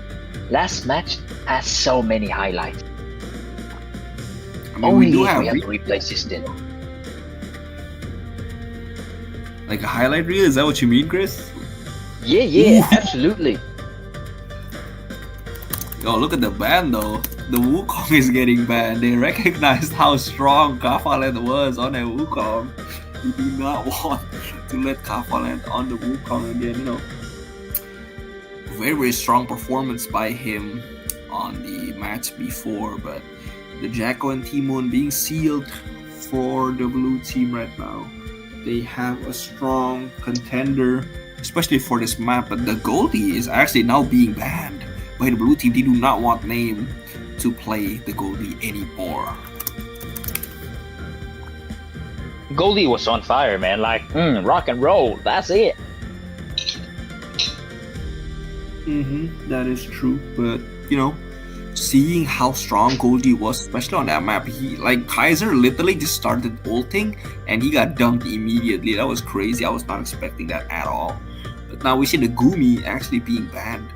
last match has so many highlights. I mean, Only we do if have we have the replay system. like a highlight reel. Is that what you mean, Chris? Yeah, Ooh. absolutely. Yo, look at the ban though. The Wukong is getting banned. They recognized how strong Kafaland was on that Wukong. They do not want to let Kafaland on the Wukong again. You know, very very strong performance by him on the match before, but the Jacko and Timon being sealed for the blue team right now. They have a strong contender, especially for this map, but the Goldie is actually now being banned by the blue team. They do not want Name to play the Goldie anymore. Goldie was on fire, man. Like, rock and roll. That's it. That is true, but you know, seeing how strong Goldie was, especially on that map, he like Kaiser literally just started ulting and he got dunked immediately. That was crazy. I was not expecting that at all. But now we see the Gumi actually being banned,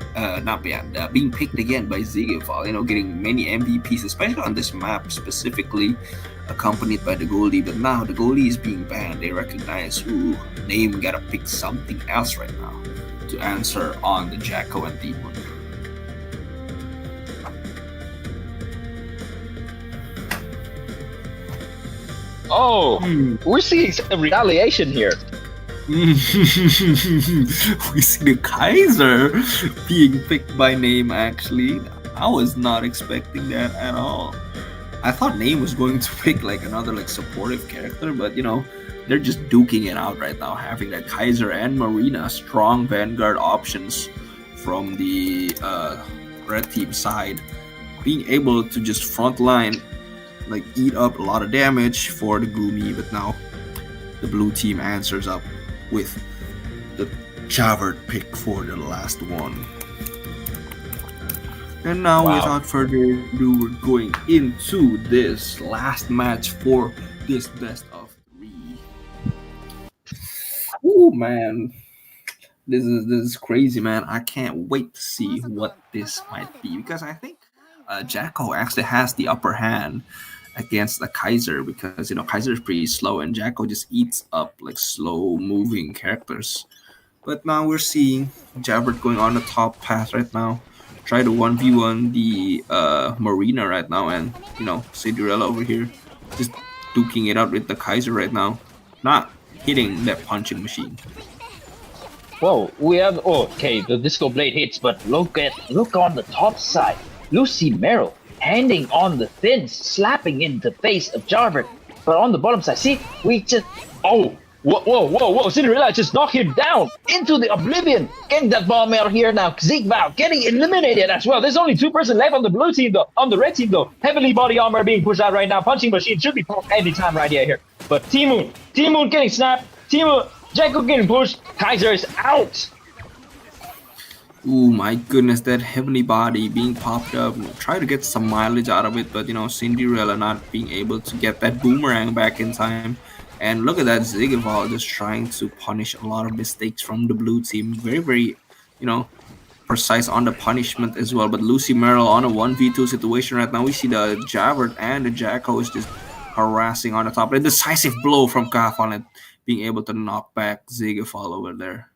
being picked again by Ziggyfall, you know, getting many MVPs, especially on this map specifically, accompanied by the Goldie. But now the Goldie is being banned. They recognize, Name gotta pick something else right now to answer on the Jacko and Demon. Oh, we're seeing some retaliation here. We see the Kaiser being picked by Name actually. I was not expecting that at all. I thought Name was going to pick like another like supportive character, but you know, they're just duking it out right now, having that Kaiser and Marina strong Vanguard options from the red team side, being able to just frontline, like eat up a lot of damage for the Gumi. But now the blue team answers up with the Javert pick for the last one. And now, without further ado, we're going into this last match for this best of 3. Oh man, this is crazy, man. I can't wait to see what this might be, because I think Jacko actually has the upper hand against the Kaiser, because you know Kaiser is pretty slow and Jacko just eats up like slow moving characters. But now we're seeing Javert going on the top path right now, try to 1v1 the Marina right now, and you know Cinderella over here just duking it out with the Kaiser right now, not hitting that punching machine. Whoa, we have the Disco Blade hits, but look on the top side. Lucy Merrill handing on the fins, slapping in the face of Javert. But on the bottom side, see, we just whoa, Cinderella just knocked him down into the oblivion. Getting that bomb out here now. Zigval getting eliminated as well. There's only 2 person left on the blue team though. On the red team though, heavily body armor being pushed out right now. Punching machine should be popped anytime right here. But T-Moon getting snapped. Jacko getting pushed. Kaiser is out. Oh my goodness, that heavenly body being popped up. Try to get some mileage out of it, but you know, Cinderella not being able to get that boomerang back in time. And look at that, Ziggyfall just trying to punish a lot of mistakes from the blue team. Very, very, you know, precise on the punishment as well. But Lucy Merrill on a 1v2 situation right now. We see the Javert and the Jacko is just harassing on the top. A decisive blow from Kafaland, being able to knock back Ziggyfall over there.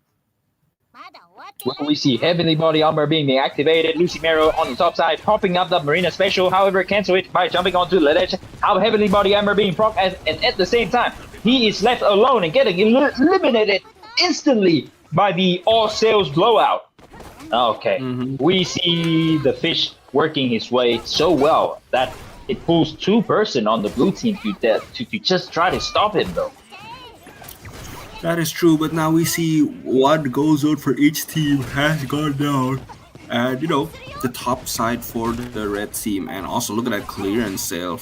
Well, we see heavenly body armor being activated. Lucy Merrill on the top side, popping up the Marina special. However, cancel it by jumping onto the ledge. How heavenly body armor being proc, and at the same time, he is left alone and getting eliminated instantly by the all sales blowout. Okay, we see the fish working his way so well that it pulls 2 person on the blue team to just try to stop him though. That is true, but now we see what goes on for each team has gone down. And, you know, the top side for the red team. And also look at that clearance sale.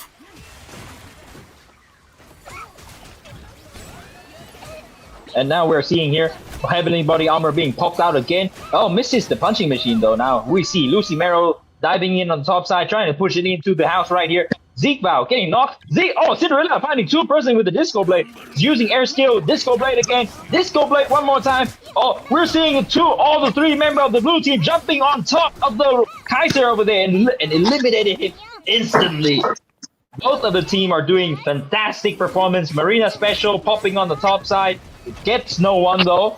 And now we're seeing here heavenly body armor being popped out again. Oh, misses the punching machine though. Now we see Lucy Merrill diving in on the top side, trying to push it into the house right here. Zeke Bao getting knocked. Cinderella finding two person with the disco blade. He's using air skill. Disco blade again. Disco blade one more time. Oh, we're seeing all the three members of the blue team jumping on top of the Kaiser over there and eliminated him instantly. Both of the team are doing fantastic performance. Marina Special popping on the top side. It gets no one though.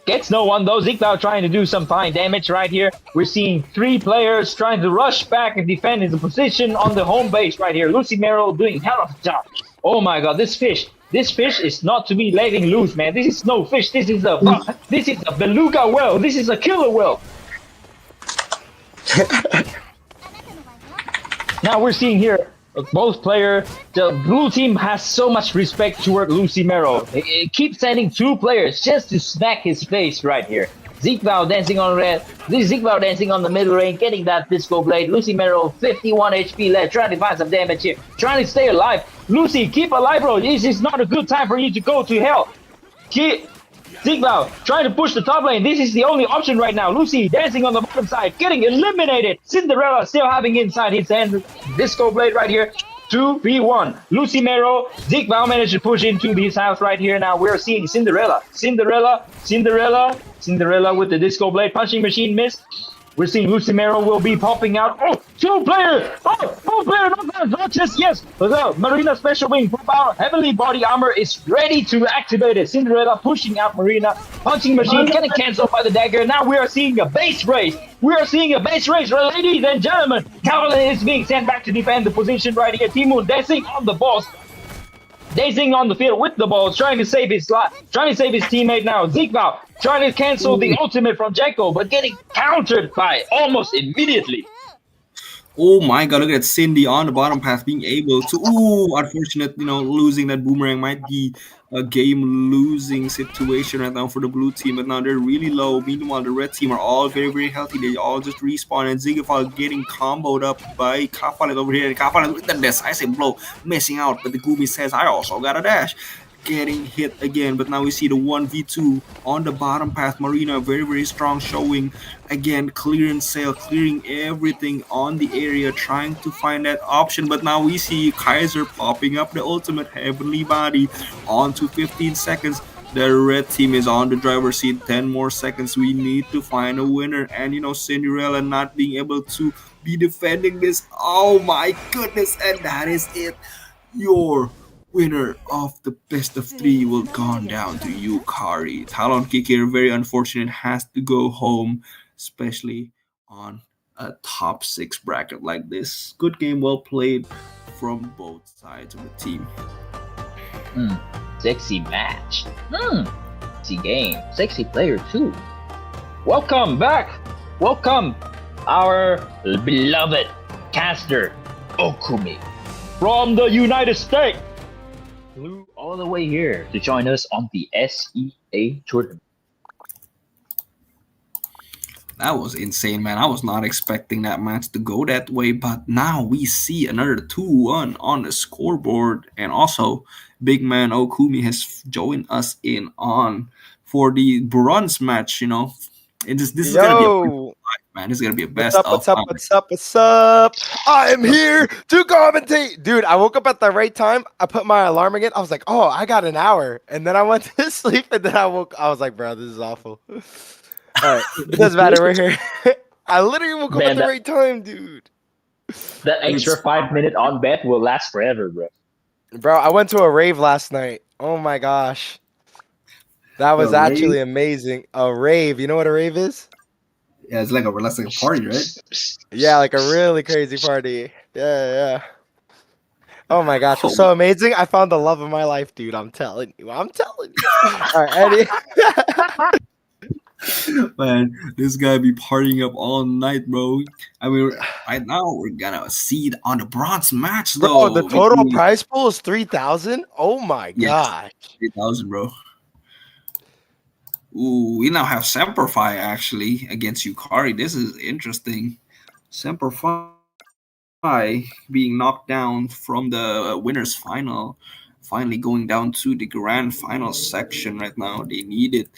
Zigbao trying to do some fine damage right here. We're seeing three players trying to rush back and defend his position on the home base right here. Lucy Merrill doing hell of a job. Oh my god, this fish is not to be letting loose, man. This is no fish. This is a beluga whale. This is a killer whale. Now we're seeing here both players. The blue team has so much respect toward Lucy Merrill. They keep sending two players just to smack his face right here. Zigbao dancing on red. This Zigbao dancing on the middle lane, getting that disco blade. Lucy Merrill, 51 HP left, trying to find some damage here, trying to stay alive. Lucy, keep alive, bro. This is not a good time for you to go to hell. Zigbao trying to push the top lane. This is the only option right now. Lucy dancing on the bottom side, getting eliminated. Cinderella still having inside his hand disco blade right here. 2v1. Lucy Merrill, Zigbao managed to push into his house right here. Now we're seeing Cinderella with the disco blade. Punching machine missed. We're seeing Lucy Merrill will be popping out. Oh, two player not just yes. Marina Special Wing, power, heavily body armor is ready to activate it. Cinderella pushing out Marina. Punching machine getting cancelled by the dagger. Now we are seeing a base race. Ladies and gentlemen. Caroline is being sent back to defend the position right here. Timoon dancing on the balls. Dancing on the field with the balls, trying to save his teammate now. Zigbao trying to cancel the ultimate from Jacko, but getting countered by almost immediately. Oh my god, look at Cindy on the bottom path being able to. Ooh, unfortunate, losing that boomerang might be a game losing situation right now for the blue team, but now they're really low. Meanwhile, the red team are all very, very healthy. They all just respawn, and Zigafal getting comboed up by Kafalet over here. And Kafalet with the decisive blow, missing out, but the Gumi says, I also got a dash. Getting hit again, but now we see the 1v2 on the bottom path. Marina, very, very strong showing. Again, clearing sail, clearing everything on the area, trying to find that option. But now we see Kaiser popping up the ultimate heavenly body onto 15 seconds. The red team is on the driver's seat. 10 more seconds. We need to find a winner. And Cinderella not being able to be defending this. Oh my goodness. And that is it. Your winner of the best of three will gone down to Yukari. Talon Kick here, very unfortunate, has to go home, especially on a top 6 bracket like this. Good game, well played from both sides of the team. Sexy match. Sexy game. Sexy player too. Welcome back. Welcome our beloved caster Okumi from the United States. Flew all the way here to join us on the SEA tournament. That was insane, man. I was not expecting that match to go that way, but now we see another 2-1 on the scoreboard, and also big man Okumi has joined us in on for the bronze match. This is gonna be a man. This is gonna be a best. What's up? I am here to commentate, dude. I woke up at the right time. I put my alarm again. I was like, oh, I got an hour, and then I went to sleep, and then I woke. I was like, bro, this is awful. All right, it doesn't matter. We're here. I literally woke up at the right time, dude. That extra 5-minute on bet will last forever, bro. Bro, I went to a rave last night. Oh my gosh. That was actually amazing. A rave. You know what a rave is? Yeah, it's like a party, right? Yeah, like a really crazy party. Yeah. Oh my gosh, it was so amazing. I found the love of my life, dude. I'm telling you. All right, Eddie. Man, this guy be partying up all night, bro. I mean, right now we're gonna see it on the bronze match, though. Bro, the total prize pool is 3,000. Oh my gosh, 3,000, bro. Ooh, we now have Semper Fi actually against Yukari. This is interesting. Semper Fi being knocked down from the winners final, finally going down to the grand final section right now. They needed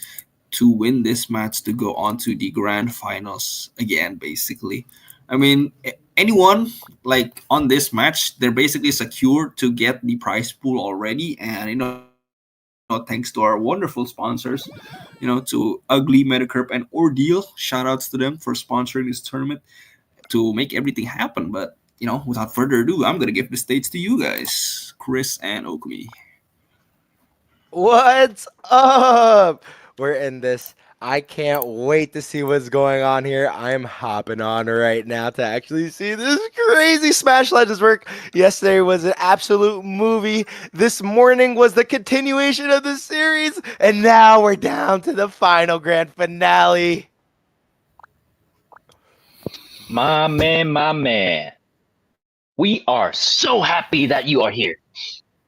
to win this match to go on to the grand finals again, basically. I mean, anyone like on this match, they're basically secure to get the prize pool already. And thanks to our wonderful sponsors, to Ugly, Metakerp, and Ordeal. Shout outs to them for sponsoring this tournament to make everything happen. But without further ado, I'm gonna give the stage to you guys, Chris and Okumi. What's up? We're in this. I can't wait to see what's going on here. I'm hopping on right now to actually see this crazy Smash Legends work. Yesterday was an absolute movie. This morning was the continuation of the series. And now we're down to the final grand finale. My man. We are so happy that you are here.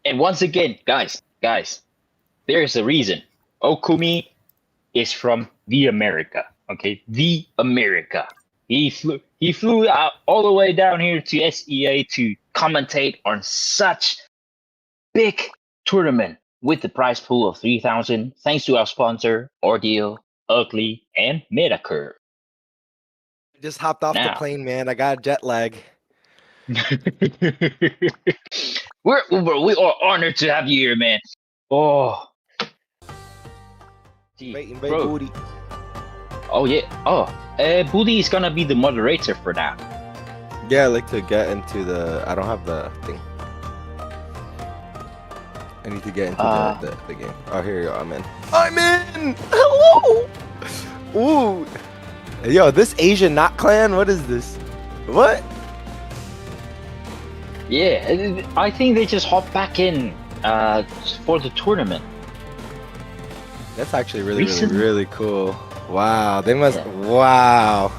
And once again, guys, there is a reason. Okumi is from the America. Okay, the America. He flew out all the way down here to SEA to commentate on such big tournament with the prize pool of 3,000. Thanks to our sponsor, Ordeal, Ugly, and Metacurve. I just hopped off the Now. plane, man. I got jet lag. we are honored to have you here, man. Oh. Waiting, Bro. Budi. Oh yeah. Budi is gonna be the moderator for now. Yeah, I like to get into the. I don't have the thing. I need to get into the game. Oh, here you go. I'm in. I'm in. Hello. Ooh. Yo, this Asian Knot Clan. What is this? What? Yeah, I think they just hopped back in for the tournament. That's actually really cool. Wow, they must. Yeah. Wow.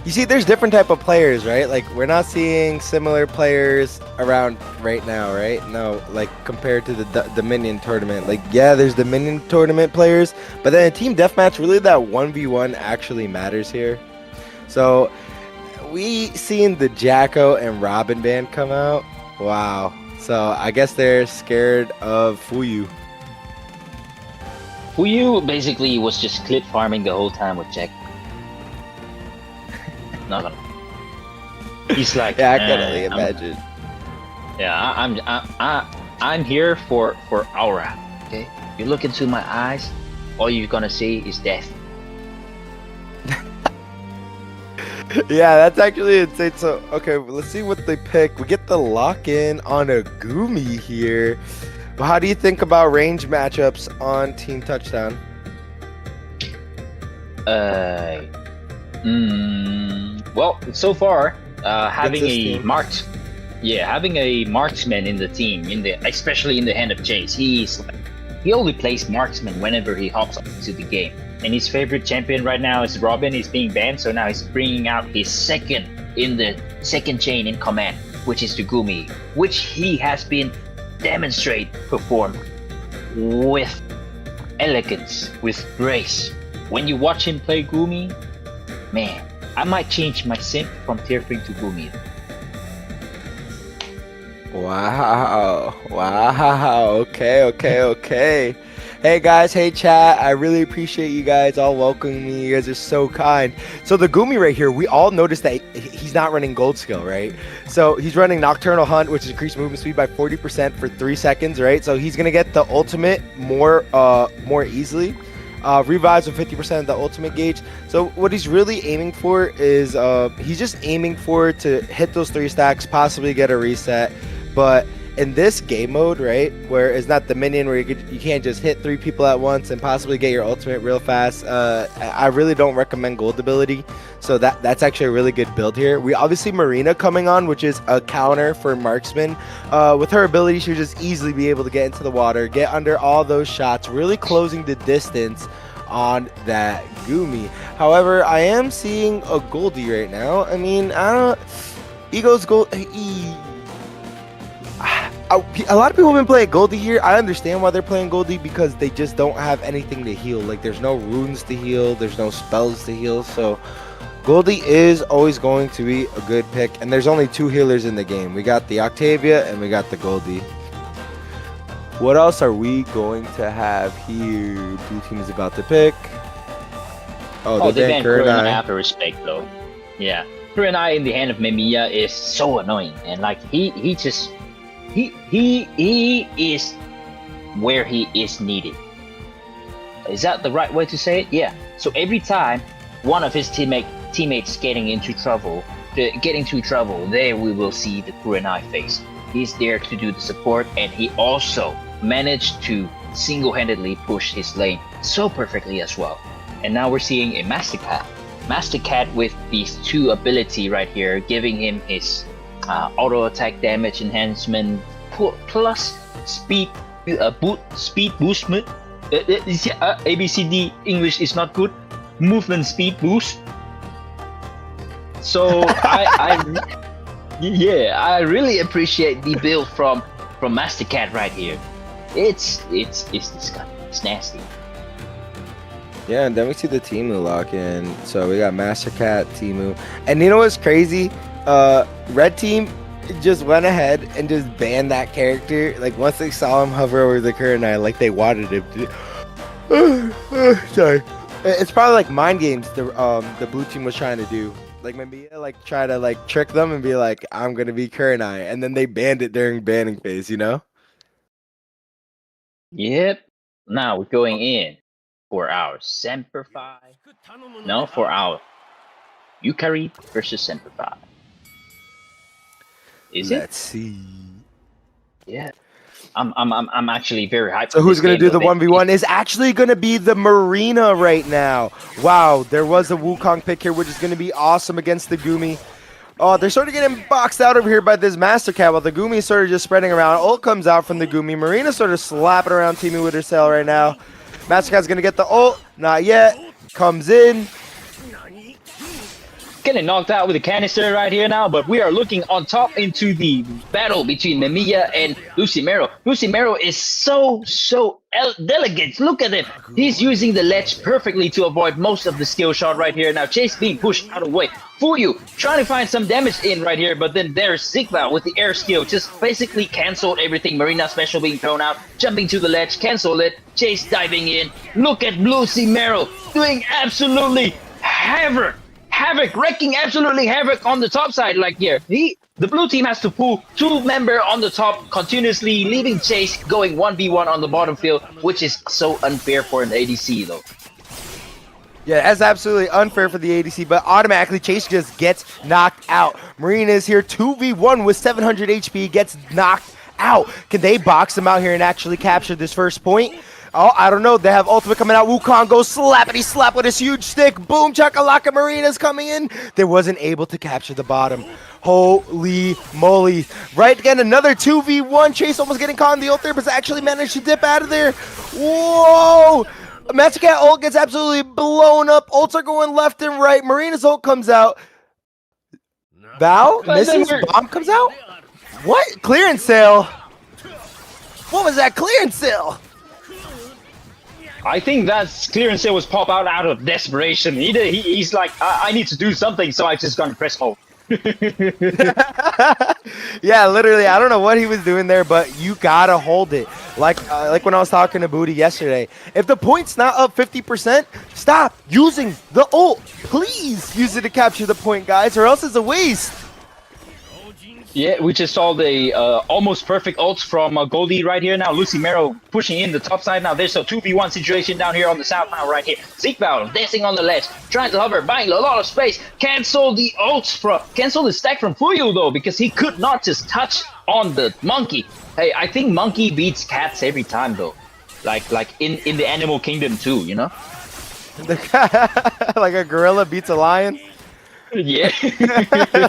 You see, there's different type of players, right? Like, we're not seeing similar players around right now, right? No, like, compared to the Dominion tournament. Like, yeah, there's Dominion tournament players, but then in Team Deathmatch, really that 1v1 actually matters here. So, we seen the Jacko and Robin band come out. Wow. So, I guess they're scared of Fuyu. Fuyu basically was just clip farming the whole time with Jack. No. He's like, yeah, I can only imagine. I'm here for aura. Okay, you look into my eyes, all you're gonna see is death. Yeah, that's actually insane. So, okay, let's see what they pick. We get the lock-in on a Gumi here. But how do you think about range matchups on Team Touchdown? Well, so far, having a marksman in the team, especially in the hand of Chase, he only plays marksman whenever he hops into the game. And his favorite champion right now is Robin. He's being banned, so now he's bringing out his second in the second chain in command, which is the Gumi, which he has been perform with elegance, with grace. When you watch him play Gumi, man, I might change my simp from Tearfing to Gumi. Wow. Okay. Hey guys, hey chat, I really appreciate you guys all welcoming me. You guys are so kind. So the Gumi right here, we all noticed that he's not running gold skill, right? So he's running Nocturnal Hunt, which increased movement speed by 40% for 3 seconds, right? So he's gonna get the ultimate more easily. Revives with 50% of the ultimate gauge. So what he's really aiming for is he's just aiming for to hit those 3 stacks, possibly get a reset. But in this game mode, right, where it's not the minion where you can't just hit 3 people at once and possibly get your ultimate real fast, I really don't recommend gold ability. So that's actually a really good build here. We obviously Marina coming on, which is a counter for marksman. With her ability, she'll just easily be able to get into the water, get under all those shots, really closing the distance on that Gumi. However, I am seeing a Goldie right now. I mean, Ego's gold. A lot of people have been playing Goldie here. I understand why they're playing Goldie, because they just don't have anything to heal. Like, there's no runes to heal, there's no spells to heal. So Goldie is always going to be a good pick, and there's only 2 healers in the game. We got the Octavia and we got the Goldie. What else are we going to have here? Blue team is about to pick. They banned Kurina out of respect, though. Yeah. Kurenai in the hand of Mamiya is so annoying, and like he is where he is needed. Is that the right way to say it? Yeah. So every time one of his teammates getting into trouble, there we will see the Kurenai face. He's there to do the support, and he also managed to single-handedly push his lane so perfectly as well. And now we're seeing a Master Cat with these two ability right here, giving him his auto attack damage enhancement plus speed boostment. ABCD English is not good. Movement speed boost. So I really appreciate the build from Master Cat right here. It's disgusting. It's nasty. Yeah, and then we see the Temu lock in. So we got Master Cat, Temu. And you know what's crazy? Red team just went ahead and just banned that character. Like once they saw him hover over the Kurenai, like they wanted him to. Sorry. It's probably like mind games the blue team was trying to do. Like maybe like try to like trick them and be like, I'm gonna be Kurenai, and then they banned it during banning phase, you know? Yep. Now we're going in for our Semper Fi. No, for our Yukari versus Semper Fi. Let's see. Yeah. I'm actually very hyped. So who's gonna do the 1v1 is actually gonna be the Marina right now. Wow, there was a Wukong pick here, which is gonna be awesome against the Gumi. Oh, they're sort of getting boxed out over here by this Master Cat while the Gumi is sort of just spreading around. Ult comes out from the Gumi. Marina sort of slapping around Temu with her sail right now. Master Cat's gonna get the ult. Not yet. Comes in. Getting knocked out with a canister right here now, but we are looking on top into the battle between Mamiya and Lucimero. Lucimero is so delicate. Look at him. He's using the ledge perfectly to avoid most of the skill shot right here. Now Chase being pushed out of the way. Fuyu trying to find some damage in right here, but then there's Sigma with the air skill. Just basically canceled everything. Marina special being thrown out. Jumping to the ledge. Cancel it. Chase diving in. Look at Lucimero doing absolutely havoc, wrecking absolutely havoc on the top side. Like here, the blue team has to pull two member on the top continuously, leaving Chase going 1v1 on the bottom field, which is so unfair for an ADC though. Yeah, that's absolutely unfair for the ADC, but automatically Chase just gets knocked out. Marina is here 2v1 with 700 HP, gets knocked out. Can they box him out here and actually capture this first point? Oh, I don't know. They have ultimate coming out. Wukong goes slappity slap with his huge stick. Boom, chakalaka. Marina's coming in. They wasn't able to capture the bottom. Holy moly. Right again, another 2v1. Chase almost getting caught in the ult there, but actually managed to dip out of there. Whoa. Master Cat ult gets absolutely blown up. Ults are going left and right. Marina's ult comes out. Val misses. Bomb comes out. What? Clearance sale. What was that clearance sale? I think that clearance sale was pop out of desperation. He's like, I need to do something, so I just gonna press hold. Yeah, literally, I don't know what he was doing there, but you gotta hold it. Like when I was talking to Budi yesterday. If the point's not up 50%, stop using the ult. Please use it to capture the point, guys, or else it's a waste. Yeah, we just saw the almost perfect ults from Goldie right here now. Lucimero pushing in the top side now. There's a 2v1 situation down here on the south now right here. Sigval dancing on the ledge, trying to hover, buying a lot of space. Cancel the stack from Fuyu though, because he could not just touch on the monkey. Hey, I think monkey beats cats every time though. Like in the animal kingdom too, you know? Like a gorilla beats a lion? Yeah.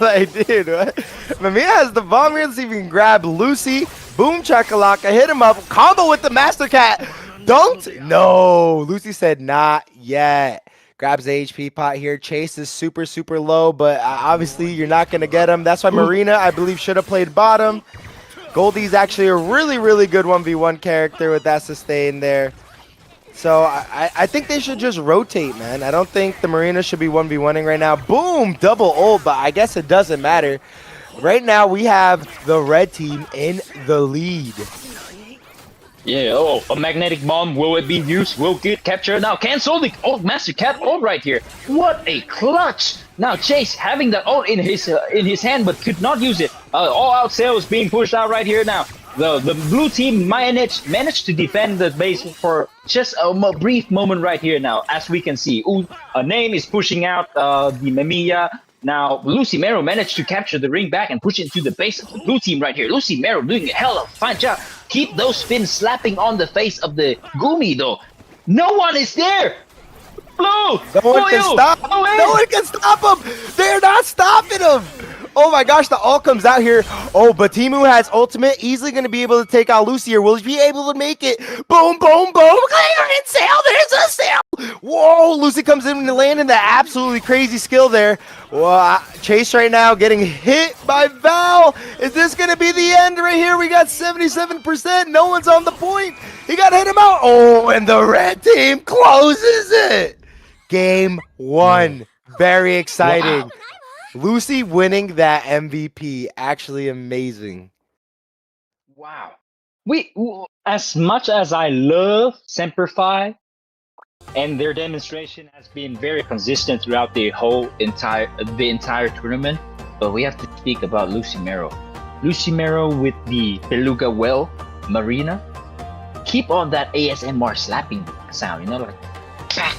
Like, dude, what? Mamiya has the bomb here. Let's see if we can grab Lucy. Boom, chakalaka. Hit him up. Combo with the Master Cat. Don't. No. Lucy said not yet. Grabs the HP pot here. Chase is super, super low, but obviously you're not going to get him. That's why Marina, I believe, should have played bottom. Goldie's actually a really, really good 1v1 character with that sustain there. So I think they should just rotate, man. I don't think the Marina should be 1v1ing right now. Boom, double ult, but I guess it doesn't matter. Right now we have the red team in the lead. Yeah, oh, a magnetic bomb, will it be used? Will get captured? Now, cancel the Master Cat ult right here. What a clutch! Now, Chase having that ult in his hand, but could not use it. All-out sale is being pushed out right here now. The blue team managed to defend the base for just a brief moment right here now, as we can see. A name is pushing out the Mamiya. Now, Lucy Mero managed to capture the ring back and push it into the base of the blue team right here. Lucy Mero doing a hell of a fine job. Keep those spins slapping on the face of the Gumi, though. No one is there! Blue! No one can stop. No one can stop him. They're not stopping him. Oh my gosh, the ult comes out here. Oh, but Timu has ultimate, easily going to be able to take out Lucy, or will he be able to make it? Boom, boom, boom. Clearance sale. There's a sale. Whoa, Lucy comes in and landing the absolutely crazy skill there. Well, Chase right now getting hit by Val. Is this going to be the end right here? We got 77%. No one's on the point. He got to hit him out. Oh, and the red team closes it. Game 1. Very exciting. Wow. Lucy winning that MVP, actually amazing. Wow. As much as I love Semper and their demonstration has been very consistent throughout the entire tournament, but we have to speak about Lucy Mero. Lucy Mero with the Beluga Well Marina. Keep on that ASMR slapping sound, like back.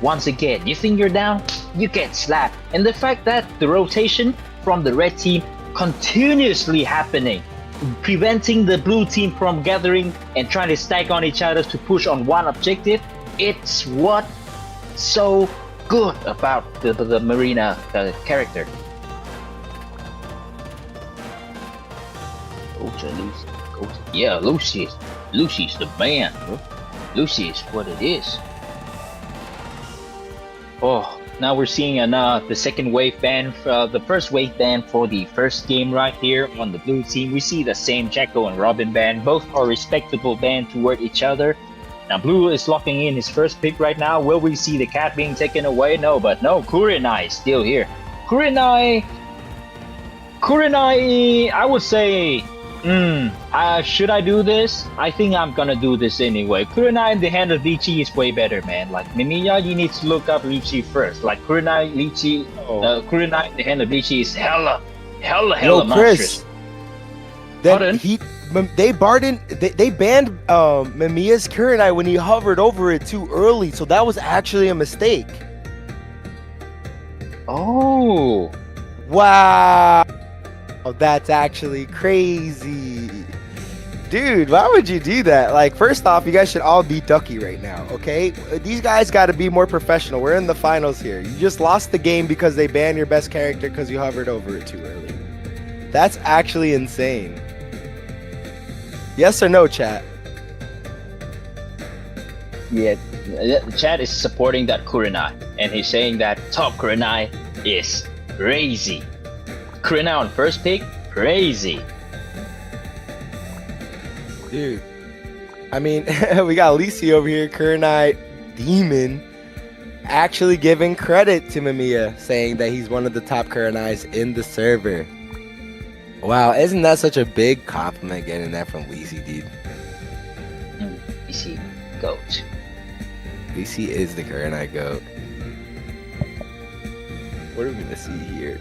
Once again, you think you're down, you get slapped. And the fact that the rotation from the red team continuously happening, preventing the blue team from gathering and trying to stack on each other to push on one objective, it's what's so good about the Marina character. Yeah, Lucy's the man. Lucy is what it is. Oh, now we're seeing the second wave ban, the first wave ban for the first game right here on the blue team. We see the same Jacko and Robin ban. Both are respectable ban toward each other. Now blue is locking in his first pick right now. Will we see the cat being taken away? No, but no, Kurenai is still here. Kurenai, I would say, should I do this? I think I'm gonna do this anyway. Kurenai in the hand of Lychee is way better, man. Like, Mimiya, you need to look up Lychee first. Like, Kurenai in the hand of Lychee is hella monstrous. They banned Mamiya's Kurenai when he hovered over it too early, so that was actually a mistake. Oh. Wow. Oh, that's actually crazy. Dude, why would you do that? Like, first off, you guys should all be ducky right now, okay? These guys got to be more professional. We're in the finals here. You just lost the game because they banned your best character because you hovered over it too early. That's actually insane. Yes or no, chat? Yeah, the chat is supporting that Kurenai, and he's saying that top Kurenai is crazy. Kurenai on first pick, crazy. Dude, I mean, we got Lisi over here, Kurenai Demon, actually giving credit to Mamiya, saying that he's one of the top Kurenais in the server. Wow, isn't that such a big compliment getting that from Lisi, dude? Lisi, GOAT. Lisi is the Kurenai GOAT. What are we gonna see here?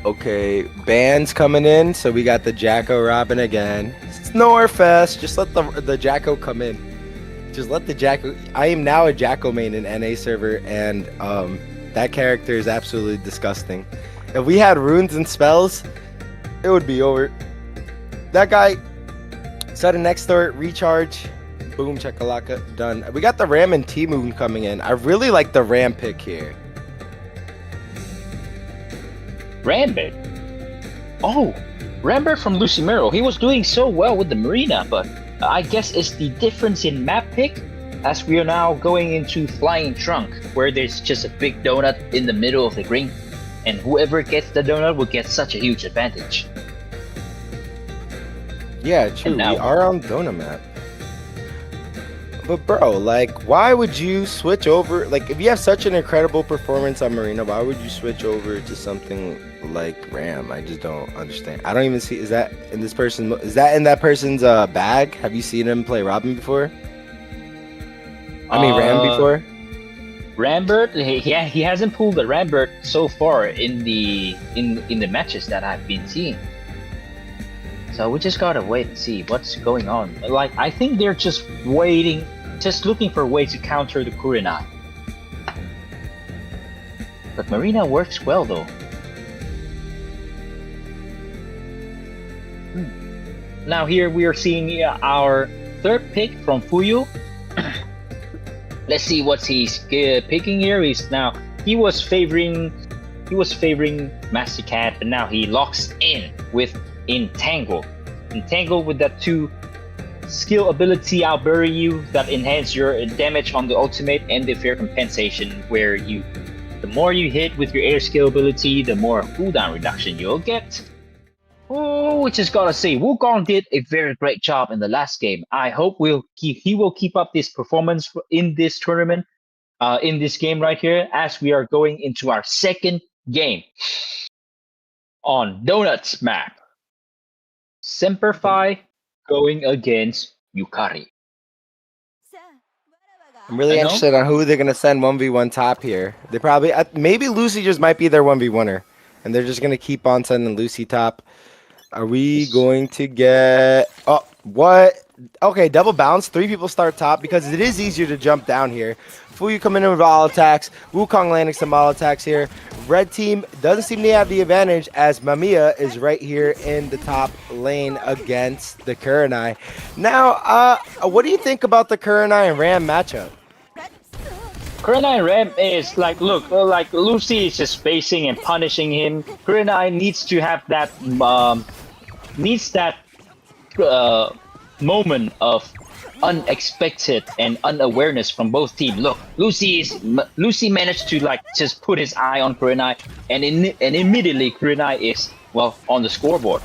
Okay, bands coming in, so we got the Jacko Robin again. Snorefest, just let the Jacko come in. Just let the Jacko. I am now a Jacko main in NA server, and that character is absolutely disgusting. If we had runes and spells, it would be over. That guy, sudden next door, recharge, boom, chakalaka, done. We got the Ram and T-Moon coming in. I really like the Ram pick here. Rambert. Oh, Rambert from Lucy Mero. He was doing so well with the Marina, but I guess it's the difference in map pick, as we are now going into Flying Trunk, where there's just a big donut in the middle of the ring, and whoever gets the donut will get such a huge advantage. Yeah, true. We are on donut map. But bro, like, why would you switch over? Like, if you have such an incredible performance on Marina, why would you switch over to something like Ram? I just don't understand. I don't even see. Is that in this person? Is that in that person's bag? Have you seen him play Robin before? I mean, Ram before. Rambert, he hasn't pulled the Rambert so far in the matches that I've been seeing. So we just gotta wait and see what's going on. Like, I think they're just waiting, just looking for a way to counter the Kurenai. But Marina works well though. Now here we are seeing our third pick from Fuyu. Let's see what he's picking here. He was favoring Master Cat, but now he locks in with Entangle. Entangle with that 2 skill ability outbury you that enhance your damage on the ultimate and the fair compensation, where the more you hit with your air skill ability, the more cooldown reduction you'll get. Oh, we just gotta say, Wukong did a very great job in the last game. I hope he will keep up this performance in this tournament, in this game right here, as we are going into our second game on Donuts map. Semperfi going against Yukari. I'm really interested on who they're gonna send 1v1 top here. They probably maybe Lucy just might be their 1v1er, and they're just gonna keep on sending Lucy top. Are we going to get? Oh, what? Okay, double bounce. 3 people start top because it is easier to jump down here. Fuyu coming in with all attacks. Wukong landing some all attacks here. Red team doesn't seem to have the advantage as Mamiya is right here in the top lane against the Kurenai. Now, what do you think about the Kurenai and Ram matchup? Kurenai and Ram is like, look, like Lucy is just spacing and punishing him. Kurenai needs to have that, moment of unexpected and unawareness from both teams. Look, Lucy managed to like just put his eye on Kurenai, and immediately Kurenai is on the scoreboard.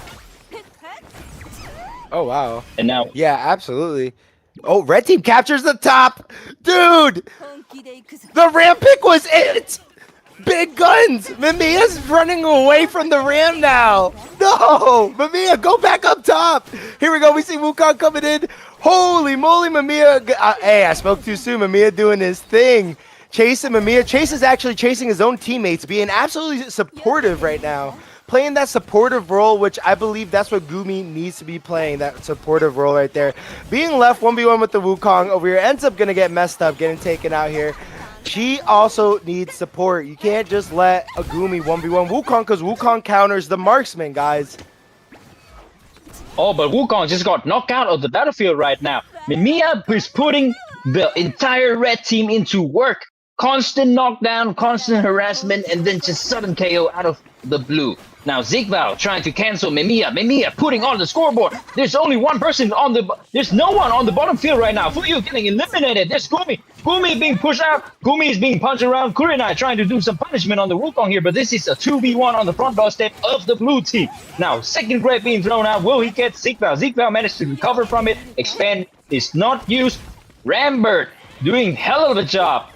Oh wow! And now, yeah, absolutely. Oh, red team captures the top, dude. The Ram pick was it. Big guns! Mamiya's running away from the Ram now! No! Mamiya, go back up top! Here we go, we see Wukong coming in. Holy moly, Mamiya. Hey, I spoke too soon. Mamiya doing his thing. Chasing Mamiya. Chase is actually chasing his own teammates, being absolutely supportive right now. Playing that supportive role, which I believe that's what Gumi needs to be playing, that supportive role right there. Being left 1v1 with the Wukong over here, ends up going to get messed up, getting taken out here. She also needs support. You can't just let Agumi 1v1 Wukong because Wukong counters the marksman, guys. Oh, but Wukong just got knocked out of the battlefield right now. Mamiya is putting the entire red team into work. Constant knockdown, constant harassment, and then just sudden KO out of the blue. Now Zigval trying to cancel Mamiya. Mamiya putting on the scoreboard. There's only one person there's no one on the bottom field right now. Fuyu getting eliminated. There's Gumi. Gumi being pushed out. Gumi is being punched around. Kurenai trying to do some punishment on the Wukong here, but this is a 2v1 on the front doorstep of the blue team. Now, second grab being thrown out. Will he get Zigval? Zigval managed to recover from it. Expand is not used. Rambert doing hell of a job.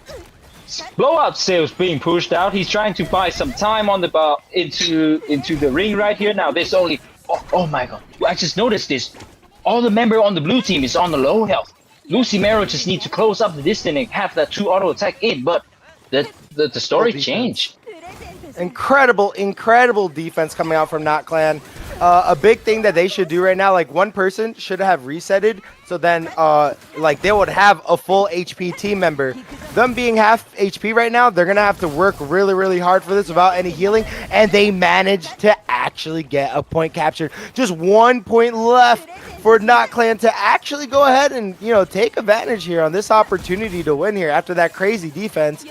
Blowout sales being pushed out. He's trying to buy some time on the into the ring right here. Now there's only oh my god! I just noticed this. All the member on the blue team is on the low health. Lucy Mero just needs to close up the distance and have that 2 auto attack in. But the story changed. Incredible defense coming out from Not Clan. A big thing that they should do right now, like one person should have resetted, so then like they would have a full HP team member. Them being half HP right now, they're gonna have to work really hard for this without any healing, and they managed to actually get a point captured. Just 1 point left for Not Clan to actually go ahead and take advantage here on this opportunity to win here after that crazy defense.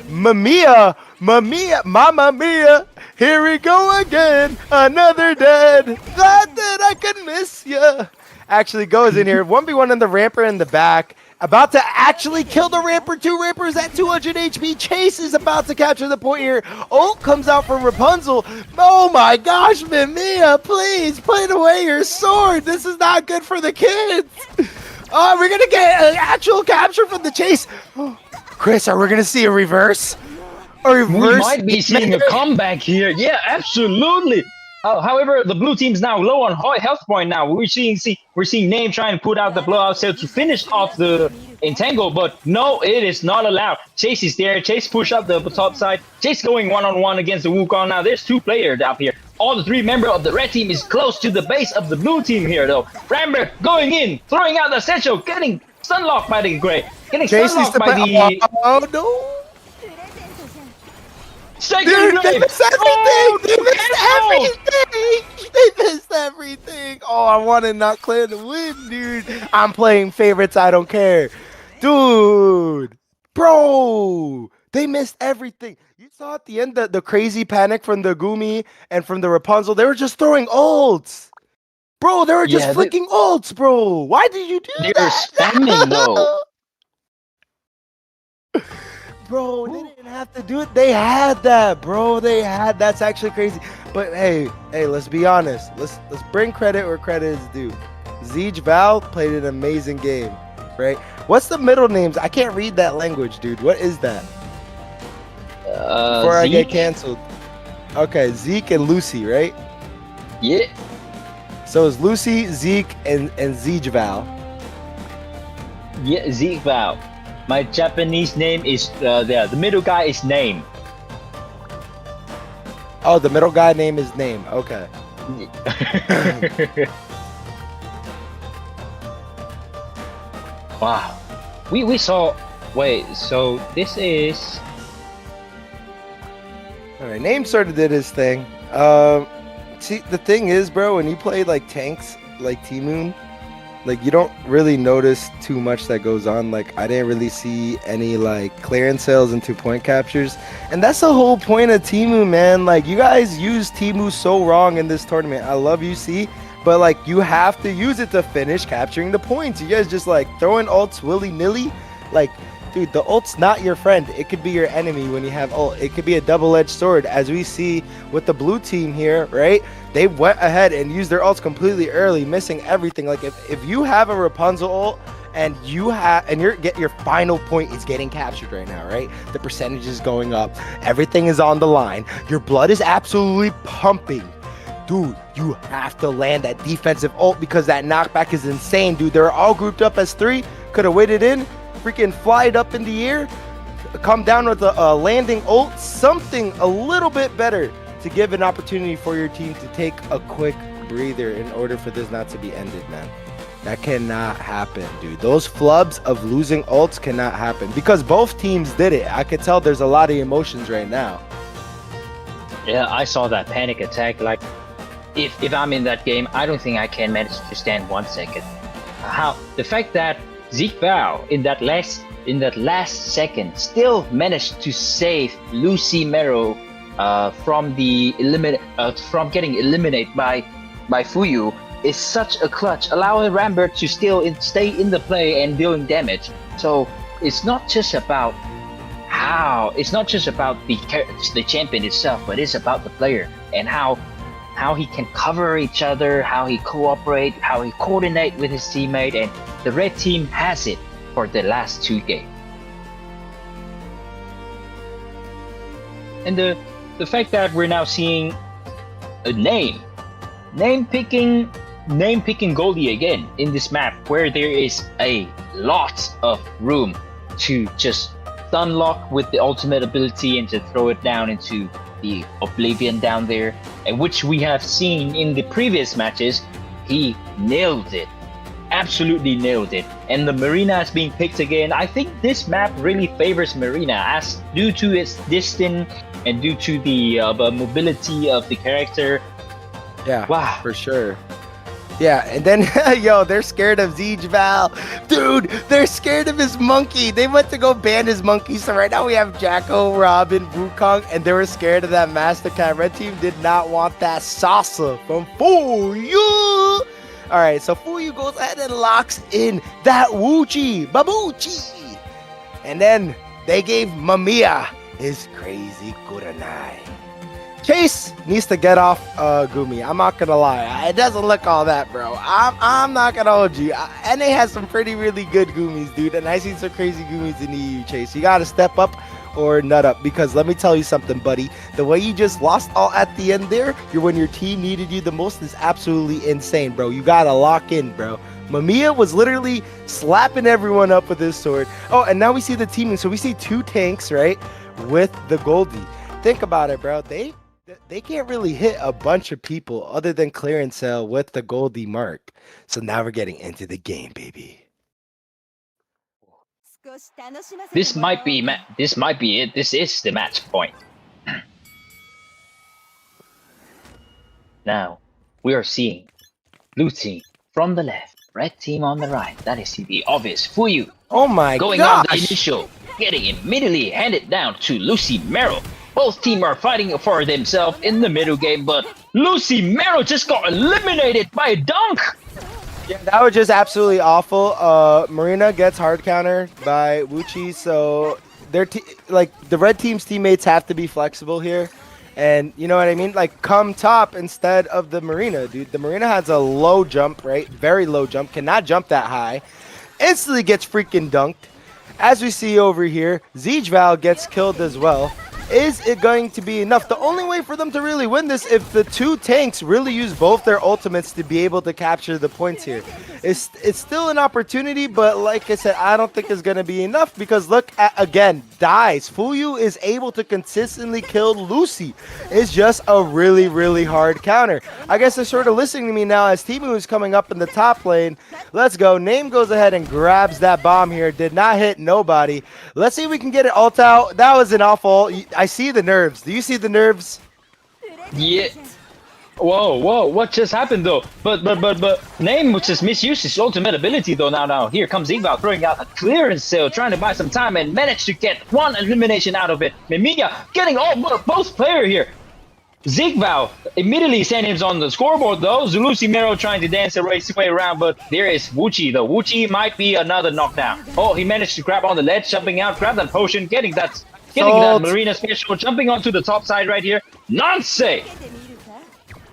Mamiya, Mamma Mia, here we go again, another dead. Glad that I could miss ya. Actually goes in here, 1v1 on the Ramper in the back. About to actually kill the Ramper. 2 Rampers at 200 HP. Chase is about to capture the point here. Ult comes out from Rapunzel. Oh my gosh, Mamiya, please put away your sword. This is not good for the kids. Oh, we're gonna get an actual capture from the chase. Chris, are we gonna see a reverse? A reverse? We might be seeing a comeback here. Yeah, absolutely. However, the blue team's now low on health point now. We're seeing Name trying to put out the blowout sale to finish off the entangle, but no, it is not allowed. Chase is there. Chase push up the top side. Chase going one-on-one against the Wukong now. There's 2 players up here. All the 3 members of the red team is close to the base of the blue team here, though. Rambert going in, throwing out the essential, getting stunlocked by the Grey. Getting stunlocked by the... Oh, no. Second Dude, grave. they missed everything! They missed everything! They missed everything! Oh, I want to not clear the win, dude. I'm playing favorites, I don't care. Dude! Bro! They missed everything. You saw at the end the crazy panic from the Gumi and from the Rapunzel. They were just throwing ults. Bro, they were just flicking ults, bro. Why did you do that? They were spamming, though. Bro, they didn't have to do it. They had that, bro. That's actually crazy. But hey, let's be honest. Let's bring credit where credit is due. Zeej Val played an amazing game, right? What's the middle names? I can't read that language, dude. What is that? Before I get canceled. Okay, Zeke and Lucy, right? Yeah. So it's Lucy, Zeke, and Zeej Val. Yeah, Zeke Val. My Japanese name is the middle guy is Name. Oh, the middle guy name is Name. Okay. Wow. We saw. Wait. So this is. All right. Name sort of did his thing. See, the thing is, bro, when you play like tanks, like T-Moon, like you don't really notice too much that goes on. Like I didn't really see any like clearance sales and 2-point captures, and that's the whole point of Temu, man. Like you guys use Temu so wrong in this tournament. I love UC, but like you have to use it to finish capturing the points. You guys just like throwing ults willy-nilly. Like, dude, the ult's not your friend. It could be your enemy when you have ult. It could be a double-edged sword, as we see with the blue team here, right? They went ahead and used their ults completely early, missing everything. Like if you have a Rapunzel ult and your final point is getting captured right now, right? The percentage is going up. Everything is on the line. Your blood is absolutely pumping. Dude, you have to land that defensive ult because that knockback is insane, dude. They're all grouped up as 3. Could have waited in, freaking fly it up in the air, come down with a landing ult, something a little bit better to give an opportunity for your team to take a quick breather in order for this not to be ended, man. That cannot happen, dude. Those flubs of losing ults cannot happen because both teams did it. I could tell there's a lot of emotions right now. Yeah, I saw that panic attack. Like, if I'm in that game, I don't think I can manage to stand 1 second. The fact that Zeke Val in that last second still managed to save Lucy Mero from getting eliminated by Fuyu is such a clutch, allowing Rambert to still stay in the play and dealing damage. So it's not just about the champion itself, but it's about the player and how he can cover each other, how he cooperate, how he coordinate with his teammate, and the red team has it for the last 2 games. And the fact that we're now seeing a name picking Goldie again in this map, where there is a lot of room to just stunlock with the ultimate ability and to throw it down into the Oblivion down there, and which we have seen in the previous matches. He nailed it, absolutely nailed it. And the Marina is being picked again. I think this map really favors Marina, as due to its distance and due to the mobility of the character. Yeah, wow, for sure. Yeah, and then, yo, they're scared of Zeej Val. Dude, they're scared of his monkey. They went to go ban his monkey. So right now we have Jacko, Robin, Wukong, and they were scared of that Master Cat. Red team did not want that salsa from Fuyu. All right, so Fuyu goes ahead and locks in that Wuchi, Babuchi. And then they gave Mamiya his crazy Kuranai. Chase needs to get off Gumi. I'm not gonna lie. It doesn't look all that, bro. I'm not gonna hold you. NA has some pretty really good Gumis, dude, and I seen some crazy Gumis in EU, Chase. You gotta step up or nut up, because let me tell you something, buddy. The way you just lost all at the end there, when your team needed you the most, is absolutely insane, bro. You gotta lock in, bro. Mamiya was literally slapping everyone up with his sword. Oh, and now we see the teaming. So we see 2 tanks, right, with the Goldie. Think about it, bro. They can't really hit a bunch of people other than clearance sale with the Goldie mark. So now we're getting into the game, baby. This might be it. This is the match point. Now we are seeing blue team from the left, red team on the right. That is the obvious Fuyu. Oh my Going gosh. on the initial, getting immediately handed down to Lucy Merrill. Both teams are fighting for themselves in the middle game, but Lucy Merrill just got eliminated by a dunk. Yeah, that was just absolutely awful. Marina gets hard counter by Wuchi, so the red team's teammates have to be flexible here. And you know what I mean? Like, come top instead of the Marina, dude. The Marina has a low jump, right? Very low jump. Cannot jump that high. Instantly gets freaking dunked. As we see over here, Zijval gets killed as well. Is it going to be enough? The only way for them to really win this, if the 2 tanks really use both their ultimates to be able to capture the points here. It's still an opportunity, but like I said, I don't think it's going to be enough, because look at, again, dies. Fuyu is able to consistently kill Lucy. It's just a really, really hard counter. I guess they're sort of listening to me now as Timu is coming up in the top lane. Let's go. Name goes ahead and grabs that bomb here. Did not hit nobody. Let's see if we can get it ult out. That was an awful. I see the nerves. Do you see the nerves? Yeah. Whoa, what just happened though? But Name just misused his ultimate ability though. Now here comes Ingval throwing out a clearance sale, trying to buy some time and managed to get 1 elimination out of it. Mimiya getting both player here. Zigval immediately sent him on the scoreboard though. Lucy Merrill trying to dance his way around, but there is Wuchi though. Wuchi might be another knockdown. Oh, he managed to grab on the ledge, jumping out, grab that potion, getting that Marina special, jumping onto the top side right here. Nonsense!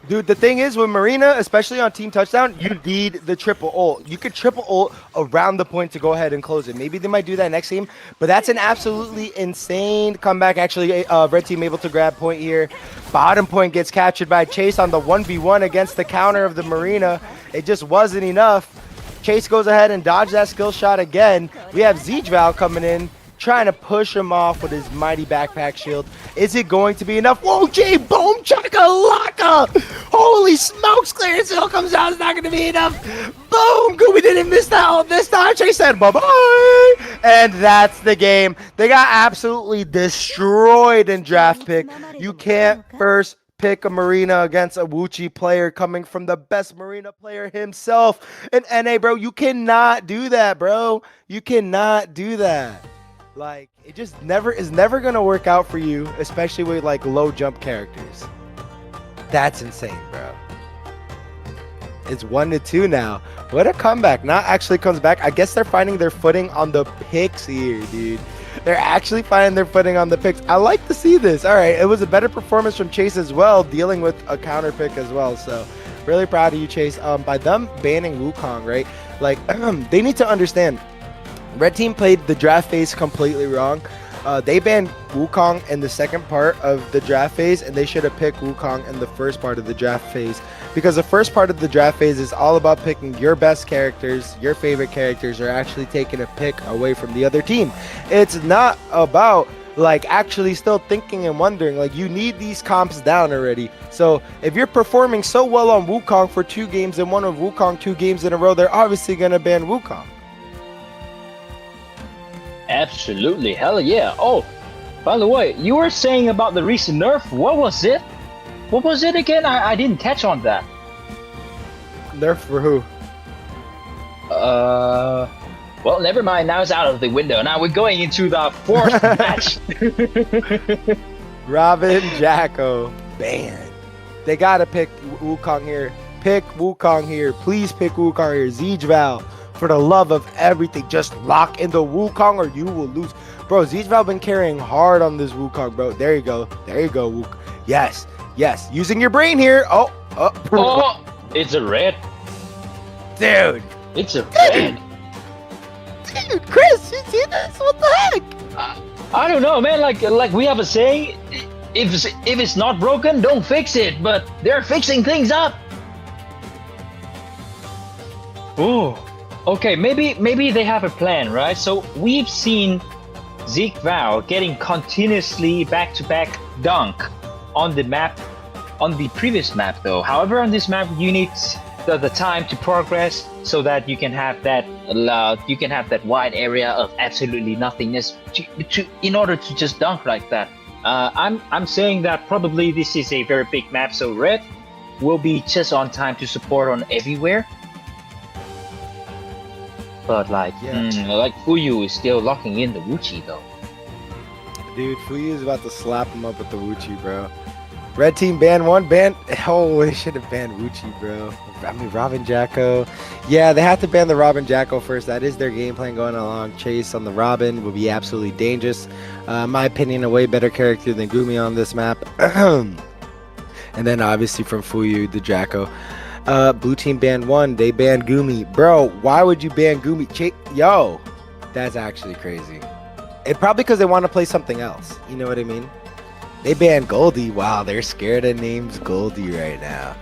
Dude, the thing is, with Marina, especially on Team Touchdown, you need the triple ult. You could triple ult around the point to go ahead and close it. Maybe they might do that next game, but that's an absolutely insane comeback. Actually, red team able to grab point here. Bottom point gets captured by Chase on the 1v1 against the counter of the Marina. It just wasn't enough. Chase goes ahead and dodges that skill shot again. We have Zijval coming in, trying to push him off with his mighty backpack shield. Is it going to be enough? Whoa, J boom chakalaka! Holy smokes, clearance hill comes out. It's not going to be enough. Boom! Gooby didn't miss that all this time. Chase said bye-bye. And that's the game. They got absolutely destroyed in draft pick. You can't first pick a Marina against a Wuchi player coming from the best Marina player himself in NA, bro. You cannot do that, bro. You cannot do that. Like, it just is never gonna work out for you, especially with like low jump characters. That's insane, bro. It's 1-2 now. What a comeback. Not actually comes back. I guess they're finding their footing on the picks here, dude. They're actually finding their footing on the picks. I like to see this. All right, it was a better performance from Chase as well, dealing with a counter pick as well. So really proud of you, Chase. By them banning Wukong, right? Like, they need to understand. Red team played the draft phase completely wrong. They banned Wukong in the second part of the draft phase, and they should have picked Wukong in the first part of the draft phase, because the first part of the draft phase is all about picking your best characters, your favorite characters, or actually taking a pick away from the other team. It's not about like actually still thinking and wondering. Like, you need these comps down already. So if you're performing so well on Wukong for 2 games and one of Wukong 2 games in a row, they're obviously going to ban Wukong. Absolutely, hell yeah. Oh, by the way, you were saying about the recent nerf. What was it? What was it again? I didn't catch on that. Nerf for who? Well, never mind. Now it's out of the window. Now we're going into the 4th match. Robin Jacko banned. They gotta pick Wukong here. Pick Wukong here. Please pick Wukong here. Zijval, For the love of everything, just lock in the Wukong or you will lose. Bro, Zizval been carrying hard on this Wukong, bro. There you go. There you go, Wuk. Yes. Yes. Using your brain here. Oh. Oh, it's a red. Dude. It's a red. Dude, Chris, you see this? What the heck? I don't know, man. Like we have a saying, if it's not broken, don't fix it. But they're fixing things up. Oh, okay. Maybe they have a plan, right? So we've seen Zeke Val getting continuously back-to-back dunk on the map, on the previous map, though. However, on this map, you need the time to progress so that you can have that wide area of absolutely nothingness in order to just dunk like that. I'm saying that probably this is a very big map, so red will be just on time to support on everywhere. But like Fuyu is still locking in the Wuchi though. Dude, Fuyu is about to slap him up with the Wuchi, bro. Red team ban one, oh, they should have banned Wuchi, bro. I mean, Robin Jacko. Yeah, they have to ban the Robin Jacko first. That is their game plan going along. Chase on the Robin will be absolutely dangerous. My opinion, a way better character than Gumi on this map. And then obviously from Fuyu, the Jacko. Blue team banned one. They banned Gumi. Bro, why would you ban Gumi? Yo, that's actually crazy. It probably because they want to play something else. You know what I mean? They banned Goldie. Wow, they're scared of names Goldie right now.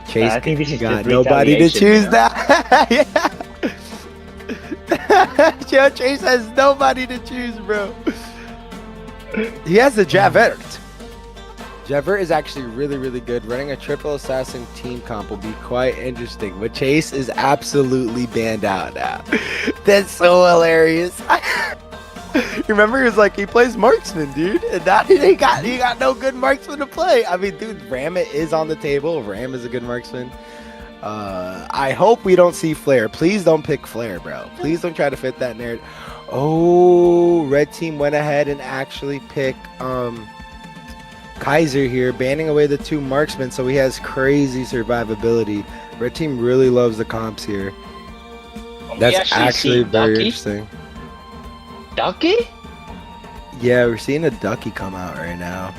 Chase, I think this is got just nobody to choose retaliation, you know? that. Yeah. Yo, Chase has nobody to choose, bro. He has the Javert. Javert is actually really, really good. Running a triple assassin team comp will be quite interesting. But Chase is absolutely banned out now. That's so hilarious. Remember, he was like, he plays marksman, dude. And now he got no good marksman to play. I mean, dude, Ram is on the table. Ram is a good marksman. I hope we don't see Flare. Please don't pick Flare, bro. Please don't try to fit that narrative. Oh, red team went ahead and actually picked Kaiser here, banning away the two marksmen, so he has crazy survivability. Red team really loves the comps here. That's actually very interesting. Ducky? Yeah, we're seeing a Ducky come out right now.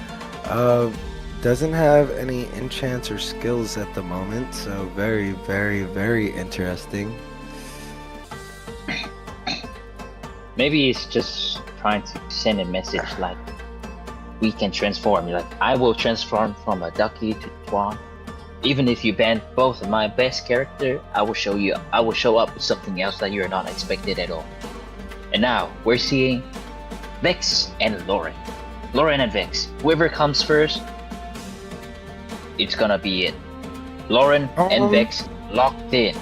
Doesn't have any enchants or skills at the moment, so very, very, very interesting. Maybe he's just trying to send a message like, we can transform. Like, I will transform from a Ducky to Tuan. Even if you ban both of my best character, I will show up with something else that you're not expected at all. And now we're seeing Vex and Lauren. Lauren and Vex. Whoever comes first, it's gonna be it. Lauren and Vex locked in.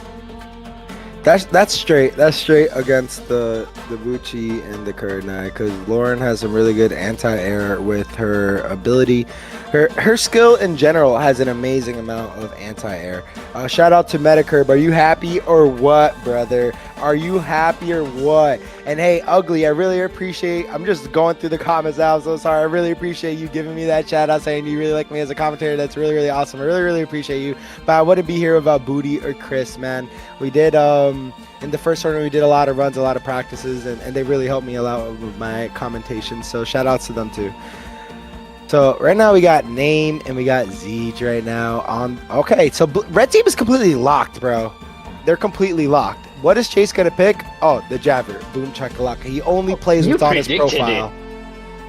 That's straight. That's straight against the Bucci and the Kurdnai, because Lauren has some really good anti-air with her ability. Her skill in general has an amazing amount of anti-air. Shout out to Metacurb. Are you happy or what, brother? Are you happy or what? And hey, Ugly, I really appreciate, I'm just going through the comments now. I'm so sorry. I really appreciate you giving me that shout out saying you really like me as a commentator. That's really, really awesome. I really, really appreciate you. But I wouldn't be here without Budi or Chris, man. We did, in the first tournament, we did a lot of runs, a lot of practices, and they really helped me a lot with my commentation. So shout outs to them too. So right now we got Name and we got Zeej right now on. Okay, so red team is completely locked, bro. They're completely locked. What is Chase gonna pick? Oh, the Jabber. Boom chakalaka. He only plays what's on his profile.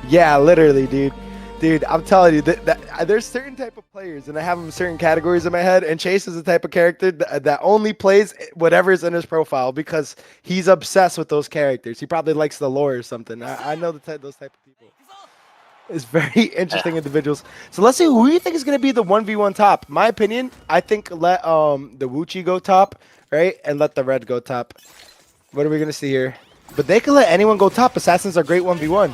Yeah, literally, dude. Dude, I'm telling you that there's certain type of players, and I have them in certain categories in my head. And Chase is the type of character that only plays whatever's in his profile because he's obsessed with those characters. He probably likes the lore or something. I know those type of people. It's very interesting individuals. So let's see, who do you think is going to be the 1v1 top? My opinion, I think let the Wuchi go top, right? And let the red go top. What are we going to see here? But they can let anyone go top. Assassins are great 1v1.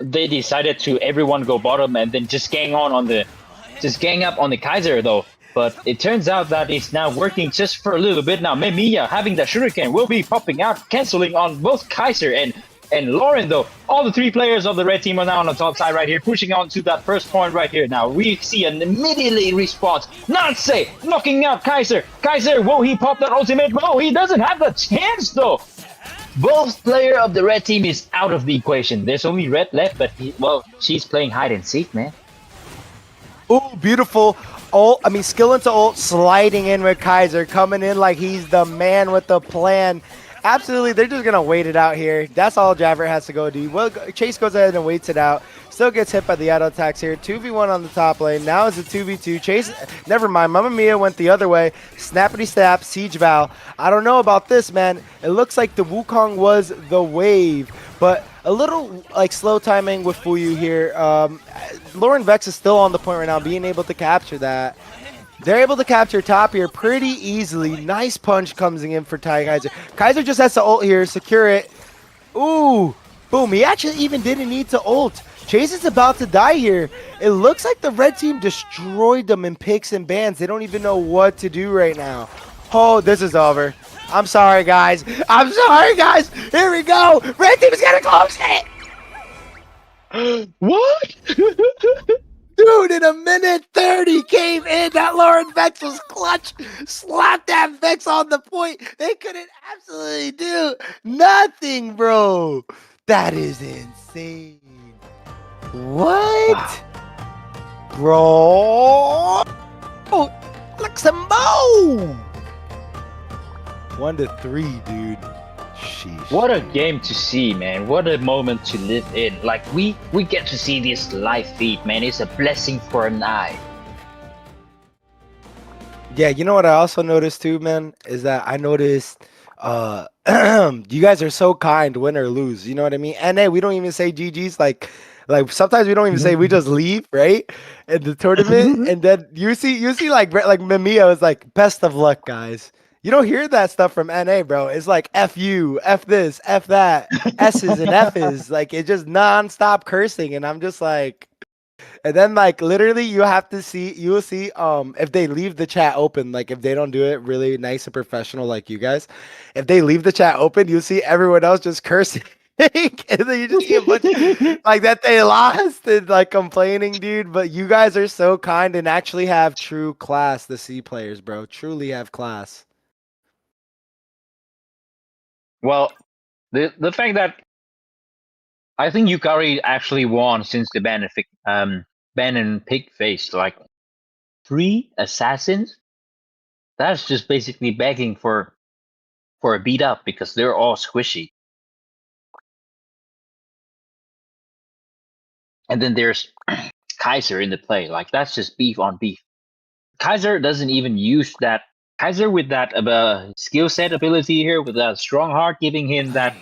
They decided to everyone go bottom and then just gang up on the Kaiser though. But it turns out that it's now working just for a little bit now. Memiya having the shuriken will be popping out, canceling on both Kaiser and and Lauren, though. All the 3 players of the red team are now on the top side right here, pushing on to that first point right here. Now we see an immediately response. Nansei knocking out Kaiser. Kaiser, whoa, he popped that ultimate. Whoa, he doesn't have the chance, though. Both player of the red team is out of the equation. There's only red left, but she's playing hide and seek, man. Ooh, beautiful ult. I mean, skill into ult, sliding in with Kaiser, coming in like he's the man with the plan. Absolutely, they're just going to wait it out here. That's all Javert has to go do. Well, Chase goes ahead and waits it out. Still gets hit by the auto attacks here. 2v1 on the top lane. Now it's a 2v2. Chase, never mind. Mamma Mia went the other way. Snappity snap, Siege Val. I don't know about this, man. It looks like the Wukong was the wave, but a little like slow timing with Fuyu here. Lauren Vex is still on the point right now, being able to capture that. They're able to capture top here pretty easily. Nice punch comes in for Ty Kaiser. Kaiser just has to ult here, secure it. Ooh, boom. He actually even didn't need to ult. Chase is about to die here. It looks like the red team destroyed them in picks and bans. They don't even know what to do right now. Oh, this is over. I'm sorry, guys. I'm sorry, guys. Here we go. Red team is going to close it. What? Dude, in a minute 30 came in. That Lauren Vex was clutch. Slapped that Vex on the point. They couldn't absolutely do nothing, bro. That is insane. What? Bro. Oh, look some mo. 1-3, dude. Sheesh. What a game to see, man. What a moment to live in. Like, we get to see this live feed, man. It's a blessing for an eye. Yeah, you know what I also noticed too, man, is that I noticed you guys are so kind, win or lose. You know what I mean? And hey, we don't even say GG's. Like sometimes we don't even say, we just leave, right? In the tournament. And then you see like Mamiya was like, best of luck, guys. You don't hear that stuff from NA, bro. It's like F you, F this, F that, S's and F's. Like, it's just non-stop cursing. And I'm just like, and then like literally you will see if they leave the chat open, like if they don't do it really nice and professional like you guys, if they leave the chat open, you'll see everyone else just cursing. And then you just see a bunch like that they lost and like complaining, dude. But you guys are so kind and actually have true class, the C players, bro. Truly have class. Well, the fact that I think Yukari actually won since the ban and pig face, like 3 assassins. That's just basically begging for a beat up because they're all squishy. And then there's Kaiser in the play. Like, that's just beef on beef. Kaiser doesn't even use that. Kaiser with that skill set ability here, with that strong heart, giving him that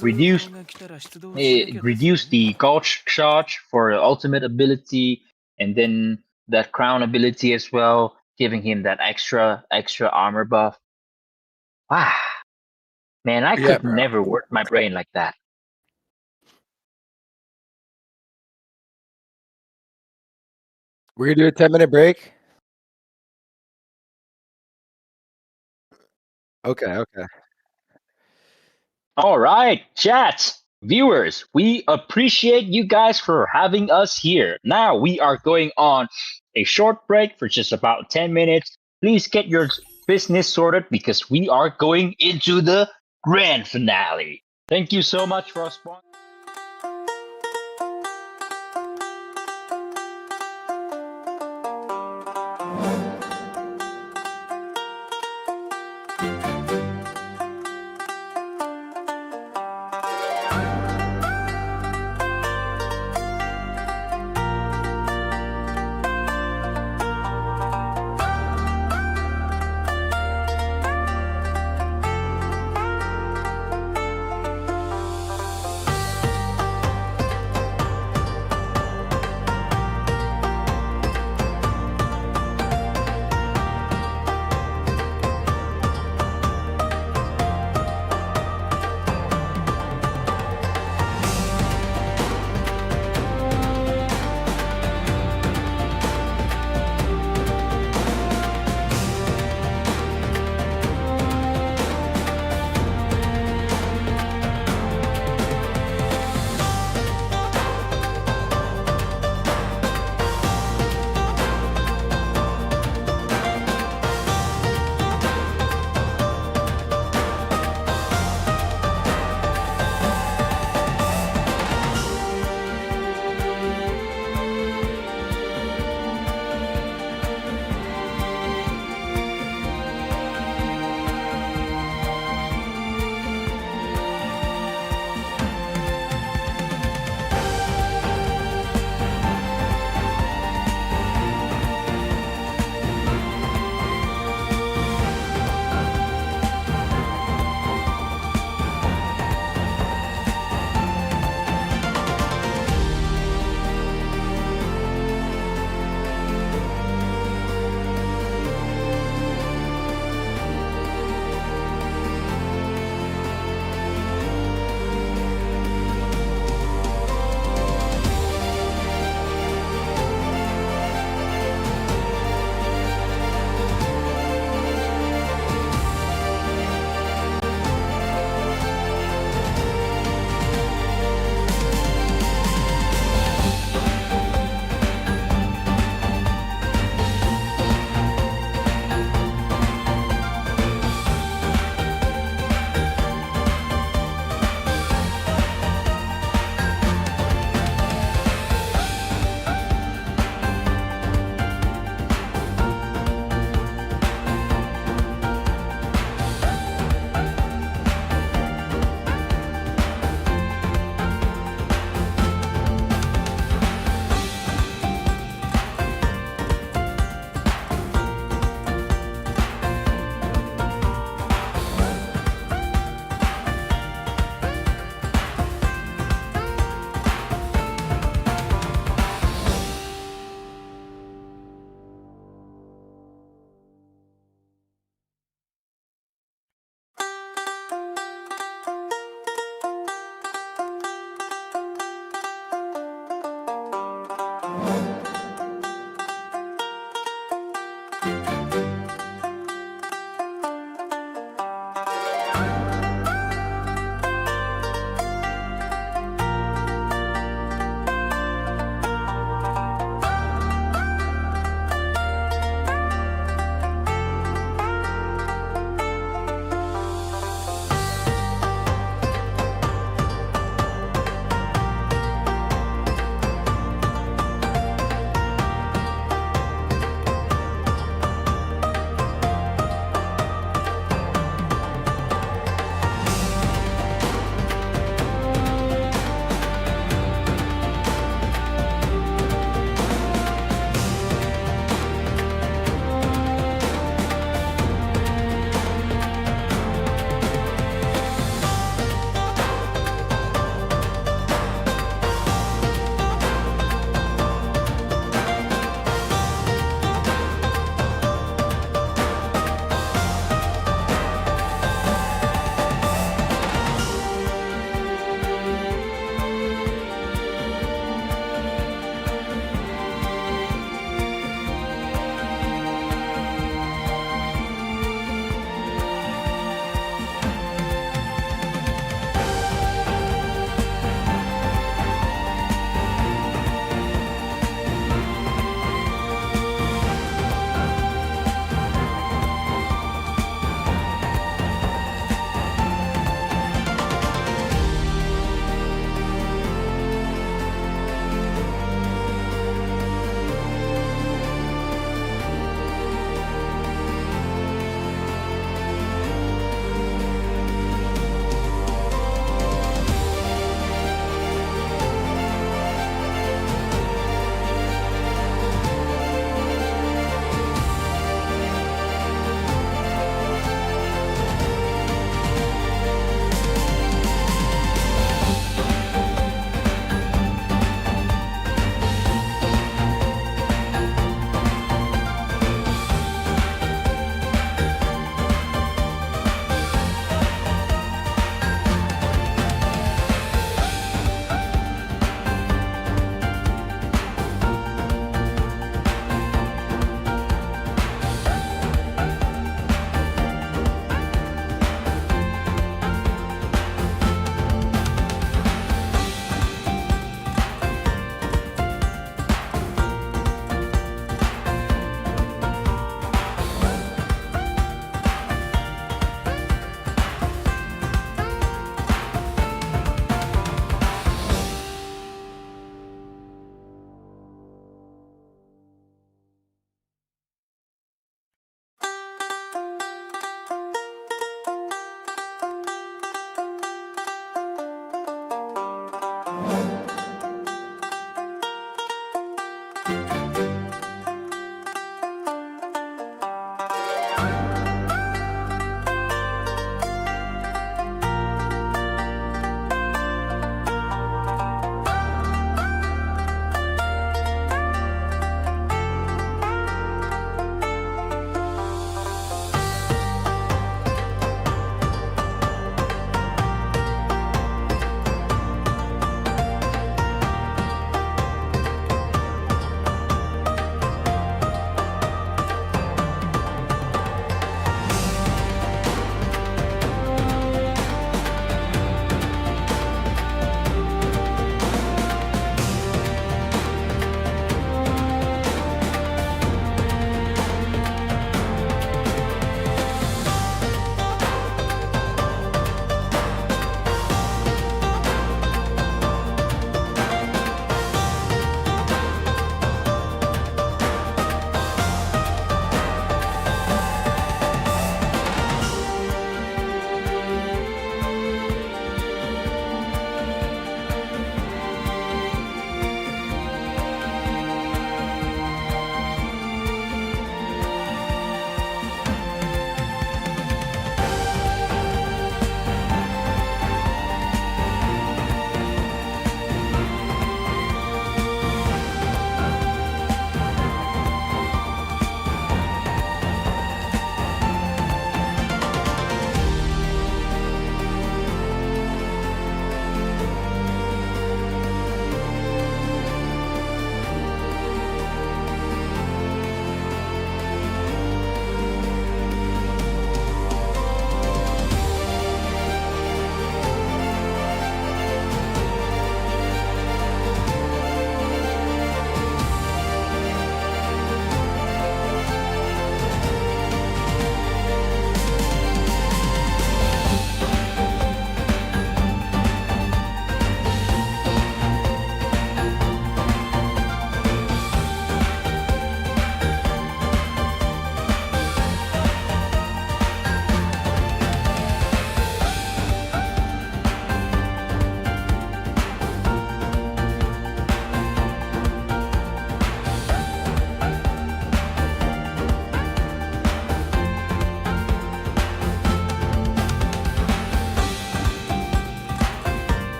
reduce the gulch charge for ultimate ability, and then that crown ability as well, giving him that extra armor buff. Wow, man, I could never work my brain like that. We're gonna do a 10-minute break. Okay. All right, chat, viewers, we appreciate you guys for having us here. Now we are going on a short break for just about 10 minutes. Please get your business sorted because we are going into the grand finale. Thank you so much for our sponsor.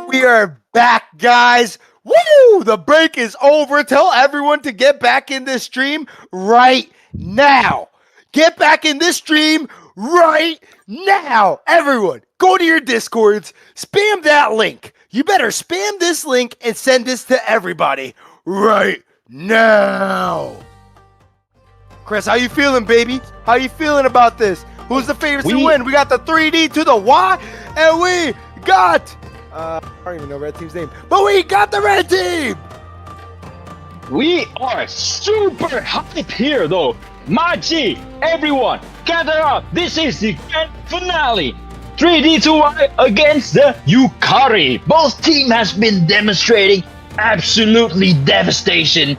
We are back, guys. Woo! The break is over. Tell everyone to get back in this stream right now. Get back in this stream right now. Everyone, go to your Discords, spam that link. You better spam this link and send this to everybody right now. Chris, how you feeling, baby? How you feeling about this? Who's the favorites to win? We got the 3D to the Y, and we got... I don't even know red team's name, but we got the red team! We are super hype here, though. Maji, everyone, gather up. This is the grand finale. 3D2Y against the Yukari. Both team has been demonstrating absolutely devastation.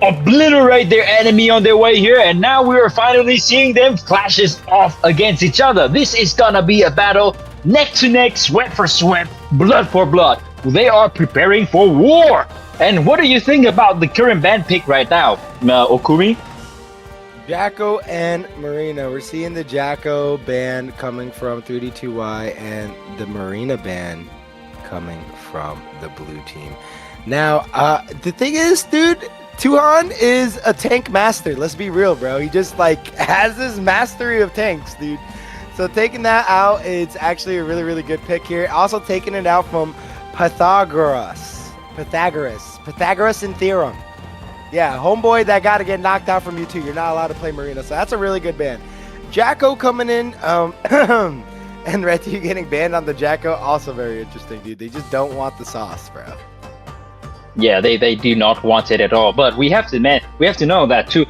Obliterate their enemy on their way here, and now we are finally seeing them clashes off against each other. This is gonna be a battle neck to neck, sweat for sweat, blood for blood. They are preparing for war. And what do you think about the current band pick right now, Okumi? Jacko and Marina. We're seeing the Jacko band coming from 3D2Y and the Marina band coming from the blue team. Now, the thing is, dude, Tuhan is a tank master. Let's be real, bro. He just like has this mastery of tanks, dude. So taking that out, it's actually a really, really good pick here. Also taking it out from Pythagoras and Theorem. Yeah, homeboy that got to get knocked out from you too. You're not allowed to play Marina, so that's a really good ban. Jacko coming in, and Reti getting banned on the Jacko, also very interesting, dude. They just don't want the sauce, bro. Yeah, they do not want it at all. But we have to know that too.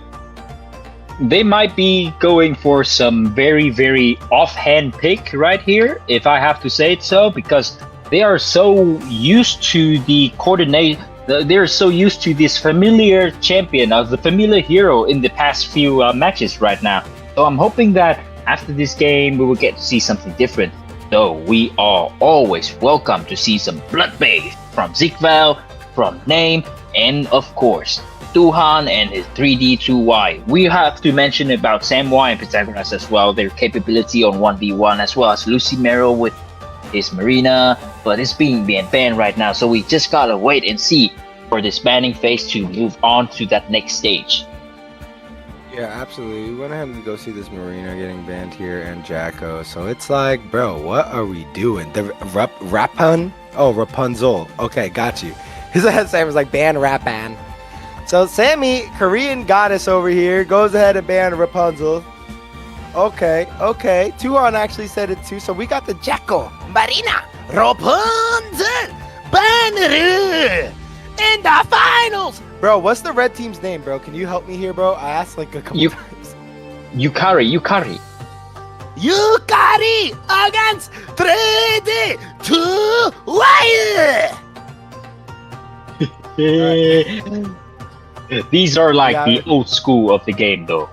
they might be going for some very, very offhand pick right here, if I have to say it so, because they are so used to the coordinate. They're so used to this familiar champion, the familiar hero in the past few matches right now. So I'm hoping that after this game, we will get to see something different. Though we are always welcome to see some bloodbath from Zigval, from Name, and of course, Tuhan and his 3D2Y. We have to mention about SamY and Pythagoras as well, their capability on 1v1, as well as Lucy Merrill with his Marina, but it's being banned right now, so we just gotta wait and see for this banning phase to move on to that next stage. Yeah, absolutely. We went ahead and go see this Marina getting banned here and Jacko. So it's like, bro, what are we doing? The Rapun? Oh, Rapunzel. Okay, got you. His Sam was like, ban Rapan. So Sammy, Korean goddess over here, goes ahead and ban Rapunzel. Okay. Tuhan actually said it too. So we got the Jacko, Marina, Rapunzel, banner in the finals. Bro, what's the red team's name, bro? Can you help me here, bro? I asked like a couple times. Yukari. Yukari against 3D 2Y. These are like the old school of the game, though.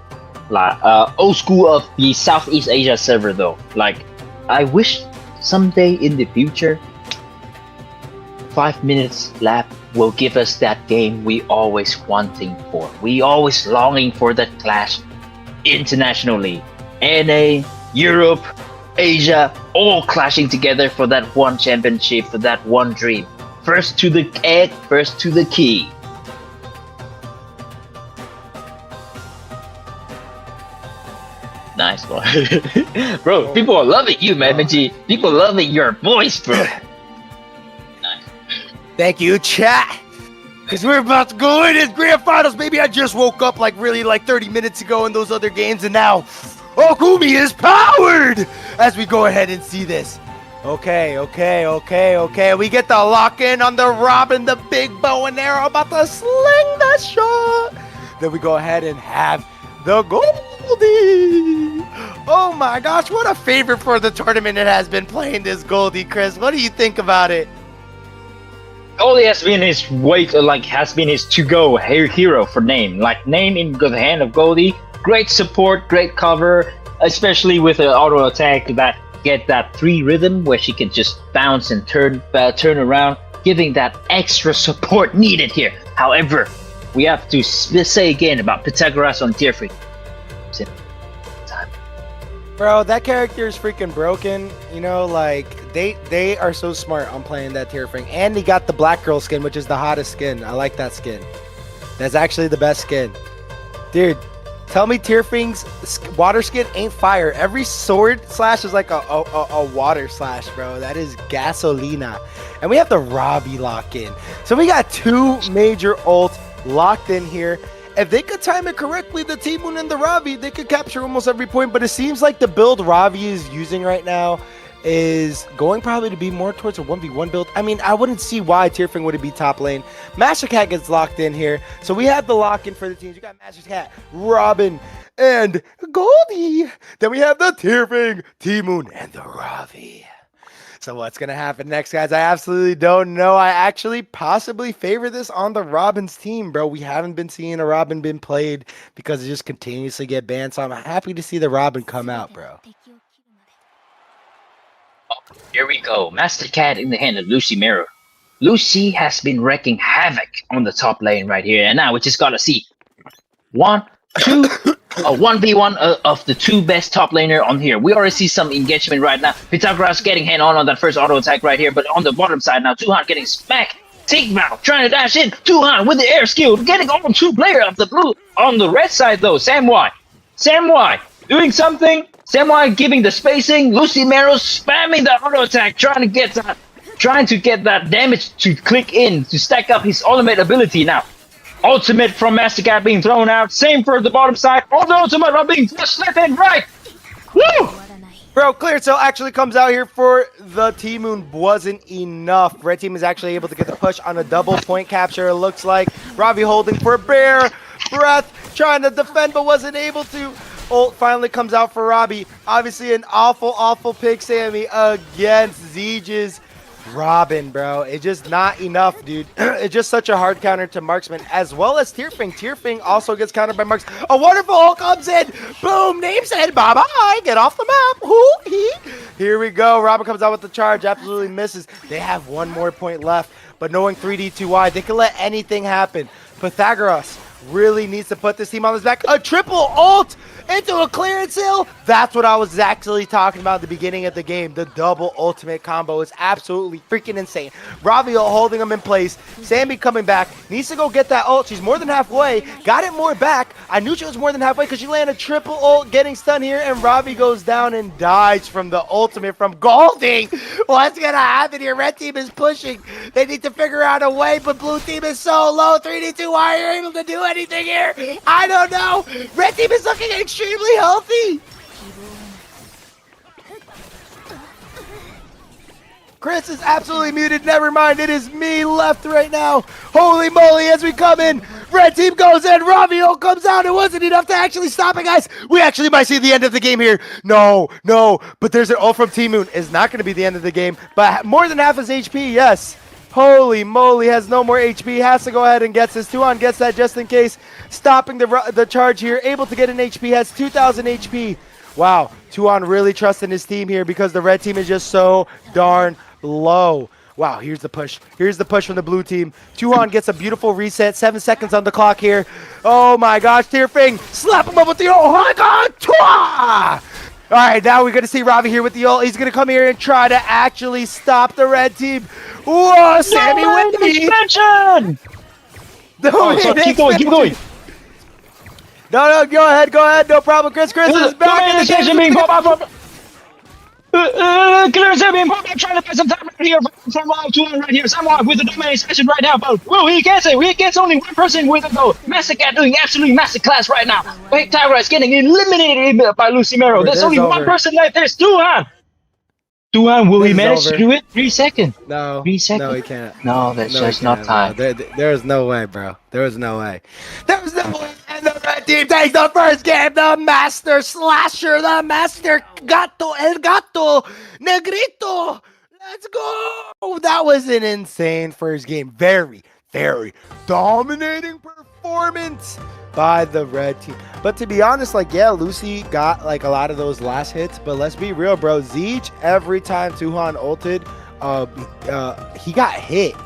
Like old school of the Southeast Asia server, though. Like, I wish someday in the future, 5 minutes lap will give us that game we always wanting for. We always longing for that clash internationally. NA, Europe, Asia, all clashing together for that one championship, for that one dream. First to the egg, first to the key. Nice one. Bro, people are loving you, man, Benji. People loving your voice, bro. Thank you, chat. Because we're about to go in as grand finals. Maybe I just woke up like 30 minutes ago in those other games, and now Okumi is powered as we go ahead and see this. Okay. We get the lock in on the Robin, the big bow and arrow, about to sling the shot. Then we go ahead and have the Goldie. Oh my gosh, what a favorite for the tournament it has been playing this Goldie, Chris. What do you think about it? Goldie has been his to-go hero for Name. Like, Name in the hand of Goldie, great support, great cover, especially with an auto attack that get that 3 rhythm where she can just bounce and turn around, giving that extra support needed here. However, we have to say again about Pythagoras on tier 3. Bro, that character is freaking broken. You know, like, they are so smart on playing that tier thing. And he got the black girl skin, which is the hottest skin. I like that skin. That's actually the best skin. Dude, tell me Tierfing's water skin ain't fire. Every sword slash is like a water slash, bro. That is gasolina. And we have the Robbie lock in. So we got 2 major ults locked in here. If they could time it correctly, the T-Moon and the Ravi, they could capture almost every point. But it seems like the build Ravi is using right now is going probably to be more towards a 1v1 build. I mean, I wouldn't see why Tierfing would be top lane. Master Cat gets locked in here. So we have the lock in for the teams. You got Master Cat, Robin, and Goldie. Then we have the Tierfing, T-Moon, and the Ravi. So what's going to happen next, guys? I absolutely don't know. I actually possibly favor this on the Robin's team, bro. We haven't been seeing a Robin been played because it just continuously get banned. So I'm happy to see the Robin come out, bro. Here we go. Master Cat in the hand of Lucy Mirror. Lucy has been wreaking havoc on the top lane right here. And now we just got to see 1v1 of the 2 best top laner on here. We already see some engagement right now. Pythagoras getting hand on that first auto attack right here, but on the bottom side now, Tuhan getting smacked. Sigval trying to dash in. Tuhan with the air skill, getting on 2 player of the blue. On the red side though, SamY doing something. SamY giving the spacing. Lucy Merrill spamming the auto attack, trying to get that damage to click in to stack up his ultimate ability now. Ultimate from Master Cat being thrown out. Same for the bottom side. All the ultimate are being pushed left and right. Woo! Bro, Clear Cell actually comes out here for the T-Moon. Wasn't enough. Red team is actually able to get the push on a double point capture, it looks like. Ravi holding for Bear. breath, trying to defend but wasn't able to. Ult finally comes out for Robbie. Obviously an awful pick, SamY, against Ziege's Robin, bro. It's just not enough, dude. It's just such a hard counter to Marksman, as well as Tierfing. Tierfing also gets countered by Marks. A wonderful ult comes in. Boom, name said, bye-bye. Get off the map. Here we go. Robin comes out with the charge. Absolutely misses. They have one more point left, but knowing 3D2Y, they can let anything happen. Pythagoras really needs to put this team on his back. A triple ult into a clearance hill. That's what I was actually talking about at the beginning of the game. The double ultimate combo is absolutely freaking insane. Ravio holding him in place. SamY coming back. Needs to go get that ult. She's more than halfway. Got it more back. I knew she was more than halfway because she landed a triple ult, getting stunned here, and Ravi goes down and dies from the ultimate from Golding. What's going to happen here? Red team is pushing. They need to figure out a way, but blue team is so low. 3D2, why are you able to do anything here? I don't know. Red team is looking extremely healthy. Chris is absolutely muted. Never mind. It is me left right now. Holy moly, as we come in. Red team goes in. Ravio comes out. It wasn't enough to actually stop it, guys. We actually might see the end of the game here. No. But there's an ult from T-Moon. It's not going to be the end of the game. But more than half his HP, yes. Holy moly, has no more HP. Has to go ahead and gets his. Tuhan gets that just in case. Stopping the charge here. Able to get an HP. Has 2,000 HP. Wow. Tuhan really trusting his team here because the red team is just so darn low. Wow, here's the push. Here's the push from the blue team. Tuhan gets a beautiful reset. 7 seconds on the clock here. Oh my gosh, Tierfing. Slap him up with the ult. Oh my god. Tuah! All right, now we're going to see Ravi here with the ult. He's going to come here and try to actually stop the red team. Whoa, SamY with me. Expansion! Keep going. No, go ahead. No problem, Chris. Chris is back. Clearance being popped up, trying to find some time right here from Tuhan right here. SamY with the domination session right now, but well, he gets it. He gets only one person with it though. Massacre doing absolutely massive class right now. Pythagoras is getting eliminated by Lucimero. There's only one person left. There's Tuhan. Tuhan, will he manage to do it? 3 seconds. No. 3 seconds. No, he can't. No, that's just not time. There is no way, bro. There is no way. There's no way. And the red team takes the first game. The master slasher. The master gato. El gato. Negrito. Let's go. That was an insane first game. Very, very dominating performance by the red team. But to be honest, like, yeah, Lucy got like a lot of those last hits, but let's be real, bro. Ziege, every time Tuhan ulted, he got hit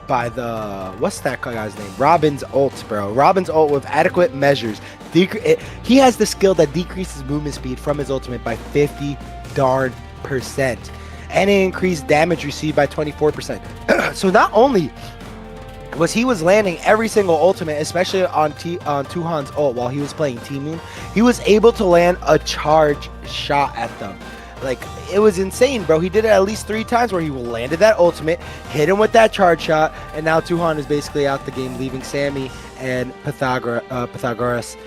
by the, what's that guy's name? Robin's ult, bro. Robin's ult with adequate measures. He has the skill that decreases movement speed from his ultimate by 50 darn %. And it increased damage received by 24%. So not only he was landing every single ultimate, especially on Tuhan's ult while he was playing T-Moon, he was able to land a charge shot at them. Like, it was insane, bro. He did it at least 3 times where he landed that ultimate, hit him with that charge shot, and now Tuhan is basically out the game, leaving SamY and Pythagoras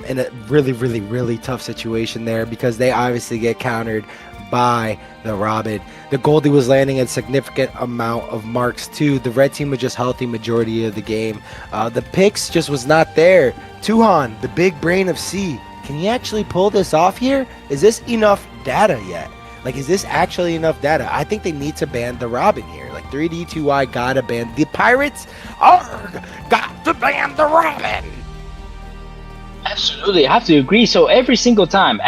in a really tough situation there because they obviously get countered by the Robin. The Goldie was landing a significant amount of marks too. The red team was just healthy majority of the game. The picks just was not there. Tuhan, the big brain of C, can he actually pull this off here? Is this enough data yet? Like, is this actually enough data? I think they need to ban the Robin here. Like, 3D2Y gotta ban the Pirates. Got to ban the Robin. Absolutely, I have to agree. So every single time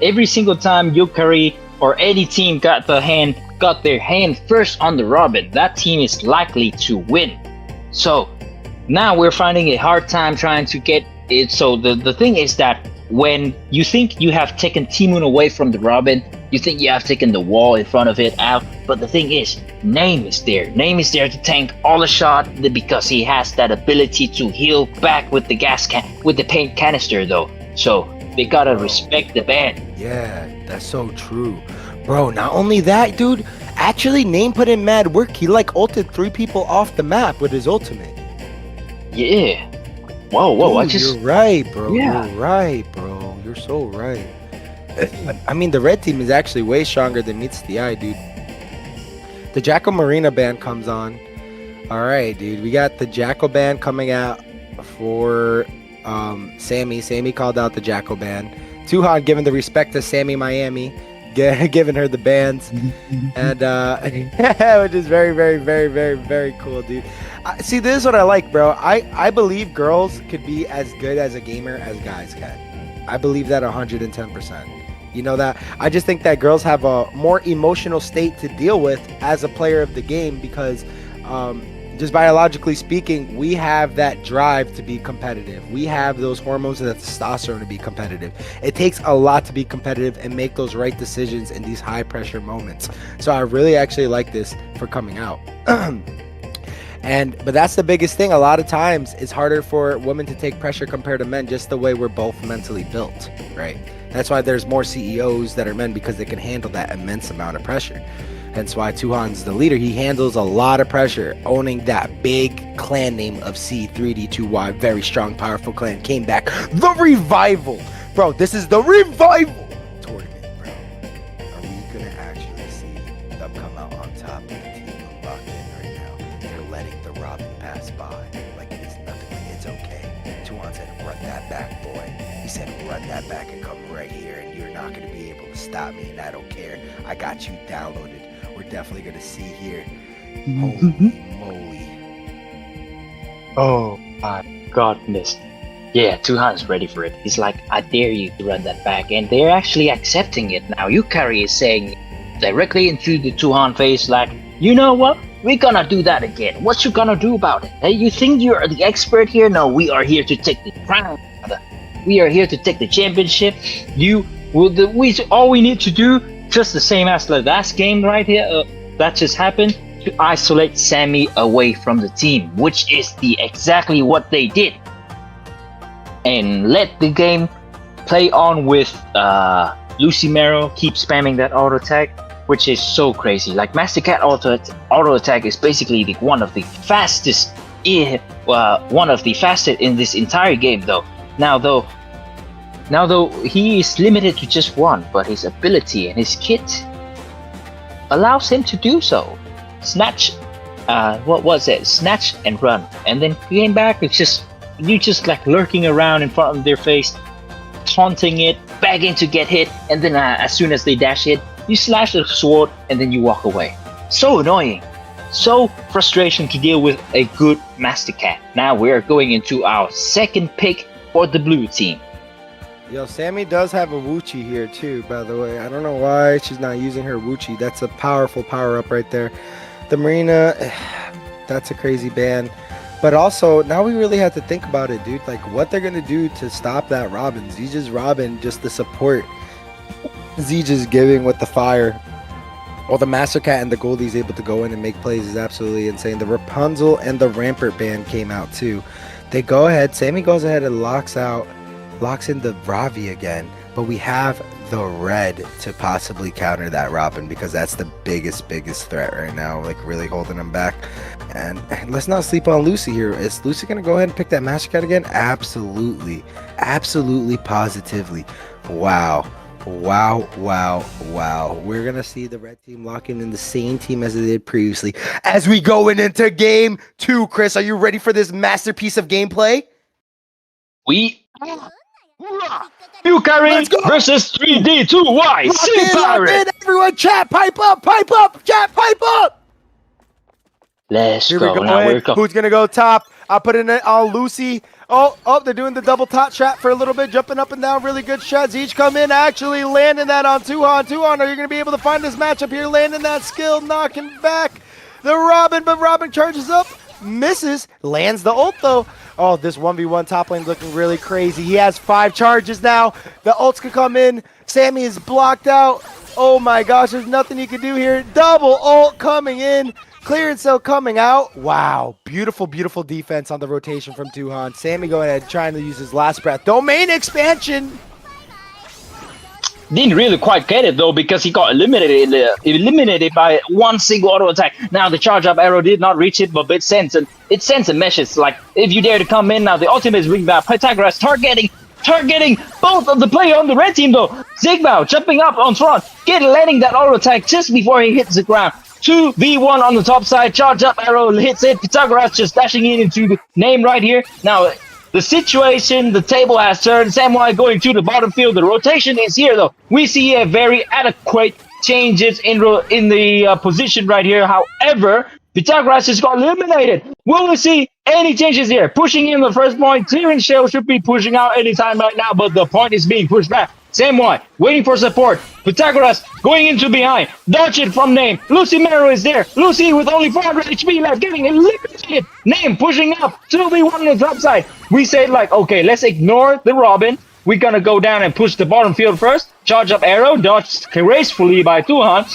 Yukari or any team got their hand first on the Robin, that team is likely to win. So now we're finding a hard time trying to get it. So the thing is that when you think you have taken T-Moon away from the Robin, you think you have taken the wall in front of it out, but the thing is, Name is there. Name is there to tank all the shot because he has that ability to heal back with the with the paint canister though. So they gotta respect the ban. Yeah, that's so true. Bro, not only that, dude, actually Name put in mad work. He like ulted 3 people off the map with his ultimate. Yeah. Whoa, dude, you're right, bro. Yeah. You're right, bro. You're so right. I mean, the red team is actually way stronger than meets the eye, dude. The Jackal Marina ban comes on. All right, dude. We got the Jackal ban coming out for SamY called out the Jackal ban. Tuhan giving the respect to SamY Miami, giving her the bans, and which is very, very, very, very, very cool, dude. See, this is what I like, bro. I believe girls could be as good as a gamer as guys can. I believe that 110%. You know that? I just think that girls have a more emotional state to deal with as a player of the game because just biologically speaking, we have that drive to be competitive. We have those hormones and that testosterone to be competitive. It takes a lot to be competitive and make those right decisions in these high pressure moments. So I really actually like this for coming out. But that's the biggest thing. A lot of times it's harder for women to take pressure compared to men, just the way we're both mentally built, right? That's why there's more CEOs that are men, because they can handle that immense amount of pressure. Hence why Tuhan's the leader. He handles a lot of pressure, owning that big clan name of C3D2Y, very strong, powerful clan. Came back, the revival, bro. This is the revival tournament, bro. Are we gonna actually see them come out on top of the team locked in right now? They're letting the Robin pass by like it is nothing. Like it's okay. Tuhan said, "Run that back, boy." He said, "Run that back and come right here, and you're not gonna be able to stop me, and I don't care. I got you downloaded." We're definitely gonna see here. Holy moly! Oh my goodness. Yeah, Tuhan's ready for it. He's like, I dare you to run that back, and they're actually accepting it now. Yukari is saying directly into the Tuhan face, like, you know what? We're gonna do that again. What you gonna do about it? Hey, you think you're the expert here? No, we are here to take the crown. We are here to take the championship. All we need to do, just the same as the last game right here that just happened, to isolate SamY away from the team, which is exactly what they did, and let the game play on with Lucy Mero keep spamming that auto attack, which is so crazy. Like Master Cat auto attack is basically one of the fastest in this entire game though. Now though he is limited to just one, but his ability and his kit allows him to do so. Snatch, what was it? Snatch and run, and then he came back. It's just like lurking around in front of their face, taunting it, begging to get hit, and then as soon as they dash hit, you slash the sword and then you walk away. So annoying, so frustration to deal with a good Master Cat. Now we're going into our second pick for the blue team. Yo, SamY does have a Wuchi here too, by the way. I don't know why she's not using her Wuchi. That's a powerful power-up right there. The Marina, that's a crazy ban. But also, now we really have to think about it, dude. Like, what they're going to do to stop that Robin. Zeej's Robin, just the support. Zeej's giving with the fire. Well, the Master Cat and the Goldie's able to go in and make plays is absolutely insane. The Rapunzel and the Rampart ban came out too. They go ahead. SamY goes ahead and locks in the Ravi again, but we have the red to possibly counter that Robin, because that's the biggest threat right now, like really holding him back. And let's not sleep on Lucy here. Is Lucy gonna go ahead and pick that Master Cat again? Absolutely, positively. Wow. We're gonna see the red team locking in the same team as they did previously as we go into game 2. Chris, are you ready for this masterpiece of gameplay? Yukari versus 3D2Y. Lock in, everyone, chat, pipe up, chat, pipe up. Let's Here go. we go. Now we're Who's gonna go top? I'll put in on Lucy. Oh, they're doing the double top trap for a little bit, jumping up and down, really good shots. Each come in, actually landing that on Tuhan. Tuhan, are you gonna be able to find this matchup here? Landing that skill, knocking back the Robin, but Robin charges up, misses, lands the ult though. Oh, this 1v1 top lane looking really crazy. He has 5 charges now. The ults can come in. SamY is blocked out. Oh my gosh, there's nothing you can do here. Double ult coming in. Clearance cell coming out. Wow, beautiful defense on the rotation from Tuhan. SamY going ahead trying to use his last breath. Domain expansion. Didn't really quite get it though, because he got eliminated by one single auto attack. Now the charge up arrow did not reach it, but it sends a message like, if you dare to come in now, the ultimate is ring back. Pythagoras targeting both of the player on the red team though. Zigbow jumping up on front, landing that auto attack just before he hits the ground. 2v1 on the top side, charge up arrow hits it. Pythagoras just dashing in into the name right here. Now The situation, the table has turned. SamY going to the bottom field. The rotation is here, though. We see a very adequate changes in the position right here. However, Pythagoras just got eliminated. Will we see any changes here? Pushing in the first point. Clearing shell should be pushing out anytime right now, but the point is being pushed back. SamY waiting for support. Pythagoras going into behind. Dodge it from Name. Lucy Mero is there. Lucy with only 400 HP left, getting eliminated. Name pushing up. 2v1 on the top side. We say like, okay, let's ignore the Robin. We're gonna go down and push the bottom field first. Charge up arrow. Dodged gracefully by Tuhan.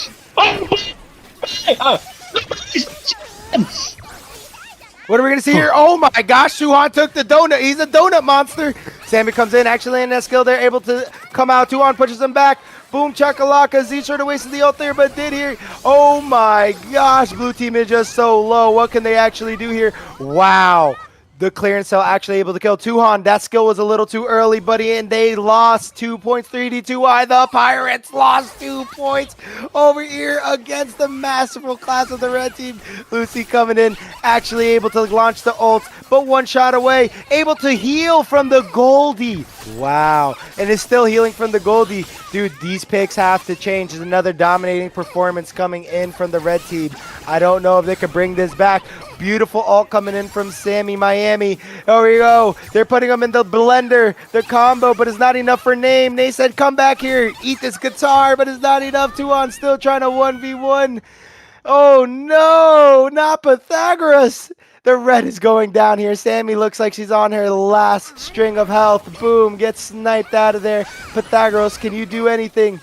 What are we gonna see here? Oh my gosh, Tuhan took the donut. He's a donut monster. SamY comes in, actually in that skill. They're able to come out. Tuhan pushes him back. Boom chakalaka. Z sort of wasted the ult there, but did here. Oh my gosh, blue team is just so low. What can they actually do here? Wow. The clearance cell actually able to kill Tuhan. That skill was a little too early, buddy, and they lost 2 points, 3-2. The Pirates lost 2 points over here against the masterful class of the red team. Lucy coming in, actually able to launch the ult, but one shot away, able to heal from the Goldie. Wow, and is still healing from the Goldie. Dude, these picks have to change. There's another dominating performance coming in from the red team. I don't know if they could bring this back. Beautiful ult coming in from SamY Miami. There we go. They're putting them in the blender, the combo, but it's not enough for Name. They said, come back here, eat this guitar, but it's not enough. Tuhan still trying to 1v1. Oh no, not Pythagoras. The red is going down here. SamY looks like she's on her last string of health. Boom, gets sniped out of there. Pythagoras, can you do anything?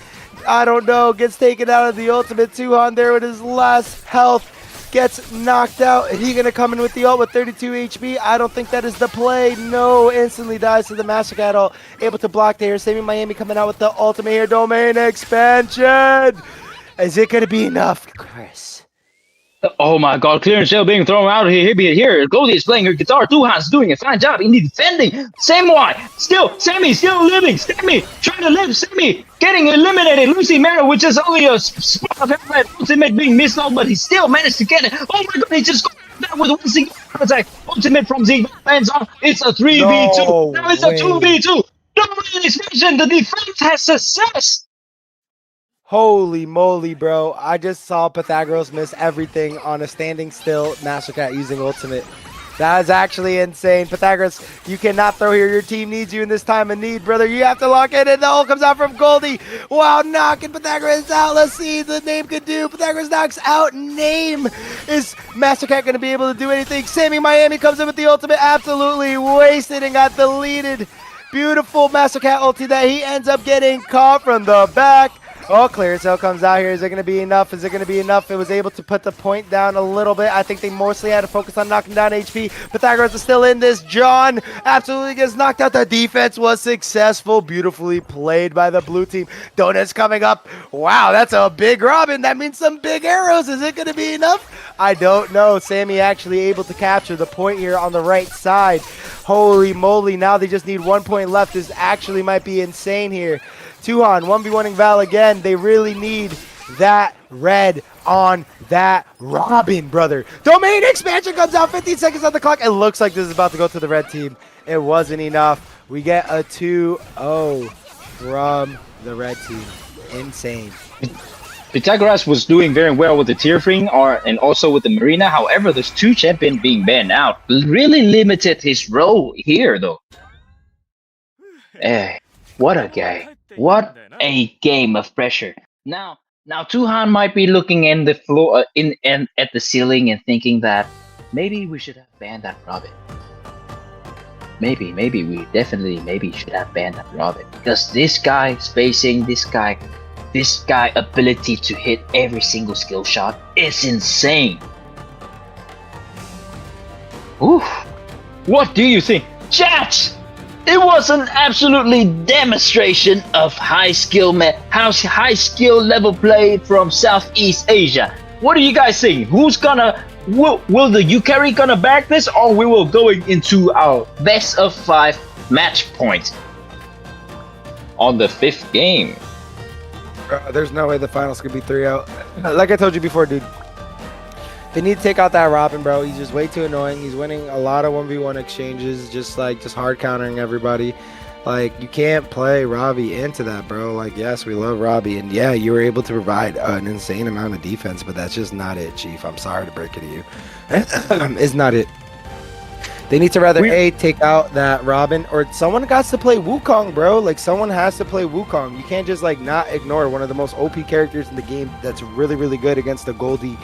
I don't know. Gets taken out of the ultimate. Tuhan there with his last health. Gets knocked out. Is he going to come in with the ult with 32 HP? I don't think that is the play. No, instantly dies to the Master Cat ult. Able to block there. SamY Miami coming out with the ultimate here. Domain expansion. Is it going to be enough, Chris? Oh my god, clearance shell being thrown out here. Goldie is playing her guitar. Tuhan's doing a fine job in the defending. SamY SamY still living. SamY trying to live. SamY getting eliminated. Lucy Mero, which is only a spot of health. Ultimate being missed out, but he still managed to get it. Oh my god, he just got that with one single attack. Ultimate from Z lands off. It's a 3v2. No now it's a 2v2. Domain expansion. The defense has success. Holy moly, bro. I just saw Pythagoras miss everything on a standing still Master Cat using ultimate. That is actually insane. Pythagoras, you cannot throw here. Your team needs you in this time of need, brother. You have to lock in, and the ult comes out from Goldie. Wow, knocking Pythagoras out. Let's see the Name could do. Pythagoras knocks out Name. Is Master Cat going to be able to do anything? SamY Miami comes in with the ultimate. Absolutely wasted and got deleted. Beautiful Master Cat ulti that he ends up getting caught from the back. Oh, clearance cell comes out here. Is it going to be enough? Is it going to be enough? It was able to put the point down a little bit. I think they mostly had to focus on knocking down HP. Pythagoras is still in this. John absolutely gets knocked out. The defense was successful. Beautifully played by the blue team. Donuts coming up. Wow, that's a big Robin. That means some big arrows. Is it going to be enough? I don't know. SamY actually able to capture the point here on the right side. Holy moly. Now they just need 1 point left. This actually might be insane here. Tuhan 1v1ing Val again. They really need that red on that Robin, brother. Domain expansion comes out. 15 seconds on the clock. It looks like this is about to go to the red team. It wasn't enough. We get a 2-0 from the red team. Insane. Pythagoras was doing very well with the tier ring and also with the Marina. However, those two champions being banned out really limited his role here, though. What a game. What a game of pressure. Now Tuhan might be looking in the floor at the ceiling and thinking that maybe we should have banned that Robin. Maybe we definitely should have banned that Robin, because this guy spacing, this guy ability to hit every single skill shot is insane. Oof. What do you think, chat? It was an absolutely demonstration of high skill level play from Southeast Asia. What do you guys think? Will the Yukari gonna back this, or we will going into our best of 5 match point on the 5th game? There's no way the finals could be 3-0. Like I told you before, dude. They need to take out that Robin, bro. He's just way too annoying. He's winning a lot of 1v1 exchanges, just hard countering everybody. Like, you can't play Robbie into that, bro. Like, yes, we love Robbie, and yeah, you were able to provide an insane amount of defense, but that's just not it, Chief. I'm sorry to break it to you. It's not it. They need to rather take out that Robin, or someone got to play Wukong, bro. Like, someone has to play Wukong. You can't just like not ignore one of the most OP characters in the game that's really, really good against the Goldie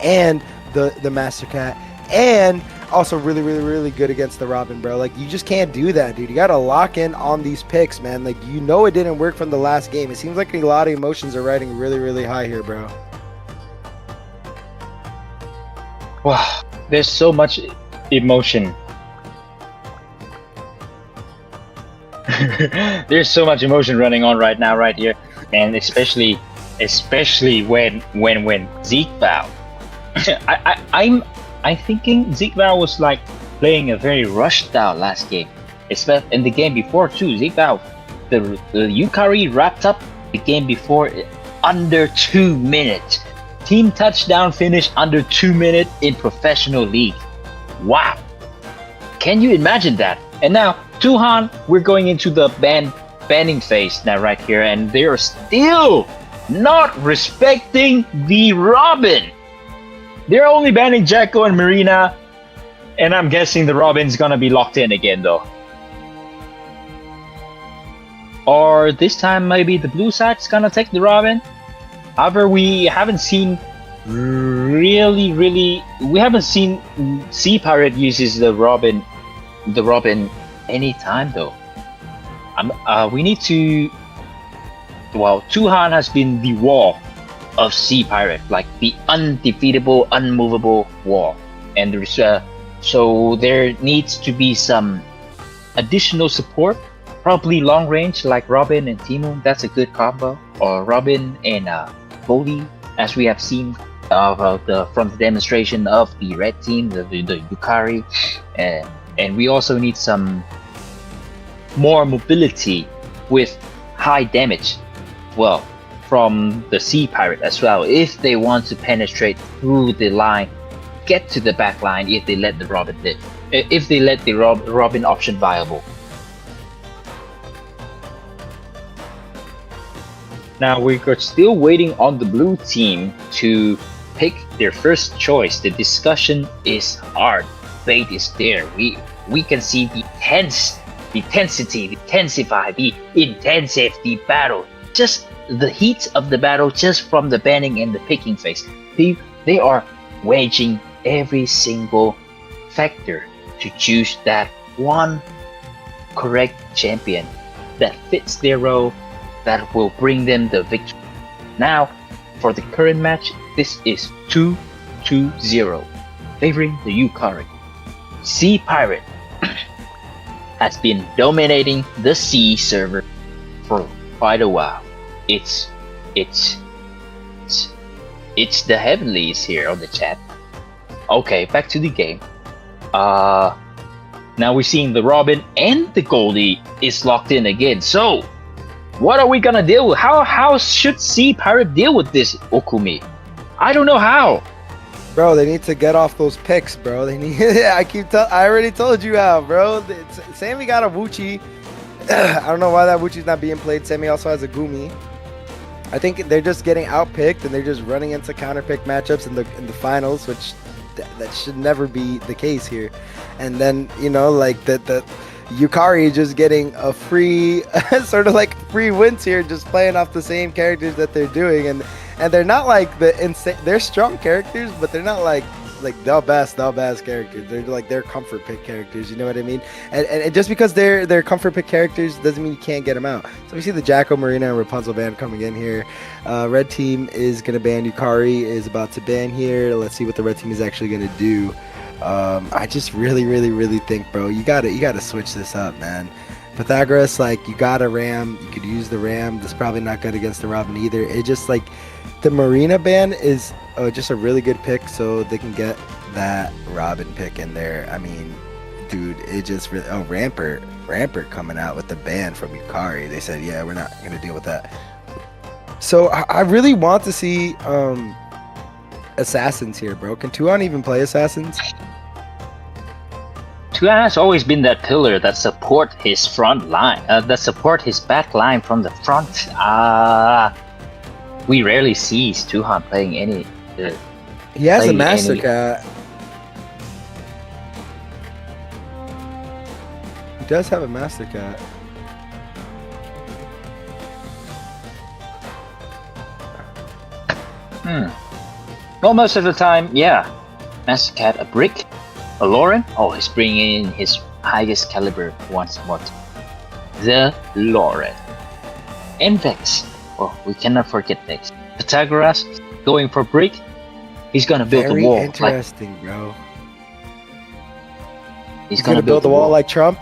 and the Master Cat, and also really, really, really good against the Robin, bro. Like, you just can't do that, dude. You gotta lock in on these picks, man. Like, you know it didn't work from the last game. It seems like a lot of emotions are riding really, really high here, bro. Wow, there's so much emotion. There's so much emotion running on right now, right here, and especially when Zeke Val. I'm thinking Zeke Val was like playing a very rushed style last game, especially in the game before too. Zeke Val, the Yukari wrapped up the game before under 2 minutes. Team touchdown finish under 2 minutes in professional league. Wow, can you imagine that? And now Tuhan, we're going into the banning phase now right here, and they are still not respecting the Robin. They're only banning Jacko and Marina, and I'm guessing the Robin's gonna be locked in again though. Or this time maybe the blue side's gonna take the Robin. However, we haven't seen Sea Pirate uses the Robin anytime though. We need to. Well, Tuhan has been the wall of Sea Pirate, like the undefeatable, unmovable wall, and so there needs to be some additional support, probably long range like Robin and Timo. That's a good combo, or Robin and Budi, as we have seen from the demonstration of the red team, the Yukari, and we also need some more mobility with high damage, well, from the Sea Pirate as well, if they want to penetrate through the line, get to the back line, if they let the Robin live, if they let the Robin option viable. Now we're still waiting on the blue team to pick their first choice. The discussion is hard. Fate is there. We can see the intensity, the battle. Just the heat of the battle, just from the banning and the picking phase. They are waging every single factor to choose that one correct champion that fits their role, that will bring them the victory. Now, for the current match, this is 2-2-0, favoring the Yukari. Sea Pirate has been dominating the Sea server for quite a while. It's the Heavenlies here on the chat. Okay, back to the game. Now we're seeing the Robin and the Goldie is locked in again. So, what are we gonna deal with? How should Sea Pirate deal with this Okumi? I don't know how. Bro, they need to get off those picks, bro. They need. I already told you how, bro. SamY got a Wuchi. I don't know why that Wuchi's not being played. SamY also has a Gumi. I think they're just getting outpicked and they're just running into counterpick matchups in the finals, which that should never be the case here. And then, you know, like the Yukari just getting a free sort of like free wins here, just playing off the same characters that they're doing, and they're not like the insane. They're strong characters, but they're not like the best characters. They're like their comfort pick characters. You know what I mean? And just because they're comfort pick characters doesn't mean you can't get them out. So we see the Jacko, Marina, and Rapunzel ban coming in here. Red team is gonna ban Yukari. Is about to ban here. Let's see what the red team is actually gonna do. I just really think, bro, you gotta switch this up, man. Pythagoras, like, you got a Ram. You could use the Ram. That's probably not good against the Robin either. It just, like, the Marina ban is just a really good pick, so they can get that Robin pick in there. I mean, dude, it just really... Oh, Rampart coming out with the ban from Yukari. They said, yeah, we're not gonna deal with that. So I really want to see assassins here, bro. Can Tuhan even play assassins? Tuhan has always been that pillar that support his front line, that support his back line from the front. We rarely see Tuhan playing any. He has a playing Master any- Cat. He does have a Master Cat. Well, most of the time, yeah. Master Cat, a Brick, a Lauren. Oh, he's bringing in his highest caliber once more. The Lauren. And Vex. Oh, we cannot forget Vex. Pythagoras going for Brick. He's gonna build Very the wall. interesting, bro. He's Gonna build the wall like Trump.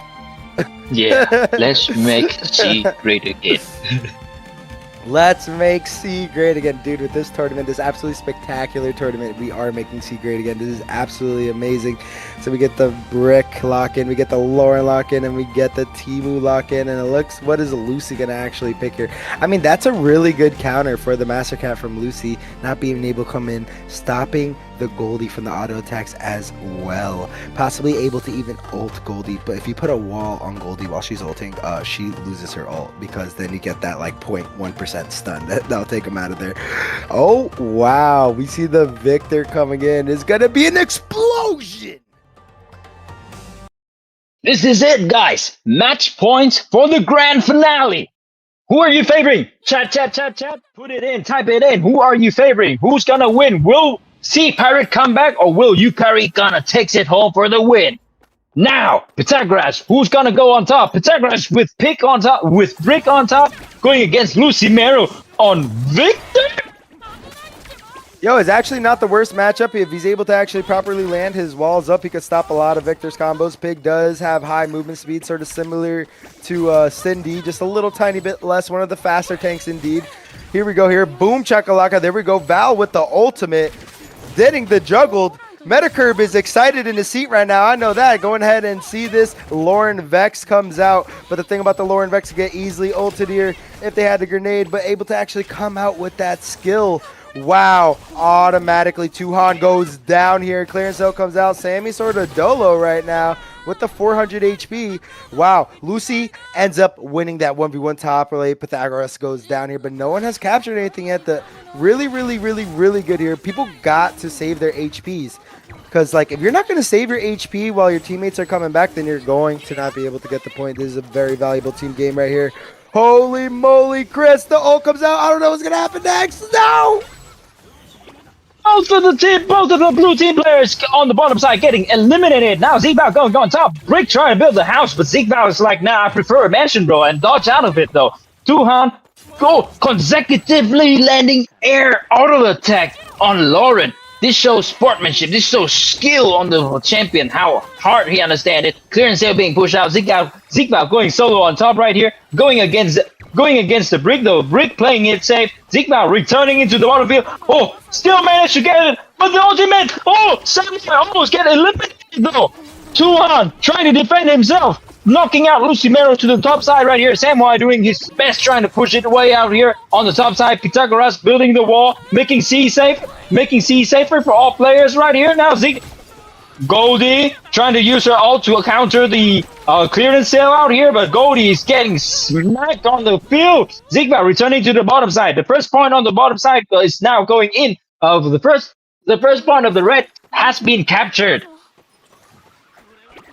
Yeah. Let's make C great again. Let's make C great again, dude. With this tournament, this absolutely spectacular tournament, we are making C great again. This is absolutely amazing. So we get the Brick lock in, we get the Lauren lock in, and we get the Timu lock in. And it looks, what is Lucy gonna actually pick here? I mean, that's a really good counter for the Master Cat from Lucy, not being able to come in, stopping the Goldie from the auto attacks as well. Possibly able to even ult Goldie, but if you put a wall on Goldie while she's ulting, she loses her ult, because then you get that like 0.1% stun. That'll take him out of there. Oh, wow. We see the Victor coming in. It's gonna be an explosion. This is it, guys. Match points for the grand finale. Who are you favoring? Chat. Put it in. Type it in. Who are you favoring? Who's gonna win? Will Sea Pirate come back, or will you Pirate gonna takes it home for the win? Now, Pythagoras, who's gonna go on top? Pythagoras with Pick on top, with Brick on top, going against Lucy Mero on Victor. Yo, it's actually not the worst matchup. If he's able to actually properly land his walls up, he could stop a lot of Victor's combos. Pig does have high movement speed, sort of similar to Cindy, just a little tiny bit less. One of the faster tanks indeed. Here we go here. Boom chakalaka. There we go. Val with the ultimate. Getting the juggled. Metacurb is excited in his seat right now. I know that. Going ahead and see this. Lauren Vex comes out. But the thing about the Lauren Vex, get easily ulted here if they had the grenade, but able to actually come out with that skill. Wow, automatically Tuhan goes down here. Clearance cell comes out. SamY sort of dolo right now with the 400 HP. Wow, Lucy ends up winning that 1v1 top relay. Pythagoras goes down here, but no one has captured anything yet. The really good here. People got to save their HPs. Because, like, if you're not going to save your HP while your teammates are coming back, then you're going to not be able to get the point. This is a very valuable team game right here. Holy moly, Chris, the ult comes out. I don't know what's going to happen next. No! Both of the blue team players on the bottom side getting eliminated. Now Zegbao going on top. Brick trying to build the house, but Zegbao is like, nah, I prefer a mansion, bro, and dodge out of it, though. Tuhan go consecutively landing air auto attack on Lauren. This shows sportsmanship. This shows skill on the champion, how hard he understands it. Clearance sale being pushed out. Zegbao going solo on top right here. Going against the Brick, though. Brick playing it safe. Zegbao returning into the battlefield. Oh, still managed to get it. But the ultimate. Oh, SamY almost get eliminated, though. Tuhan trying to defend himself. Knocking out Lucy Mero to the top side right here. SamY doing his best trying to push it way out here on the top side. Pythagoras building the wall. Making C safe. Making C safer for all players right here. Now Goldie trying to use her ult to counter the clearance sale out here, but Goldie is getting smacked on the field. Zegbao returning to the bottom side. The first point on the bottom side is now going in. The first point of the red has been captured.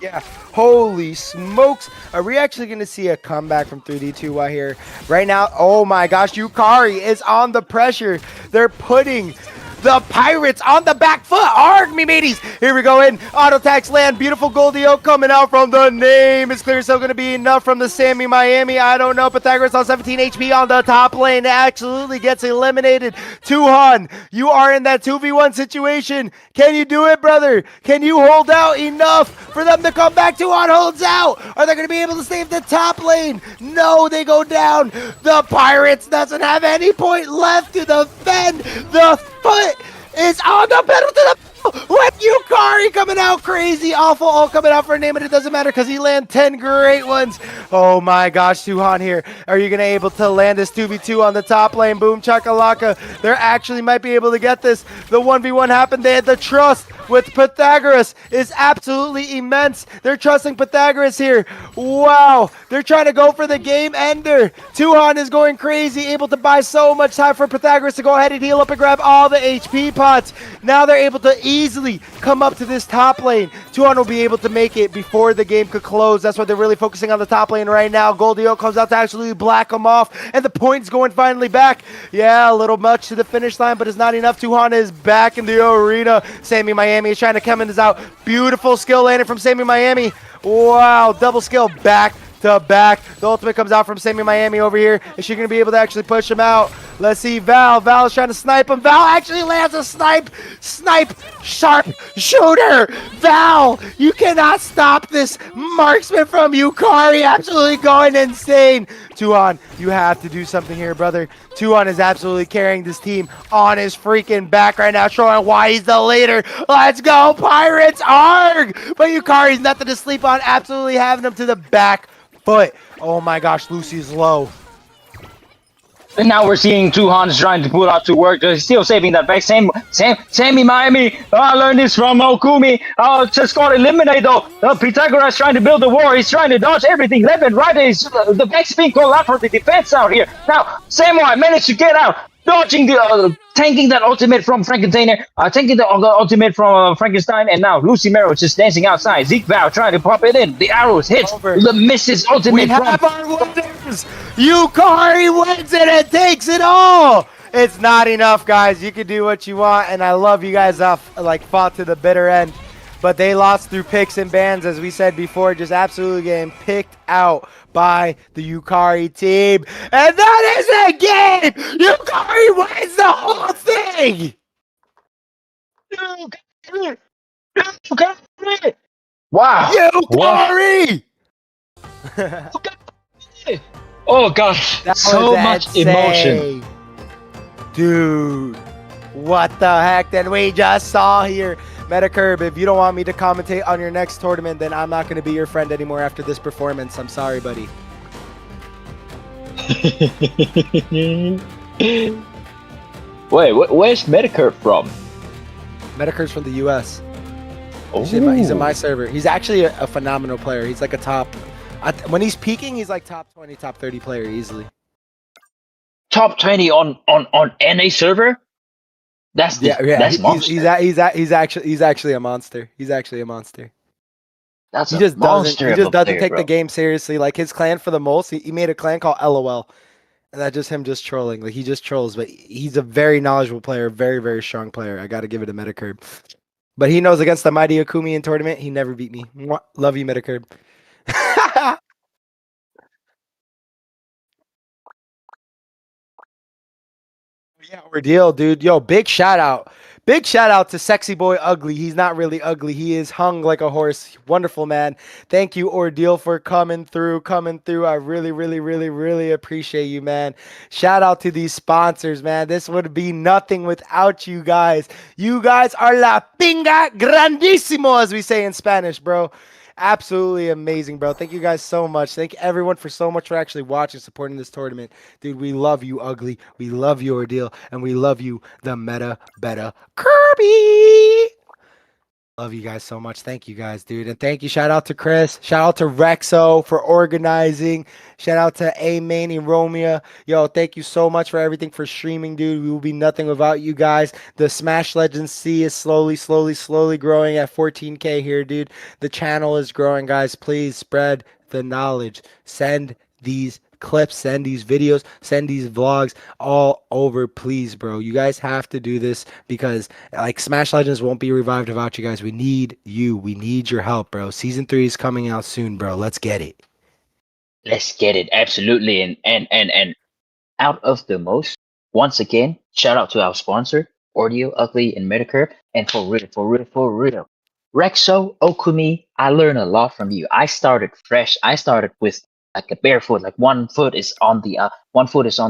Yeah, holy smokes. Are we actually going to see a comeback from 3D2 here? Right now, oh my gosh, Yukari is on the pressure. They're putting the Pirates on the back foot. Arg me mateys. Here we go in. Auto tax land. Beautiful Goldie coming out from the name. Is clear still going to be enough from the SamY Miami. I don't know. Pythagoras on 17 HP on the top lane. Absolutely gets eliminated. Tuhan, you are in that 2v1 situation. Can you do it, brother? Can you hold out enough for them to come back? Tuhan holds out. Are they going to be able to save the top lane? No, they go down. The Pirates doesn't have any point left to defend. The foot is on the pedal to the with Yukari coming out crazy. Awful all coming out for a name, but it doesn't matter because he landed 10 great ones. Oh my gosh, Tuhan here. Are you going to be able to land this 2v2 on the top lane? Boom, chakalaka. They actually might be able to get this. The 1v1 happened. They had the trust with Pythagoras is absolutely immense. They're trusting Pythagoras here. Wow. They're trying to go for the game ender. Tuhan is going crazy, able to buy so much time for Pythagoras to go ahead and heal up and grab all the HP pots. Now they're able to easily come up to this top lane. Tuhan will be able to make it before the game could close. That's why they're really focusing on the top lane right now. Goldio comes out to actually black him off, and the point's going finally back. Yeah, a little much to the finish line, but it's not enough. Tuhan is back in the arena. SamY Miami is trying to come in this out. Beautiful skill landed from SamY Miami. Wow, double skill back to back. The ultimate comes out from SamY Miami over here. Is she going to be able to actually push him out? Let's see. Val is trying to snipe him. Val actually lands a snipe sharp shooter. Val, you cannot stop this marksman from Yukari. Absolutely going insane. Tuhan, you have to do something here, brother. Tuhan is absolutely carrying this team on his freaking back right now, showing why he's the leader. Let's go, Pirates! Arg! But Yukari's nothing to sleep on. Absolutely having him to the back foot. Oh my gosh, Lucy's low. And now we're seeing Tuhan's trying to put out to work. They're still saving that back. SamY Miami. I learned this from Okumi. Just got eliminated though. Pythagoras trying to build the war. He's trying to dodge everything left and right. The back's being called out for the defense out here. Now, SamY managed to get out. Dodging the tanking that ultimate from Frankenstein, tanking the ultimate from Frankenstein, and now Lucy Merrill just dancing outside. Zeke Val trying to pop it in. The arrows hit. The misses ultimate. We have our winners. Yukari wins it and takes it all. It's not enough, guys. You can do what you want, and I love you guys fought to the bitter end. But they lost through picks and bans, as we said before, just absolutely getting picked out by the Yukari team. And that is the game! Yukari wins the whole thing! Wow. Yukari! Oh gosh, That so was much insane. emotion. Dude, what the heck did we just saw here? Metacurb, if you don't want me to commentate on your next tournament, then I'm not going to be your friend anymore after this performance. I'm sorry, buddy. Wait, where's Metacurb from? Metacurb's from the US. Oh. He's in my server. He's actually a phenomenal player. He's like a top... when he's peaking, he's like top 20, top 30 player easily. Top 20 on NA server? That's monster. He's actually a monster. He's actually a monster. That's He just doesn't take bro. the game seriously. Like his clan for the most, he made a clan called LOL. And that's just him just trolling. Like he just trolls, but he's a very knowledgeable player, very, very strong player. I gotta give it to Metacurb. But he knows against the mighty Okumi in tournament, he never beat me. Mwah. Love you, Metacurb. Yeah, ordeal, dude. Yo, big shout out. Big shout out to Sexy Boy Ugly. He's not really ugly. He is hung like a horse. Wonderful, man. Thank you, Ordeal, for coming through. I really, really, really, really appreciate you, man. Shout out to these sponsors, man. This would be nothing without you guys. You guys are la pinga grandísimo, as we say in Spanish, bro. Absolutely amazing, bro. Thank you guys so much. Thank everyone for actually watching, supporting this tournament. Dude, we love you, Ugly. We love you, Ordeal. And we love you, the Meta Beta Kirby. Love you guys so much. Thank you guys, dude. And thank you. Shout out to Chris. Shout out to Rexo for organizing. Shout out to A-Main and Romeo. Yo, thank you so much for everything, for streaming, dude. We will be nothing without you guys. The Smash Legends C is slowly growing at 14K here, dude. The channel is growing, guys. Please spread the knowledge. Send these clips, send these videos, send these vlogs all over, please, bro. You guys have to do this because like Smash Legends won't be revived without you guys. We need you. We need your help, bro. Season 3 is coming out soon, bro. Let's get it. Let's get it. Absolutely. And out of the most, once again, shout out to our sponsor, Ordeal, Ugly, and Metacurb. And for real, Rexo, Okumi, I learned a lot from you. I started fresh. I started with like a barefoot, like one foot is on the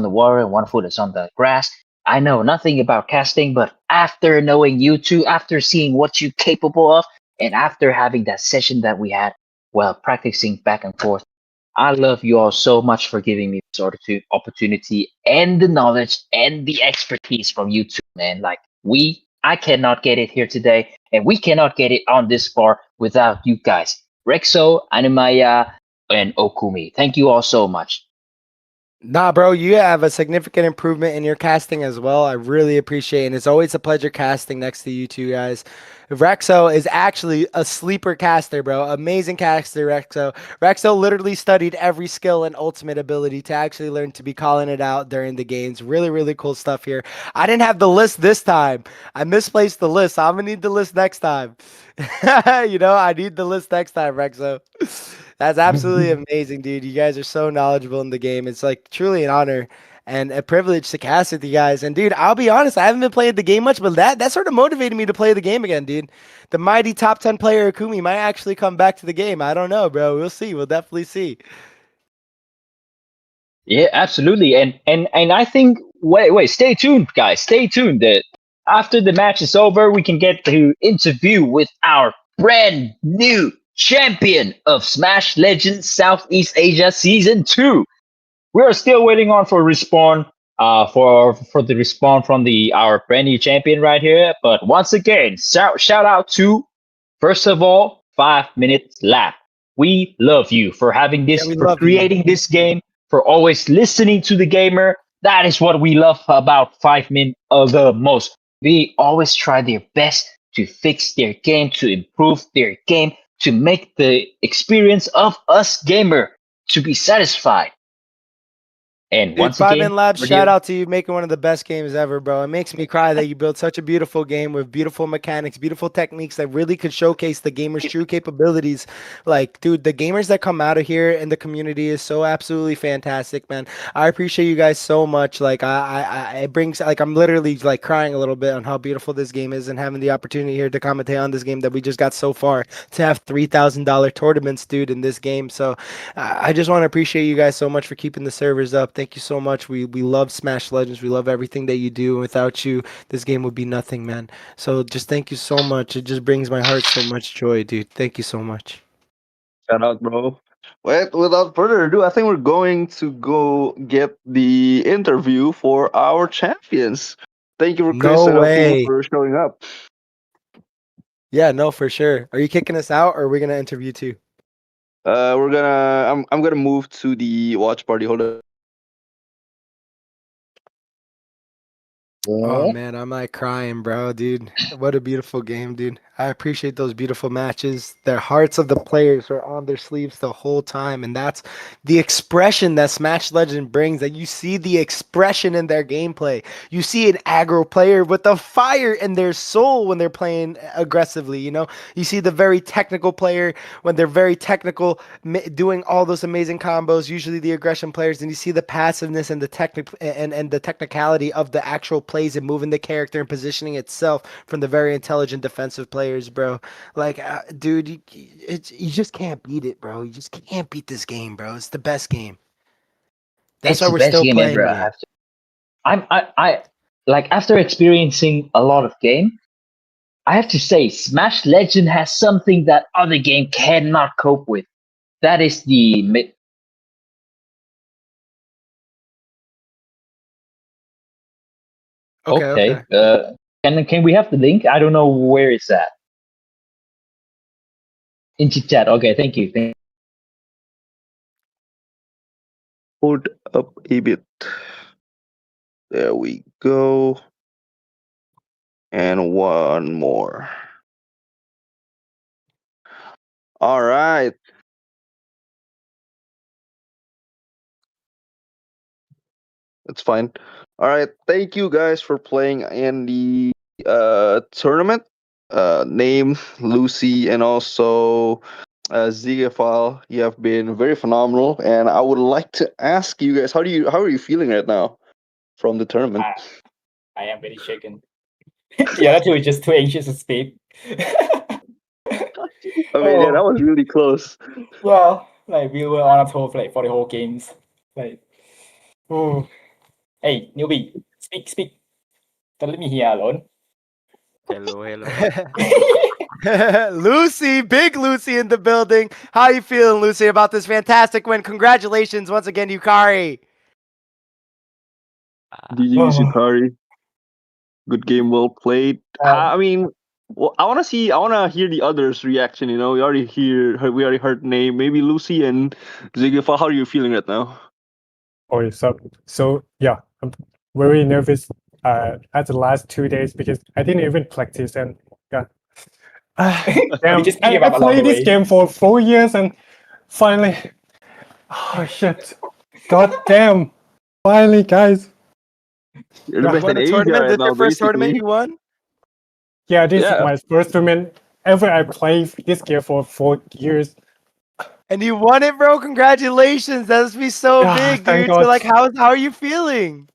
water and one foot is on the grass. I know nothing about casting, but after knowing you two, after seeing what you're capable of, and after having that session that we had, well, practicing back and forth, I love you all so much for giving me this opportunity and the knowledge and the expertise from you two, man. Like I cannot get it here today, and we cannot get it on this far without you guys, Rexo, Animaya, and Okumi. Thank you all so much. Nah, bro, you have a significant improvement in your casting as well. I really appreciate it. And it's always a pleasure casting next to you two guys. Rexo is actually a sleeper caster, bro. Amazing caster, Rexo. Rexo literally studied every skill and ultimate ability to actually learn to be calling it out during the games. Really, really cool stuff here. I didn't have the list this time. I misplaced the list. So I'm gonna need the list next time. I need the list next time, Rexo. That's absolutely amazing, dude. You guys are so knowledgeable in the game. It's like truly an honor and a privilege to cast with you guys. And dude, I'll be honest, I haven't been playing the game much, but that sort of motivated me to play the game again, dude. The mighty top 10 player Okumi might actually come back to the game. I don't know, bro. We'll see. We'll definitely see. Yeah, absolutely. And I think wait, stay tuned, guys. Stay tuned. That after the match is over, we can get to interview with our brand new champion of Smash Legends Southeast Asia Season 2. We are still waiting on for respawn, for the respawn from our brand new champion right here. But once again, shout out to, first of all, 5 Minutes Lab. We love you for having Yeah, this, we for love you. creating this game, for always listening to the gamer. That is what we love about 5 Min the most. They always try their best to fix their game, to improve their game, to make the experience of us gamer to be satisfied. And Dude, once 5 Man again, Labs, we're shout here. out to you making one of the best games ever, bro. It makes me cry that you built such a beautiful game with beautiful mechanics, beautiful techniques that really could showcase the gamer's true capabilities. Like, dude, the gamers that come out of here in the community is so absolutely fantastic, man. I appreciate you guys so much. Like, it brings, like, I'm literally like crying a little bit on how beautiful this game is and having the opportunity here to commentate on this game that we just got so far to have $3,000 tournaments, dude, in this game. So I just want to appreciate you guys so much for keeping the servers up. Thank you so much. We love Smash Legends. We love everything that you do. And without you, this game would be nothing, man. So just thank you so much. It just brings my heart so much joy, dude. Thank you so much. Shout out, bro. Well, without further ado, I think we're going to go get the interview for our champions. Thank you for Chris No and Okumi way. for showing up. Yeah, no, for sure. Are you kicking us out or are we gonna interview too? I'm gonna move to the watch party. Hold on. Oh man, I'm like crying, bro, dude. What a beautiful game, dude. I appreciate those beautiful matches. The hearts of the players are on their sleeves the whole time, and that's the expression that Smash Legend brings. That you see the expression in their gameplay. You see an aggro player with the fire in their soul when they're playing aggressively. You see the very technical player when they're very technical, doing all those amazing combos. Usually the aggression players, and you see the passiveness and the and the technicality of the actual plays and moving the character and positioning itself from the very intelligent defensive players, bro. Like, dude, you just can't beat it, bro. You just can't beat this game, bro. It's the best game. That's It's why the we're best still game playing ever. it. I like after experiencing a lot of game, I have to say Smash Legend has something that other game cannot cope with. That is Okay, okay. okay. Can we have the link? I don't know where it's at. In chat. Okay, thank you. Hold up a bit. There we go. And one more. All right. That's fine. All right. Thank you guys for playing in the tournament. Name Lucy and also Zigafal. You have been very phenomenal, and I would like to ask you guys, how are you feeling right now from the tournament? I am very shaken. The other two is just too anxious to speak. I mean, yeah, that was really close. Well, like we were on a tour like for the whole games. Like, oh, hey, newbie, speak. Don't let me here alone. Hello, hello. Lucy, big Lucy in the building. How you feeling, Lucy, about this fantastic win? Congratulations once again, Yukari. GG's Oh. Yukari. Good game, well played. I mean, well, I want to hear the others' reaction. You know, we already heard name. Maybe Lucy and Zigifa. How are you feeling right now? Oh, so yeah, I'm very nervous at the last 2 days because I didn't even practice and yeah. Damn, just pick him I up along played the this way. game for 4 years and finally, oh shit, god damn, finally, guys. You're the Yeah. best Won in a Asia tournament. right This now, your first tournament basically. you won? Yeah, this is Yeah. my first tournament ever. I played this game for 4 years. And you won it, bro. Congratulations. That must be so Yeah, big, thank dude. So God. like how are you feeling?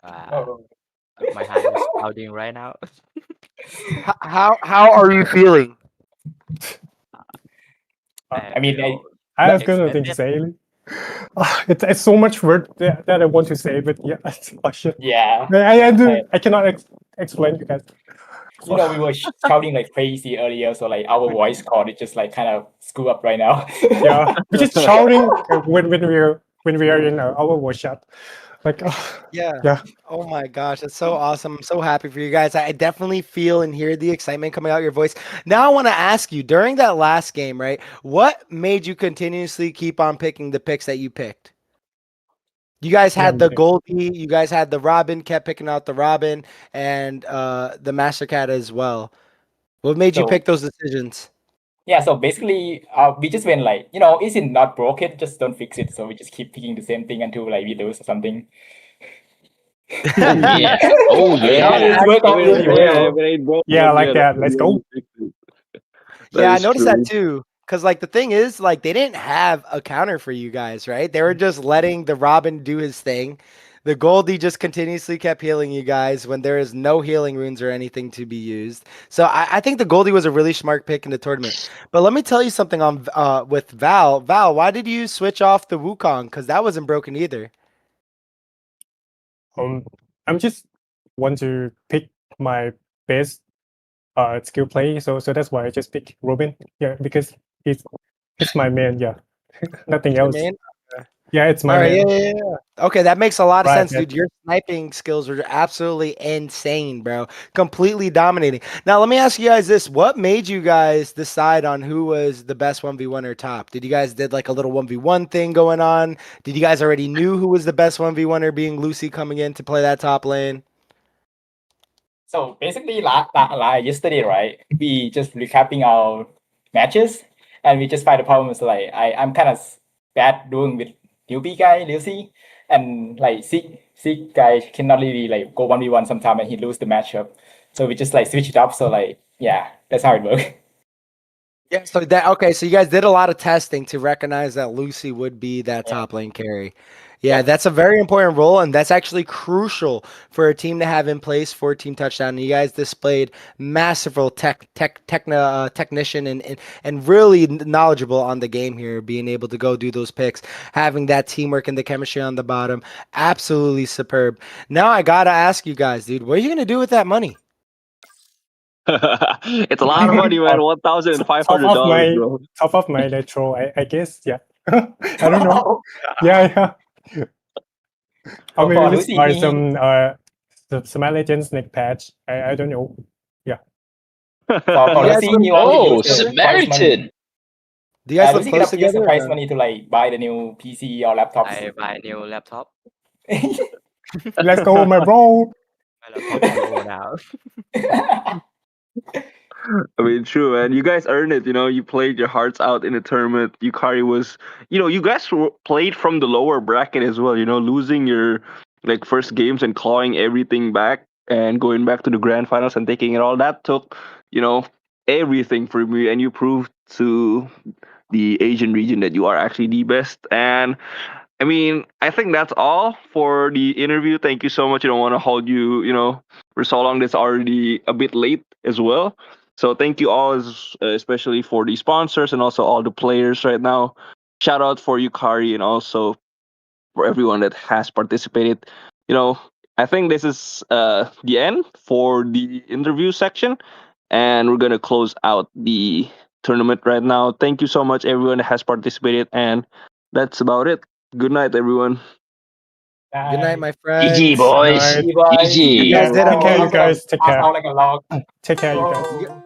Oh. My hand is clouding right now. How are you feeling? I mean, I have got nothing to Extended. say. It's so much word that I want to say, but yeah, oh shit. yeah. I cannot explain you guys. You know, we were shouting like crazy earlier, so like our voice cord is just like kind of screw up right now. Yeah, we're just shouting when we are in our workshop. Like, Yeah. yeah. Oh my gosh, that's so awesome. I'm so happy for you guys. I definitely feel and hear the excitement coming out your voice. Now I want to ask you, during that last game, right? What made you continuously keep on picking the picks that you picked? You guys had the Goldie, you guys had the Robin, kept picking out the Robin and the Master Cat as well. What made you So- pick those decisions? Yeah, so basically, we just went like, is it not broken? Just don't fix it. So we just keep picking the same thing until like we lose or something. Yeah. Oh Yeah, yeah. it's worked out really well. if it ain't broken, Yeah, like that. Let's go. Yeah, I is noticed true. that too. Cause like the thing is, like they didn't have a counter for you guys, right? They were just letting the Robin do his thing. The Goldie just continuously kept healing you guys when there is no healing runes or anything to be used. So I think the Goldie was a really smart pick in the tournament. But let me tell you something on with Val. Val, why did you switch off the Wukong? Because that wasn't broken either. I'm just want to pick my best skill play, so that's why I just pick Robin. Yeah, because it's my main. Yeah, nothing Your else. main? Yeah, it's my All right, main. yeah. Okay, that makes a lot of Right, sense, yeah. dude. Your sniping skills are absolutely insane, bro. Completely dominating. Now, let me ask you guys this. What made you guys decide on who was the best 1v1 or top? Did you guys did like a little 1v1 thing going on? Did you guys already knew who was the best 1v1er being Lucy coming in to play that top lane? So basically, like yesterday, right? We just recapping our matches, and we just find the problem is like I'm kind of bad doing with newbie guy Lucy, and like sick guy cannot really like go 1v1 sometime and he lose the matchup. So we just like switch it up. So like yeah, that's how it works. Yeah, so that okay, so you guys did a lot of testing to recognize that Lucy would be that Yeah. top lane carry. Yeah, Yeah. that's a very important role, and that's actually crucial for a team to have in place for team touchdown. And you guys displayed masterful technician and really knowledgeable on the game here, being able to go do those picks, having that teamwork and the chemistry on the bottom, absolutely superb. Now I gotta ask you guys, dude, what are you gonna do with that money? It's a lot of money, man. $1,500, bro. Top of my nitro, I guess. Yeah, I don't know. Yeah. Or maybe for let's Lucy, buy he- some Legends Snake patch. I don't know. Yeah. for You guys Lucy, look- he want to Oh, use the prize money. Samaritan. Do you guys look Lucy close gonna use the together? or prize no? money to like buy the new PC or laptops. I buy a new laptop. Let's go, my bro. My laptop is low now. I mean, true, man. You guys earned it. You know, you played your hearts out in the tournament. Yukari was, you guys played from the lower bracket as well. You know, losing your like first games and clawing everything back and going back to the grand finals and taking it all. That took, everything from you, and you proved to the Asian region that you are actually the best. And I mean, I think that's all for the interview. Thank you so much. I don't want to hold you, for so long. That's already a bit late as well. So thank you all, especially for the sponsors and also all the players right now. Shout out for Yukari and also for everyone that has participated. You know, I think this is the end for the interview section, and we're gonna close out the tournament right now. Thank you so much, everyone that has participated, and that's about it. Good night, everyone. Good night, my GG, friends. boys. Night. See you guys. GG. You guys Take take care, you guys. Take care. Sound like a log. Take care, you guys. Oh.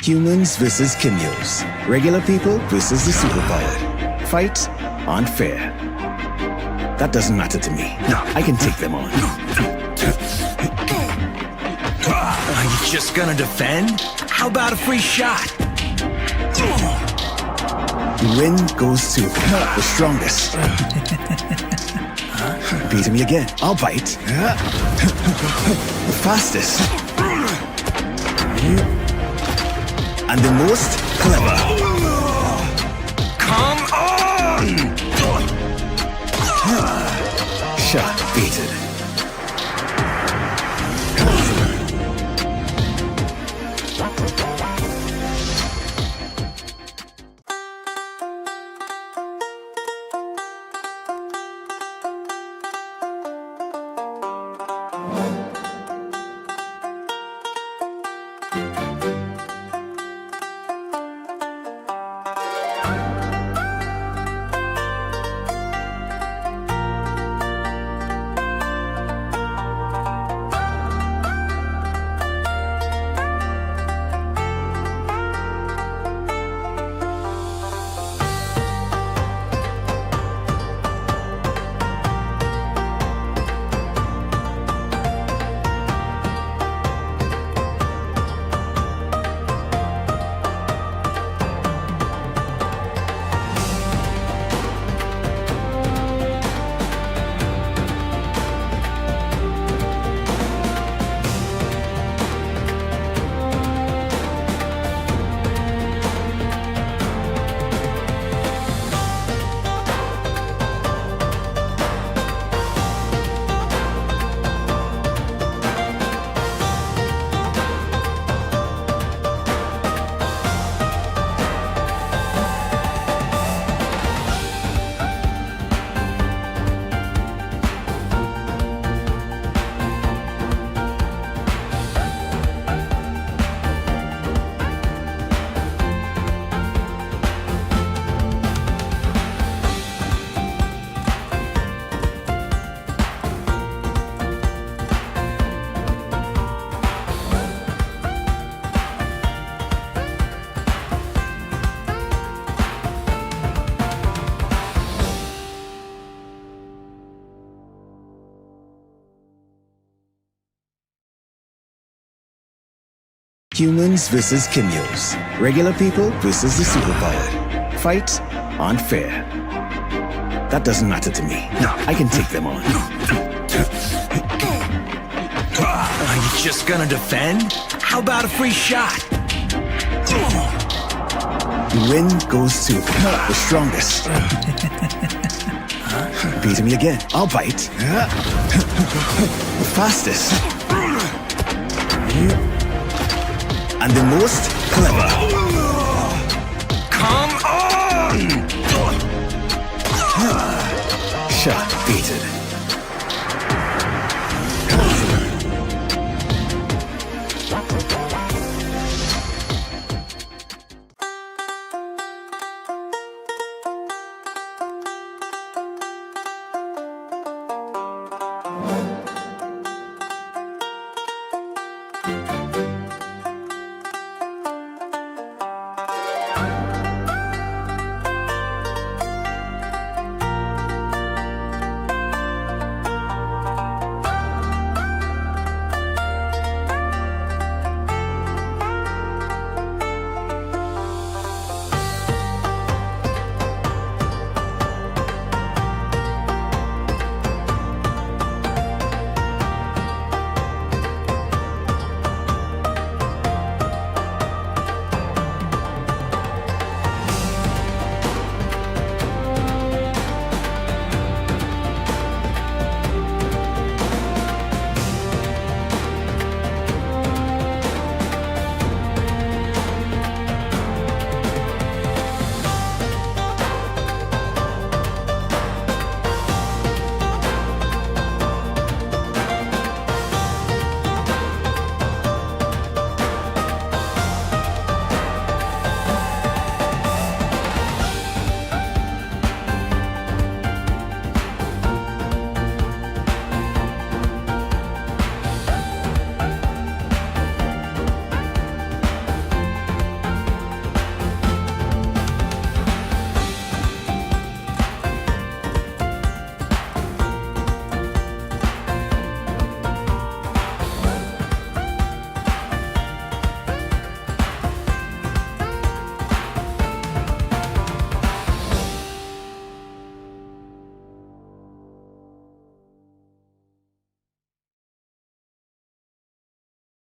Humans versus Kimyos. Regular people versus the superpowered. Fight unfair. That doesn't matter to me. No, I can take them on. Are you just gonna defend? How about a free shot? The win goes to the strongest. Beating me again. I'll bite. The fastest. And the most clever. Come on! Shot beaten. Humans versus Kimyos. Regular people versus the superpowered. Fight unfair. That doesn't matter to me. No, I can take them on. Are you just gonna defend? How about a free shot? The win goes to the strongest. Beating me again. I'll bite. The fastest. And the most clever. Come on! Shot beaten.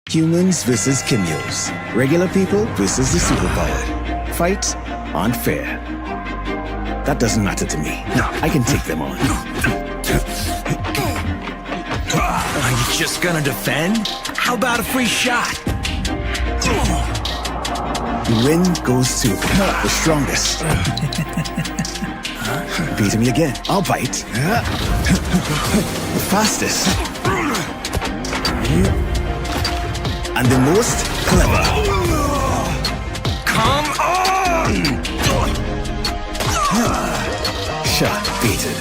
Humans versus Kimyos. Regular people versus the superpowered. Fight unfair. That doesn't matter to me. No, I can take them on. Are you just gonna defend? How about a free shot? The win goes to the strongest. Beating me again. I'll bite. The fastest. And the most clever. Come on! Shot beaten.